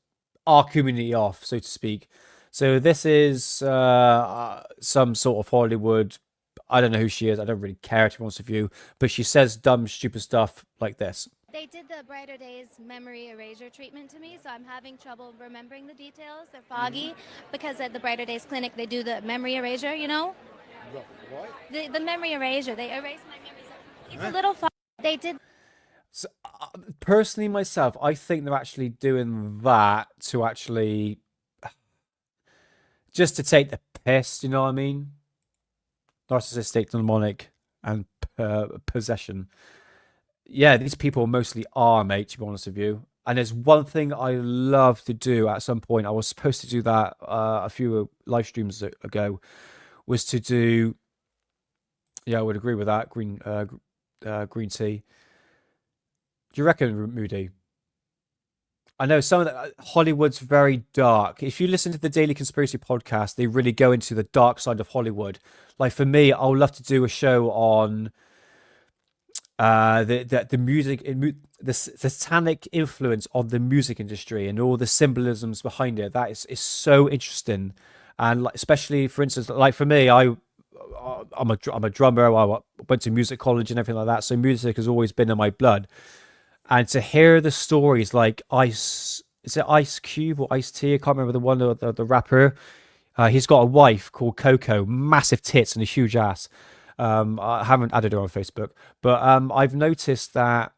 our community off, so to speak. So this is some sort of Hollywood. I don't know who she is. I don't really care, to be honest with you. But she says dumb, stupid stuff like this. They did the Brighter Days memory erasure treatment to me, so I'm having trouble remembering the details. They're foggy because at the Brighter Days clinic they do the memory erasure, you know? What? The memory erasure. They erase my memories. It's a little foggy. They did. So, personally, myself, I think they're actually doing that to actually just to take the piss. You know what I mean? Narcissistic, demonic, and possession. Yeah, these people mostly are, mate. To be honest with you, and there's one thing I love to do. At some point, I was supposed to do that a few live streams ago. Was to do. Yeah, I would agree with that. Green tea. Do you reckon, Moody? I know some of the Hollywood's very dark. If you listen to the Daily Conspiracy podcast, they really go into the dark side of Hollywood. Like for me, I would love to do a show on the music, the satanic influence on the music industry and all the symbolisms behind it. That is so interesting, and like, especially for instance, like for me, I'm a drummer. I went to music college and everything like that, so music has always been in my blood. And to hear the stories like is it Ice Cube or Ice T? I can't remember the one, the rapper. He's got a wife called Coco, massive tits and a huge ass. I haven't added her on Facebook, but I've noticed that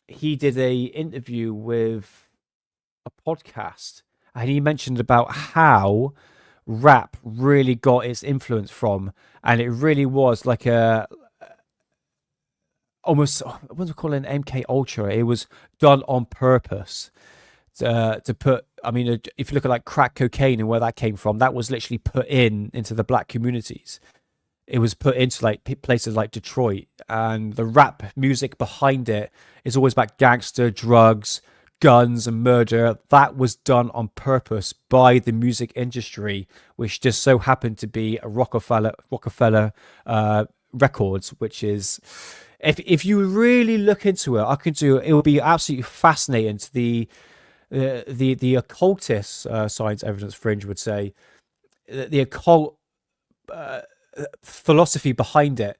he did a interview with a podcast, and he mentioned about how rap really got its influence from, and it really was like a almost, what do we call it, an MK Ultra. It was done on purpose to put, I mean, if you look at like crack cocaine and where that came from, that was literally put into the black communities. It was put into like places like Detroit, and the rap music behind it is always about gangster, drugs, guns and murder. That was done on purpose by the music industry, which just so happened to be a Rockefeller Records, which is, if you really look into it, it will be absolutely fascinating to the occultist science evidence fringe would say, the occult philosophy behind it.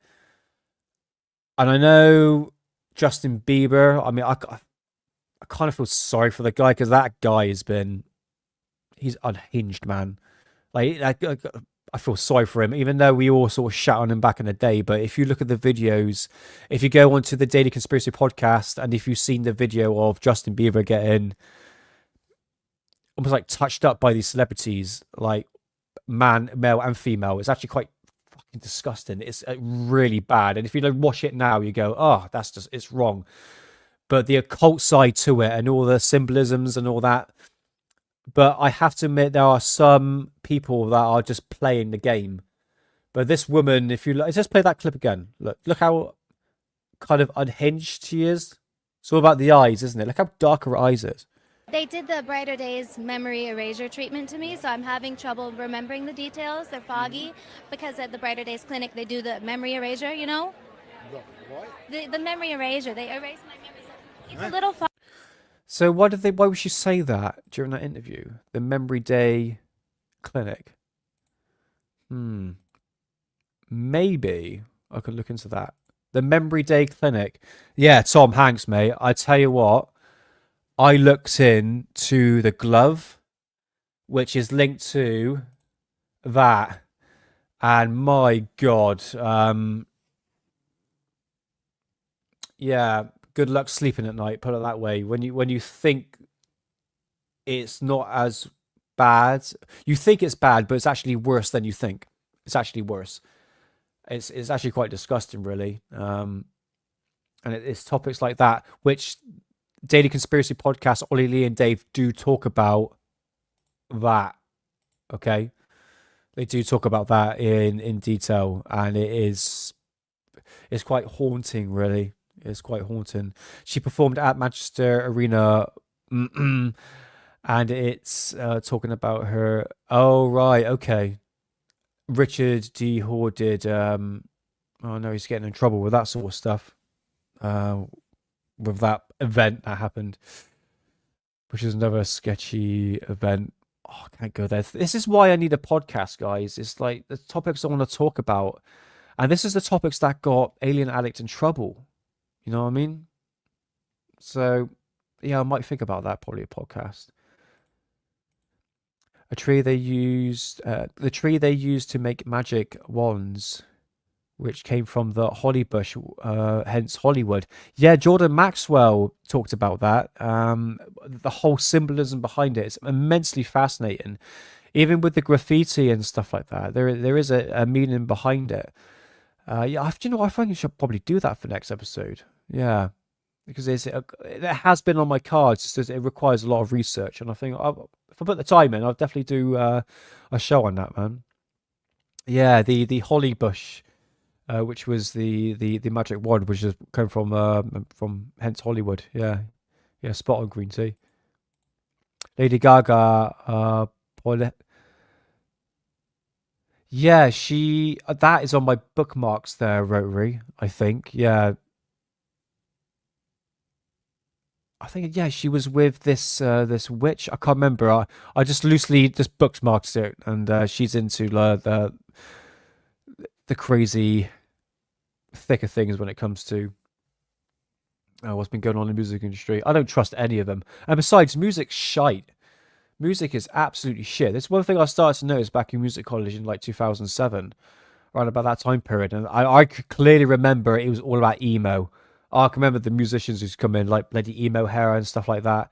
And I know Justin Bieber, I mean, I kind of feel sorry for the guy, because that guy he's unhinged, man. Like, I feel sorry for him, even though we all sort of shat on him back in the day. But if you look at the videos, if you go onto the Daily Conspiracy podcast, and if you've seen the video of Justin Bieber getting almost like touched up by these celebrities, like male and female, it's actually quite fucking disgusting. It's really bad. And if you don't watch it now, you go, oh, it's wrong. But the occult side to it and all the symbolisms and all that. But I have to admit, there are some people that are just playing the game. But this woman, if you just play that clip again, look how kind of unhinged she is. It's all about the eyes, isn't it? Look how dark her eyes is. They did the Brighter Days memory erasure treatment to me, so I'm having trouble remembering the details. They're foggy because at the Brighter Days clinic they do the memory erasure, you know? The memory erasure. They erase my memories. It's a little foggy. So why would she say that during that interview? The Memory Day clinic. Maybe I could look into that. The Memory Day clinic. Yeah, Tom Hanks, mate. I tell you what, I looked into the glove, which is linked to that, and my God, yeah, good luck sleeping at night. Put it that way. When you think it's not as bad, you think it's bad, but it's actually worse than you think. It's actually worse. It's actually quite disgusting, really. And it's topics like that which Daily Conspiracy Podcast, Ollie Lee and Dave do talk about that. Okay, they do talk about that in detail, and it's quite haunting, really. It's quite haunting. She performed at Manchester Arena, and it's talking about her. Oh right, okay. Richard D. Hoare did. Oh no, he's getting in trouble with that sort of stuff. With that event that happened, which is another sketchy event. Oh, I can't go there. This is why I need a podcast, guys. It's like the topics I want to talk about, and this is the topics that got Alien Addict in trouble. You know what I mean? So, yeah, I might think about that. Probably a podcast. The tree they used to make magic wands, which came from the holly bush, hence Hollywood. Yeah, Jordan Maxwell talked about that. The whole symbolism behind it is immensely fascinating. Even with the graffiti and stuff like that, there is a meaning behind it. Yeah, I think I should probably do that for next episode. Yeah, because it has been on my cards. It's just, it requires a lot of research, and I think if I put the time in, I'll definitely do a show on that, man. Yeah, the holly bush. Which was the magic wand, which has come from hence Hollywood. Yeah, spot on green tea. Lady Gaga, Paulette. Yeah, she that is on my bookmarks there, Rotary. I think. Yeah, I think she was with this witch. I can't remember. I just loosely just bookmarked it, and she's into the crazy thicker things when it comes to what's been going on in the music industry. I don't trust any of them. And besides, music's shite. Music is absolutely shit. That's one thing I started to notice back in music college in like 2007, around about that time period. And I could clearly remember it was all about emo. I can remember the musicians who's come in like bloody emo hair and stuff like that.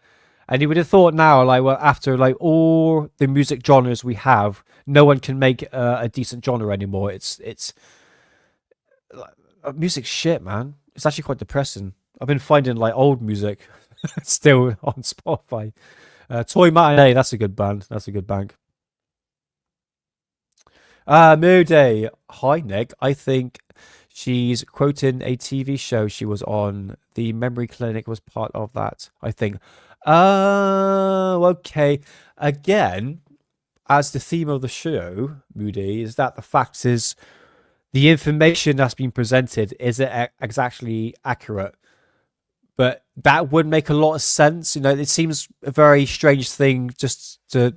And you would have thought now, like, well, after like all the music genres we have, no one can make a decent genre anymore. It's music's shit, man. It's actually quite depressing. I've been finding like old music still on Spotify. Toy Matinee, that's a good band. That's a good bank. Moody. Hi, Nick. I think she's quoting a TV show she was on. The Memory Clinic was part of that, I think. Oh, okay. Again, as the theme of the show, Moody, is that the fact is the information that's been presented isn't exactly accurate. But that would make a lot of sense. You know, it seems a very strange thing just to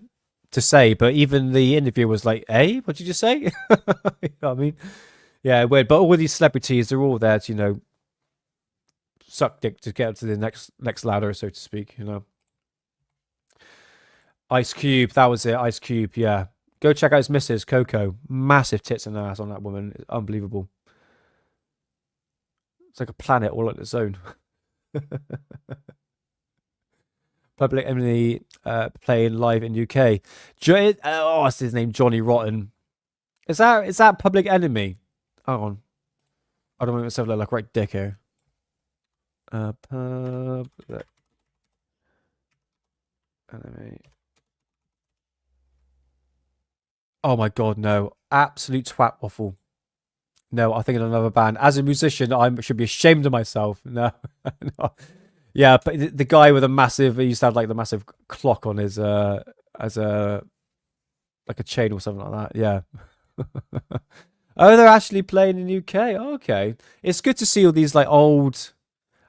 say, but even the interview was like, "Hey, what did you say?" You know what I mean? Yeah, weird. But all these celebrities, they're all there to, you know, suck dick to get up to the next ladder, so to speak. You know, Ice Cube, that was it. Ice Cube, yeah. Go check out his missus, Coco. Massive tits and ass on that woman. It's unbelievable. It's like a planet all on its own. Public Enemy playing live in UK. What's his name? Johnny Rotten. Is that Public Enemy? Hang on. I don't want myself to look like right dick here. Public Enemy. Oh my god, no. Absolute twat waffle. No, I think in another band. As a musician, I should be ashamed of myself. No, no. Yeah, but the guy with a massive, he used to have like the massive clock on his, as a, like a chain or something like that. Yeah. Oh, they're actually playing in UK. Oh, okay. It's good to see all these like old,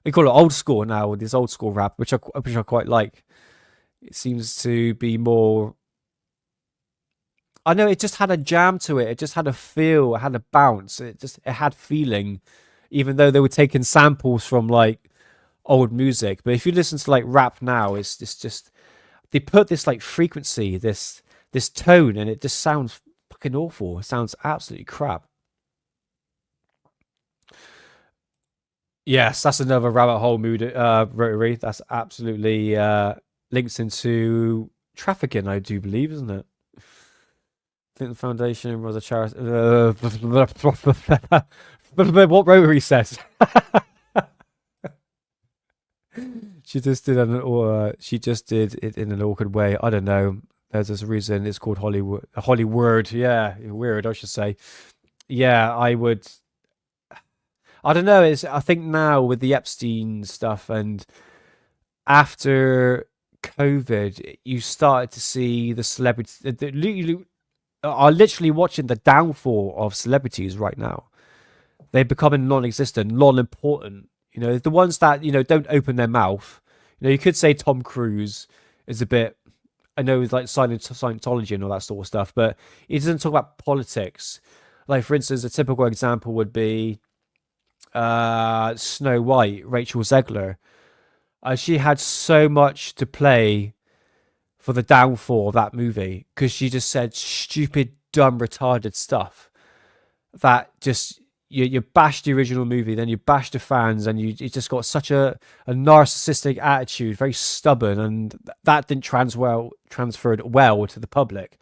we call it old school now, this old school rap, which I quite like. It seems to be more, I know it just had a jam to it. It just had a feel. It had a bounce. It had feeling, even though they were taking samples from like old music. But if you listen to like rap now, it's just they put this like frequency, this tone, and it just sounds fucking awful. It sounds absolutely crap. Yes, that's another rabbit hole mood, rotary. That's absolutely links into trafficking, I do believe, isn't it? Clinton Foundation was a charity. What rotary says? She just did it in an awkward way. I don't know. There's a reason it's called Hollywood. Hollywood, yeah, weird. I should say. Yeah, I would. I don't know. I think now with the Epstein stuff and after COVID, you started to see the celebrities are literally watching the downfall of celebrities right now. They're becoming non-existent, non-important. You know, the ones that, you know, don't open their mouth. You know, you could say Tom Cruise is a bit, I know he's like Scientology and all that sort of stuff, but he doesn't talk about politics. Like, for instance, a typical example would be Snow White, Rachel Zegler. She had so much to play for the downfall of that movie because she just said stupid, dumb, retarded stuff that just you bashed the original movie, then you bashed the fans, and you just got such a narcissistic attitude, very stubborn, and that didn't transferred well to the public.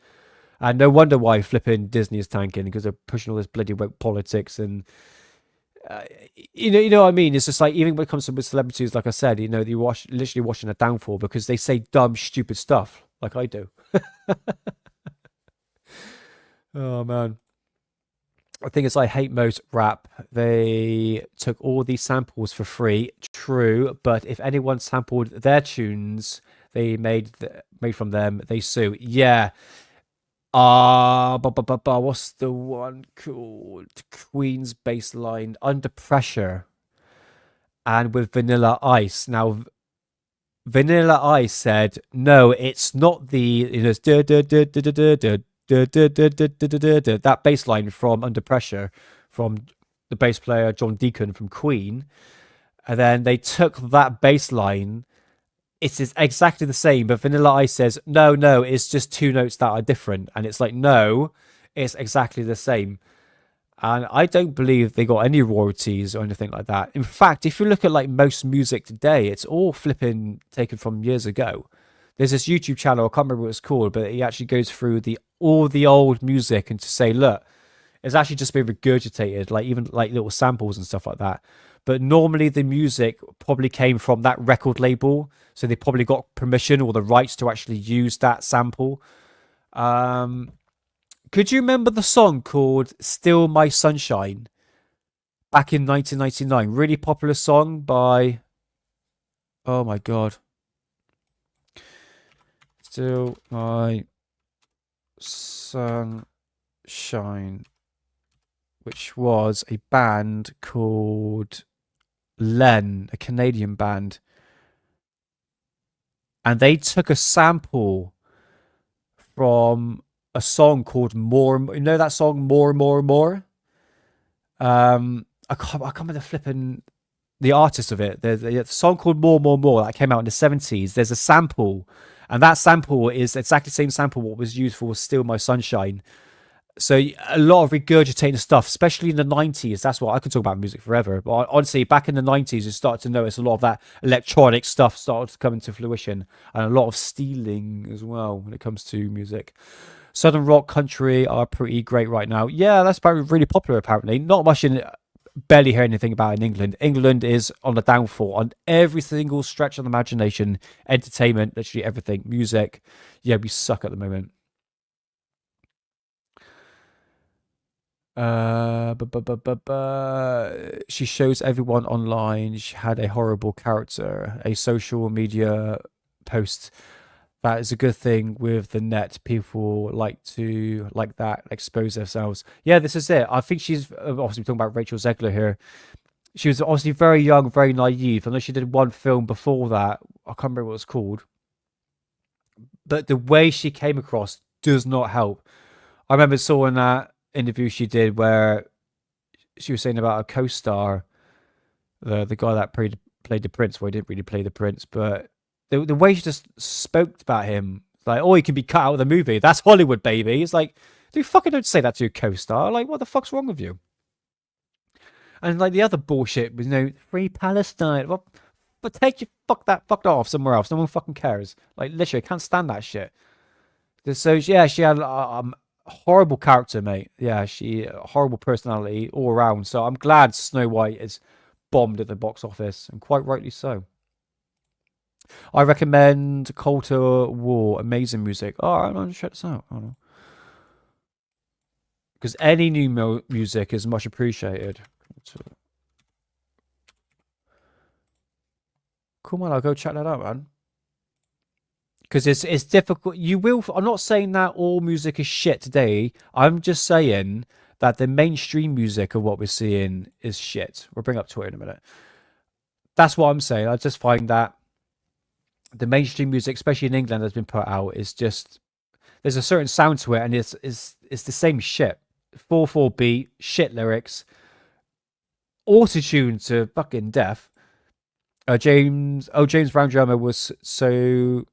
And no wonder why flipping Disney is tanking, because they're pushing all this bloody woke politics and. You know what I mean? It's just like, even when it comes to celebrities, like I said, you know, literally watching a downfall because they say dumb, stupid stuff like I do. Oh man, I think it's I hate most rap. They took all these samples for free, true, but if anyone sampled their tunes they made from them, they sue. Yeah. What's the one called? Queen's bassline, Under Pressure, and with Vanilla Ice. Now, Vanilla Ice said, no, it's not the, you know, that bass line from Under Pressure from the bass player John Deacon from Queen. And then they took that bass line. It's exactly the same, but Vanilla Ice says, no, it's just two notes that are different. And it's like, no, it's exactly the same. And I don't believe they got any royalties or anything like that. In fact, if you look at like most music today, it's all flipping taken from years ago. There's this YouTube channel, I can't remember what it's called, but he actually goes through all the old music and to say, look, it's actually just been regurgitated, like even like little samples and stuff like that. But normally the music probably came from that record label, so they probably got permission or the rights to actually use that sample. Could you remember the song called Still My Sunshine back in 1999? Really popular song by, oh my god, Still My Sunshine, which was a band called Len, a Canadian band. And they took a sample from a song called More. You know that song, More. I can't remember the artist of it. There's a song called More that came out in the 70s. There's a sample, and that sample is exactly the same sample what was used for Still My Sunshine. So a lot of regurgitating stuff, especially in the 90s. That's what I could talk about music forever. But honestly, back in the 90s, you started to notice a lot of that electronic stuff started to come into fruition, and a lot of stealing as well when it comes to music. Southern rock, country are pretty great right now. Yeah, that's really popular apparently. Not much barely hear anything about in England. England is on the downfall on every single stretch of the imagination, entertainment, literally everything, music. Yeah, we suck at the moment. She shows everyone online she had a horrible character. A social media post. That is a good thing with the net. People like to like that expose themselves. Yeah, this is it. I think she's obviously talking about Rachel Zegler here. She was obviously very young, very naive. I know she did one film before that. I can't remember what it was called. But the way she came across does not help. I remember saw in that interview she did where she was saying about a co-star, the guy that played the prince. Well, he didn't really play the prince, but the way she just spoke about him, like, oh, he can be cut out of the movie. That's Hollywood, baby. It's like, dude, fucking don't say that to your co-star. Like, what the fuck's wrong with you? And like the other bullshit was, free Palestine. Well, but take your fuck off somewhere else. No one fucking cares. Like, literally, I can't stand that shit. So yeah, she had a horrible character, mate. Yeah, horrible personality all around. So I'm glad Snow White is bombed at the box office, and quite rightly so. I recommend Culture War. Amazing music. Oh, I'm gonna check this out. I don't know. Because any new music is much appreciated. Cool, man. I'll go check that out, man. Because it's difficult. I'm not saying that all music is shit today. I'm just saying that the mainstream music of what we're seeing is shit. We'll bring up to it in a minute. That's what I'm saying. I just find that the mainstream music, especially in England, that's been put out, is just, there's a certain sound to it, and it's the same shit. 4/4 beat, shit lyrics, auto-tuned to fucking death. James Brown Drummer was so.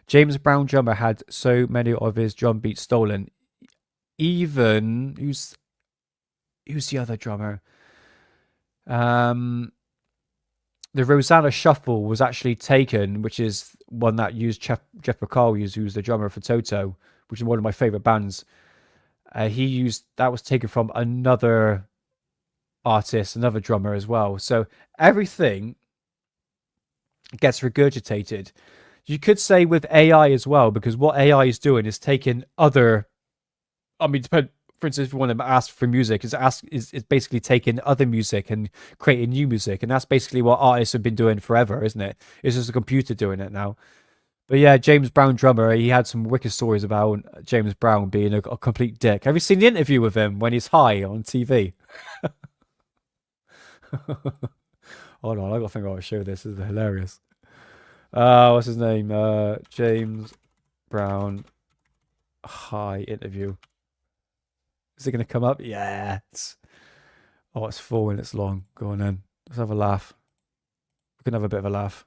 James Brown Drummer had so many of his drum beats stolen. Even who's the other drummer? The Rosanna Shuffle was actually taken, which is one that used Jeff Bacall, who's the drummer for Toto, which is one of my favorite bands. That was taken from another artist, another drummer as well. So everything gets regurgitated. You could say with AI as well, because what AI is doing is taking other. I mean, for instance, if you want to ask for music, is basically taking other music and creating new music, and that's basically what artists have been doing forever, isn't it? It's just a computer doing it now. But yeah, James Brown Drummer, he had some wicked stories about James Brown being a complete dick. Have you seen the interview with him when he's high on TV? Hold on, I gotta think I'll show this. This is hilarious. What's his name? James Brown high interview. Is it gonna come up? Yes. Oh, it's 4 minutes long. Go on then. Let's have a laugh. We can have a bit of a laugh.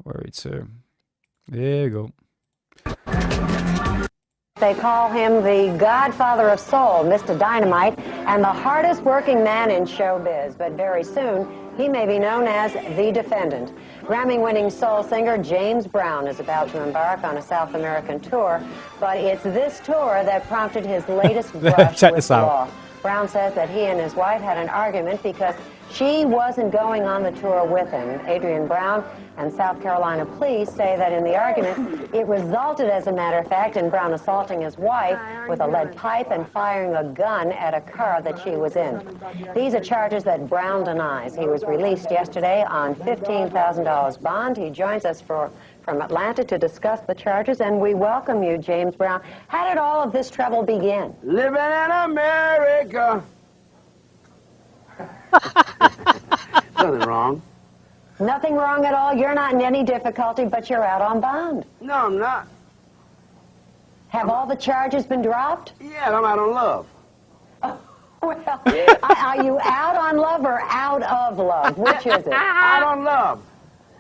Where are we to? There you go. They call him the godfather of soul, Mr. Dynamite, and the hardest working man in showbiz. But very soon, he may be known as the Defendant. Grammy-winning soul singer James Brown is about to embark on a South American tour, but it's this tour that prompted his latest brush Check with this the out. law. Brown says that he and his wife had an argument because she wasn't going on the tour with him. Adrian Brown and South Carolina police say that in the argument, it resulted, as a matter of fact, in Brown assaulting his wife with a lead pipe and firing a gun at a car that she was in. These are charges that Brown denies. He was released yesterday on $15,000 bond. He joins us from Atlanta to discuss the charges, and we welcome you, James Brown. How did all of this trouble begin? Living in America. Nothing wrong. Nothing wrong at all. You're not in any difficulty, but you're out on bond. No, I'm not. Have all the charges been dropped? Yeah, I'm out on love. Well, are you out on love or out of love? Which is it? Out on love.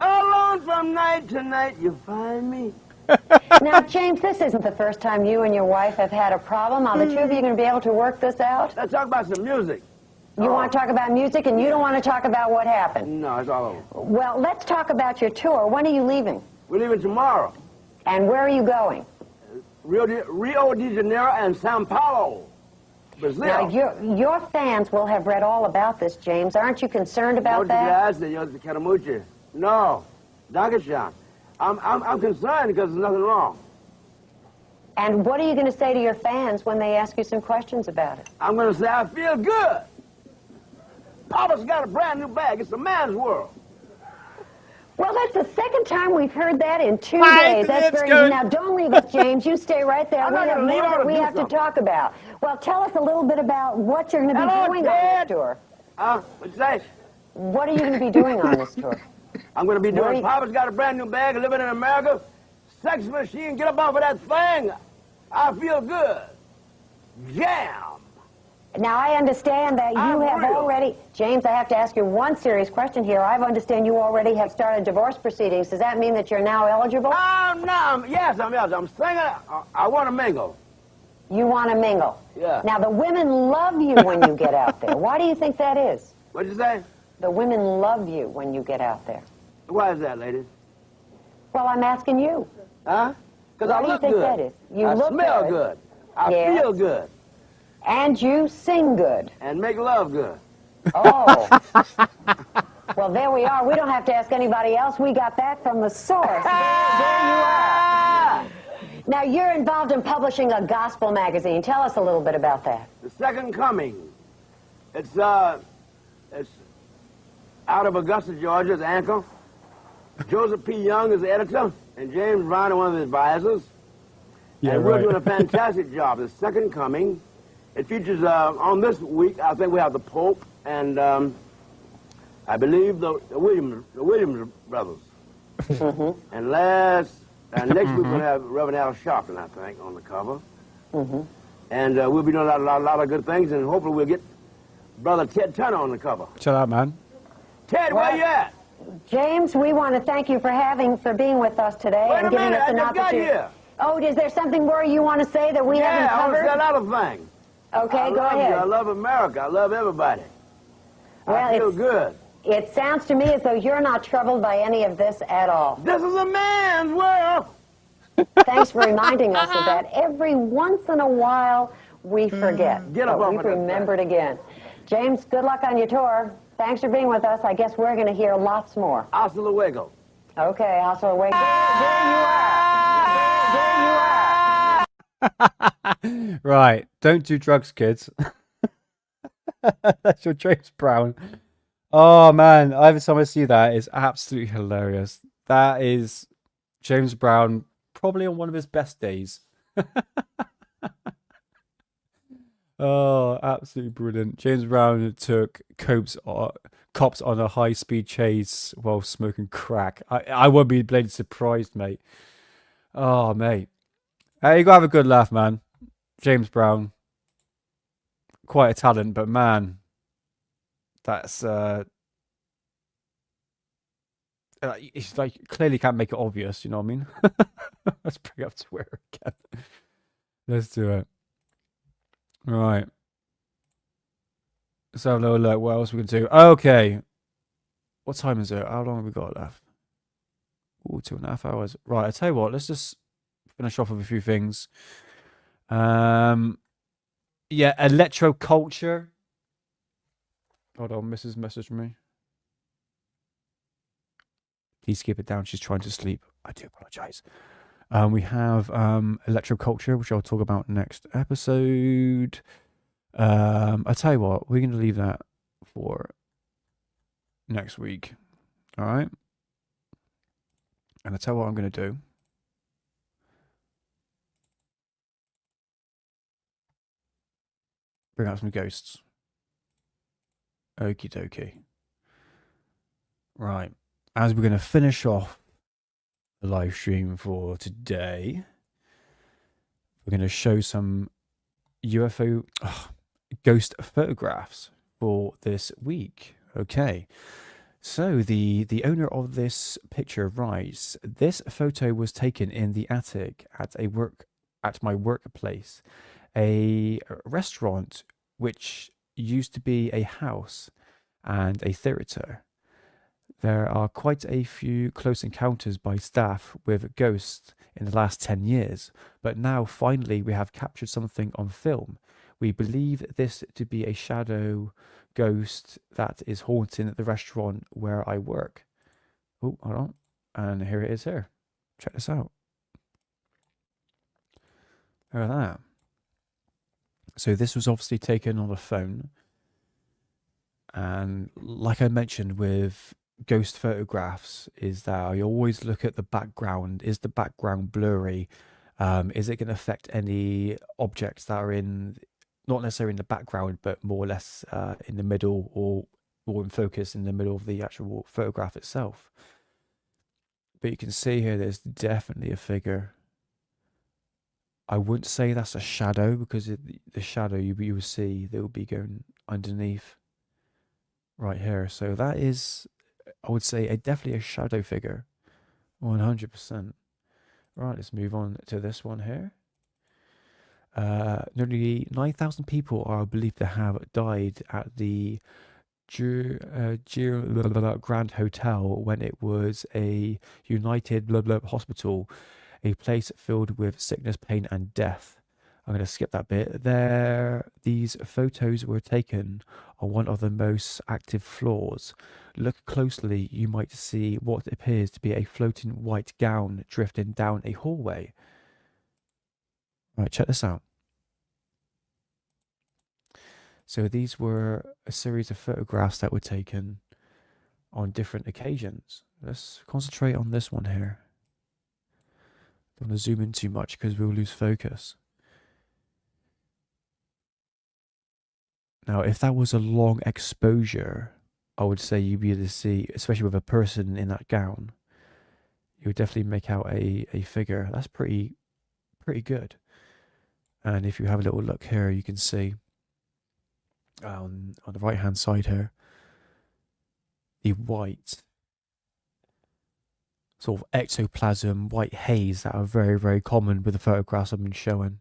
Alone from night to night, you find me. Now, James, this isn't the first time you and your wife have had a problem. Are the two of you going to be able to work this out? Let's talk about some music. You want to talk about music, and you don't want to talk about what happened? No, it's all over. Well, let's talk about your tour. When are you leaving? We're leaving tomorrow. And where are you going? Rio de Janeiro and Sao Paulo, Brazil. Now, your fans will have read all about this, James. Aren't you concerned about that? No, Dankeschön. I'm concerned because there's nothing wrong. And what are you going to say to your fans when they ask you some questions about it? I'm going to say I feel good. Papa's got a brand new bag. It's a man's world. Well, that's the second time we've heard that in 2 5 days. That's minutes, very good. Now, don't leave us, James. You stay right there. I'm We not have gonna leave. more I that wanna we do have to something. talk about. Well, tell us a little bit about what you're going to be Hello, doing Ted. on this tour. What'd you say? What are you going to be doing on this tour? I'm going to be Where doing you- Papa's got a brand new bag, living in America. Sex machine, get up off of that thing. I feel good. Jam. Now, I understand that you have real. already... James, I have to ask you one serious question here. I understand you already have started divorce proceedings. Does that mean that you're now eligible? Yes, I'm eligible. I'm single. I want to mingle. You want to mingle? Yeah. Now, the women love you when you get out there. Why do you think that is? What'd you say? The women love you when you get out there. Why is that, ladies? Well, I'm asking you. Huh? Because Why I do you look think good. that is? You I look smell good. good. I Yes. feel good. And you sing good. And make love good. Oh. Well, there we are. We don't have to ask anybody else. We got that from the source. There you are. Now, you're involved in publishing a gospel magazine. Tell us a little bit about that. The Second Coming. It's out of Augusta, Georgia. It's Anchor. Joseph P. Young is the editor, and James Brown is one of the advisors. Yeah, and we're right. doing a fantastic job. The Second Coming. It features, on this week, I think we have the Pope and I believe the Williams brothers. And next week we'll have Reverend Al Sharpton, I think, on the cover. And we'll be doing a lot of good things, and hopefully we'll get Brother Ted Turner on the cover. Chill out, man. Ted, where you at? James, we want to thank you for being with us today Wait and a giving minute, us I an just got opportunity. here. Oh, is there something more you want to say that we haven't I want covered? to say a lot of things. Okay, I go love ahead. You. I love America. I love everybody. Well, I feel good. It sounds to me as though you're not troubled by any of this at all. This is a man's world. Thanks for reminding us of that. Every once in a while, we forget. Get up but off we've of that remembered again. James, good luck on your tour. Thanks for being with us. I guess we're going to hear lots more. Hasta luego. Okay, hasta luego. There you are. There you are. Right, don't do drugs, kids. That's your James Brown. Oh man, every time I see that, it's absolutely hilarious. That is James Brown, probably on one of his best days. Oh, absolutely brilliant. James Brown took cops on a high-speed chase while smoking crack. I won't be bloody surprised, mate. Oh, mate. Hey, you gotta have a good laugh, man. James Brown. Quite a talent, but man, that's it's like clearly can't make it obvious, you know what I mean? Let's bring up Twitter again. Let's do it. Right. Let's have a little look. What else we can do? Okay. What time is it? How long have we got left? Ooh, 2.5 hours. Right, I tell you what, let's just finish off with a few things. Yeah, electroculture. Hold on, Mrs. messaged me. Please keep it down. She's trying to sleep. I do apologize. We have electroculture, which I'll talk about next episode. I tell you what, we're going to leave that for next week. All right. And I tell you what I'm going to do. Bring out some ghosts. Okie dokie. Right. As we're going to finish off the live stream for today, we're going to show some UFO ghost photographs for this week. Okay. So the owner of this picture writes, "This photo was taken in the attic at my workplace, a restaurant which used to be a house and a theater. There are quite a few close encounters by staff with ghosts in the last 10 years, but now finally we have captured something on film. We believe this to be a shadow ghost that is haunting the restaurant where I work." Oh, hold on. And here it is here. Check this out. Look at that. So this was obviously taken on a phone. And like I mentioned with ghost photographs, is that I always look at the background. Is the background blurry? Is it going to affect any objects that are not necessarily in the background, but more or less in the middle or in focus in the middle of the actual photograph itself? But you can see here there's definitely a figure. I wouldn't say that's a shadow, because the shadow you will see, they will be going underneath right here. So that is, I would say, definitely a shadow figure, 100%. Right, let's move on to this one here. Nearly 9,000 people are believed to have died at the Grand Hotel when it was a United Hospital, a place filled with sickness, pain, and death. I'm going to skip that bit. These photos were taken on one of the most active floors. Look closely, you might see what appears to be a floating white gown drifting down a hallway. Right, check this out. So these were a series of photographs that were taken on different occasions. Let's concentrate on this one here. Don't want to zoom in too much because we'll lose focus. Now, if that was a long exposure, I would say you'd be able to see, especially with a person in that gown, you would definitely make out a figure. That's pretty good. And if you have a little look here, you can see on the right hand side here, the white sort of ectoplasm, white haze that are very, very common with the photographs I've been showing.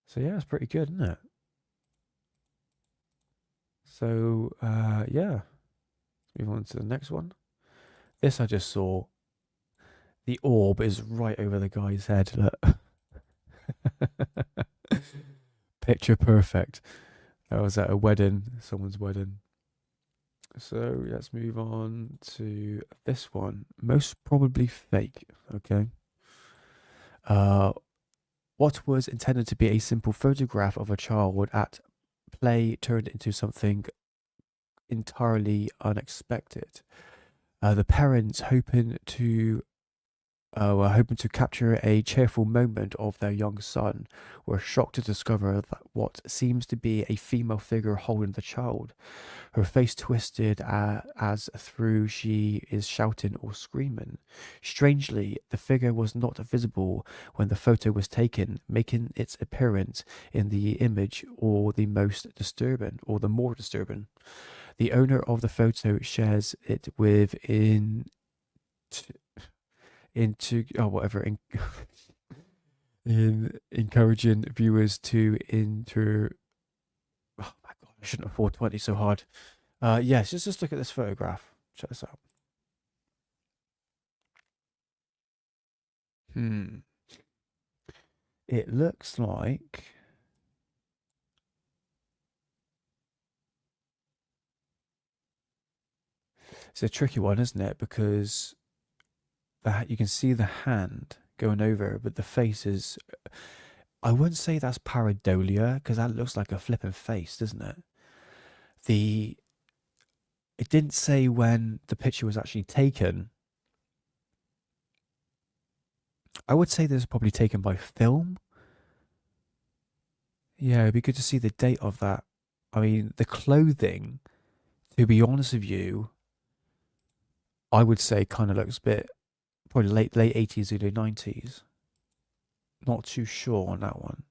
So yeah, it's pretty good, isn't it? So yeah, let's move on to the next one. This I just saw. The orb is right over the guy's head. Look. Picture perfect. That was at a wedding, someone's wedding. So let's move on to this one. Most probably fake. Okay. What was intended to be a simple photograph of a child at play turned into something entirely unexpected. The parents were hoping to capture a cheerful moment of their young son, were shocked to discover that what seems to be a female figure holding the child. Her face twisted as through she is shouting or screaming. Strangely, the figure was not visible when the photo was taken, making its appearance in the image all the more disturbing. The owner of the photo shares it with encouraging viewers to oh my god, I shouldn't have 420 so hard. Yes, just look at this photograph. Check this out. It looks like it's a tricky one, isn't it? Because you can see the hand going over, but the face is, I wouldn't say that's pareidolia, because that looks like a flipping face, doesn't it? It didn't say when the picture was actually taken. I would say this is probably taken by film. Yeah, it'd be good to see the date of that. I mean, the clothing, to be honest with you, I would say kind of looks a bit, probably late 80s, early 90s. Not too sure on that one.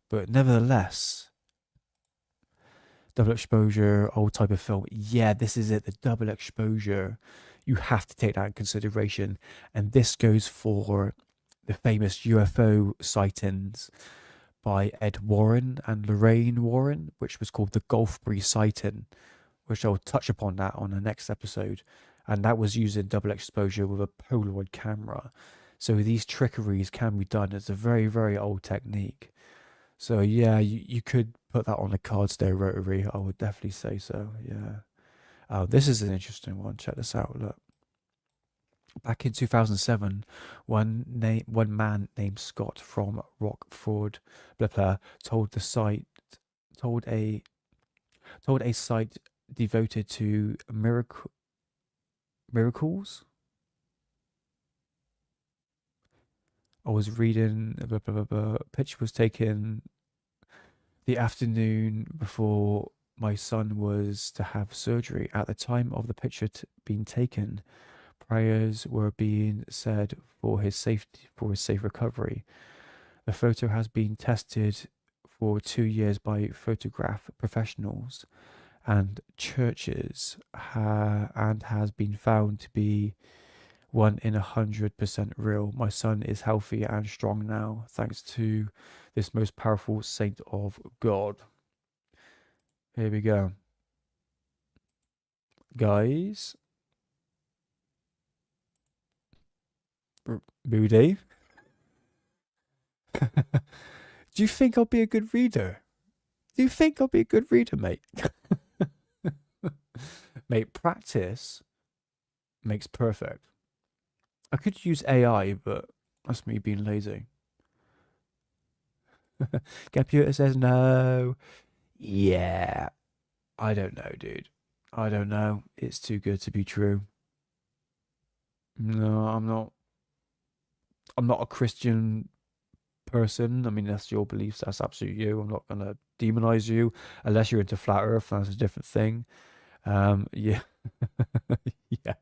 But nevertheless, double exposure, old type of film. Yeah, this is it, the double exposure. You have to take that in consideration. And this goes for the famous UFO sightings by Ed Warren and Lorraine Warren, which was called the Gulfbury sighting, which I'll touch upon that on the next episode. And that was using double exposure with a Polaroid camera. So these trickeries can be done. It's a very, very old technique. So yeah, you could put that on the cards there, Rotary. I would definitely say so, yeah. This is an interesting one. Check this out, look. Back in 2007, one man named Scott from Rockford, blah blah, told a site devoted to miracles. I was reading, blah, blah, blah, blah. Picture was taken the afternoon before my son was to have surgery. At the time of the picture being taken, prayers were being said for his safe recovery. The photo has been tested for 2 years by photograph professionals and churches, and has been found to be 1 in 100% real. My son is healthy and strong now, thanks to this most powerful saint of God. Here we go. Guys. Moody. Do you think I'll be a good reader? Do you think I'll be a good reader, mate? Mate, practice makes perfect. I could use AI, but that's me being lazy. Computer says no. Yeah. I don't know, dude. I don't know. It's too good to be true. No, I'm not a Christian person. I mean, that's your beliefs. That's absolutely you. I'm not going to demonize you unless you're into flat earth. That's a different thing. Yeah. Yeah.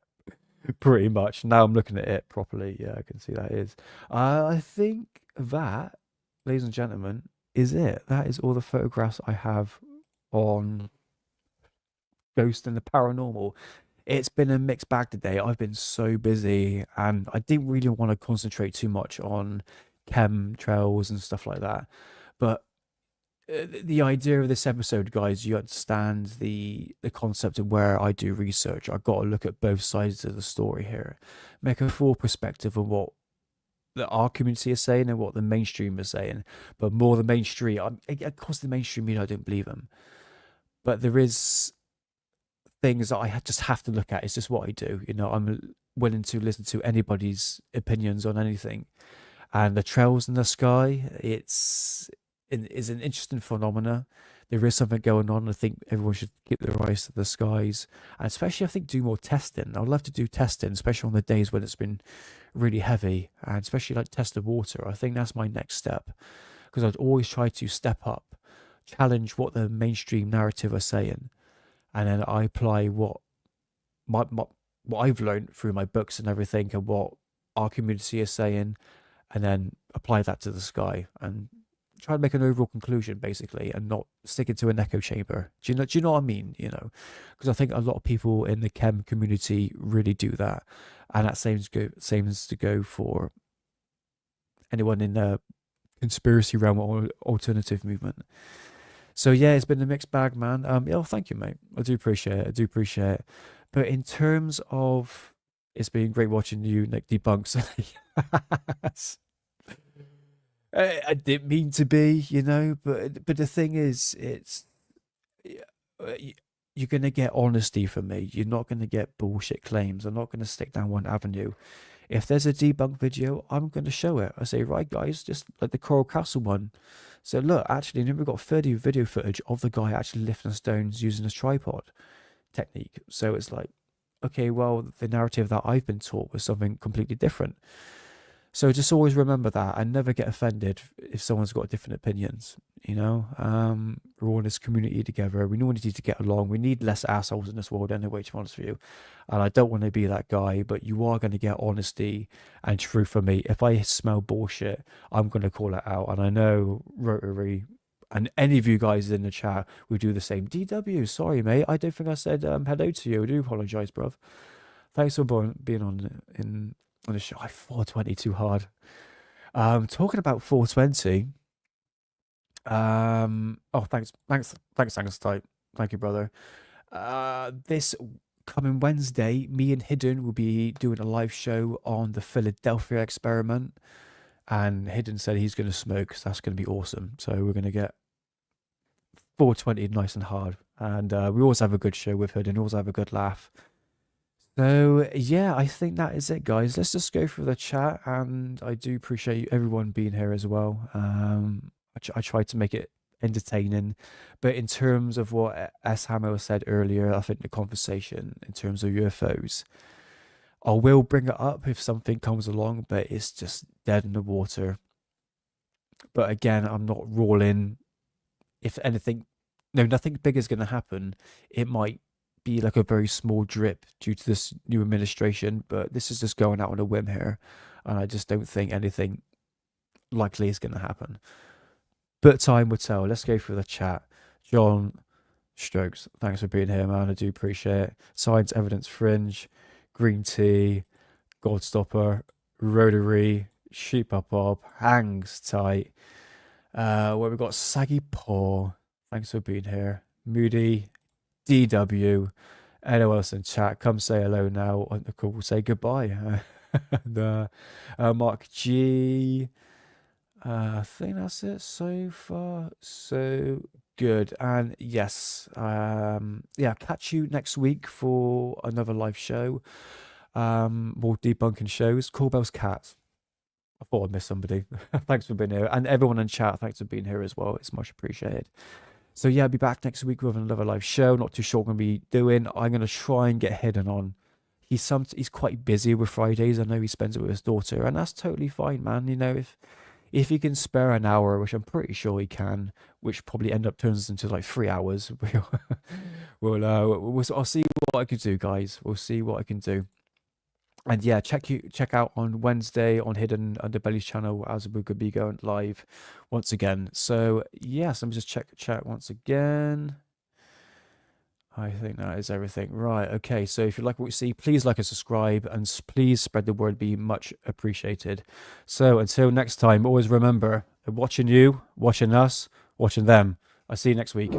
Pretty much. Now I'm looking at it properly. Yeah, I can see that is. I think that, ladies and gentlemen, is it. That is all the photographs I have on Ghost and the Paranormal. It's been a mixed bag today. I've been so busy and I didn't really want to concentrate too much on chemtrails and stuff like that. But the idea of this episode, guys, you understand the concept of where I do research. I've got to look at both sides of the story here, make a full perspective of what our community is saying and what the mainstream is saying. But more the mainstream, of course, the mainstream media, I don't believe them. But there is things that I just have to look at. It's just what I do. You know, I'm willing to listen to anybody's opinions on anything. And the trails in the sky, is an interesting phenomena. There is something going on. I think everyone should keep their eyes to the skies, and especially I think do more testing. I'd love to do testing, especially on the days when it's been really heavy, and especially like test the water. I think that's my next step, because I'd always try to step up, challenge what the mainstream narrative are saying, and then I apply what I've learned through my books and everything, and what our community is saying, and then apply that to the sky and try to make an overall conclusion, basically, and not stick it to an echo chamber. Do you know what I mean? You know, because I think a lot of people in the chem community really do that, and that seems to go for anyone in the conspiracy realm or alternative movement. So yeah, it's been a mixed bag, man. Yeah, thank you, mate. I do appreciate it. But in terms of, it's been great watching you, Nick, debunks. I didn't mean to be, you know, but the thing is, you're going to get honesty from me. You're not going to get bullshit claims. I'm not going to stick down one avenue. If there's a debunk video, I'm going to show it. I say, right, guys, just like the Coral Castle one. So look, actually, we've got 30 video footage of the guy actually lifting stones using a tripod technique. So it's like, okay, well, the narrative that I've been taught was something completely different. So just always remember that and never get offended if someone's got different opinions, you know? We're all in this community together. We all need to get along. We need less assholes in this world anyway, to be honest with you. And I don't want to be that guy, but you are going to get honesty and truth from me. If I smell bullshit, I'm going to call it out. And I know Rotary and any of you guys in the chat will do the same. DW, sorry, mate. I don't think I said hello to you. I do apologize, bruv. Thanks for being on the show. I 420 too hard. Talking about 420. Oh, thanks, Angus-type. Thank you, brother. This coming Wednesday, me and Hidden will be doing a live show on the Philadelphia experiment, and Hidden said he's going to smoke, so that's going to be awesome. So we're going to get 420 nice and hard, and we always have a good show with Hidden, always have a good laugh. So yeah, I think that is it, guys. Let's just go through the chat, and I do appreciate everyone being here as well. I tried to make it entertaining, but in terms of what S Hammer said earlier, I think the conversation in terms of UFOs, I will bring it up if something comes along, but it's just dead in the water. But again, I'm not ruling if anything, no, nothing big is going to happen. It might be like a very small drip due to this new administration, but this is just going out on a whim here, and I just don't think anything likely is going to happen. But time will tell. Let's go through the chat. John Strokes, thanks for being here, man. I do appreciate it. Science Evidence Fringe, Green Tea, Goldstopper, Rotary, Sheep Up Bob, Hangs Tight. Where we got Saggy Paw. Thanks for being here. Moody, DW, anyone else in chat, come say hello now on the call. Say goodbye. And, Mark G. I think that's it so far. So good. And yes, yeah, catch you next week for another live show. More debunking shows. Corbell's Cats. I thought I missed somebody. Thanks for being here. And everyone in chat, thanks for being here as well. It's much appreciated. So yeah, I'll be back next week with another live show. Not too sure what I'm going to be doing. I'm going to try and get Hidden on. He's quite busy with Fridays. I know he spends it with his daughter, and that's totally fine, man. You know, if he can spare an hour, which I'm pretty sure he can, which probably end up turns into like 3 hours, I'll see what I can do, guys. We'll see what I can do. And yeah, check out on Wednesday on Hidden Underbelly's channel as we could be going live once again. So yes, let me just check the chat once again. I think that is everything. Right, okay, so if you like what you see, please like and subscribe, and please spread the word, be much appreciated. So until next time, always remember, they're watching you, watching us, watching them. I'll see you next week.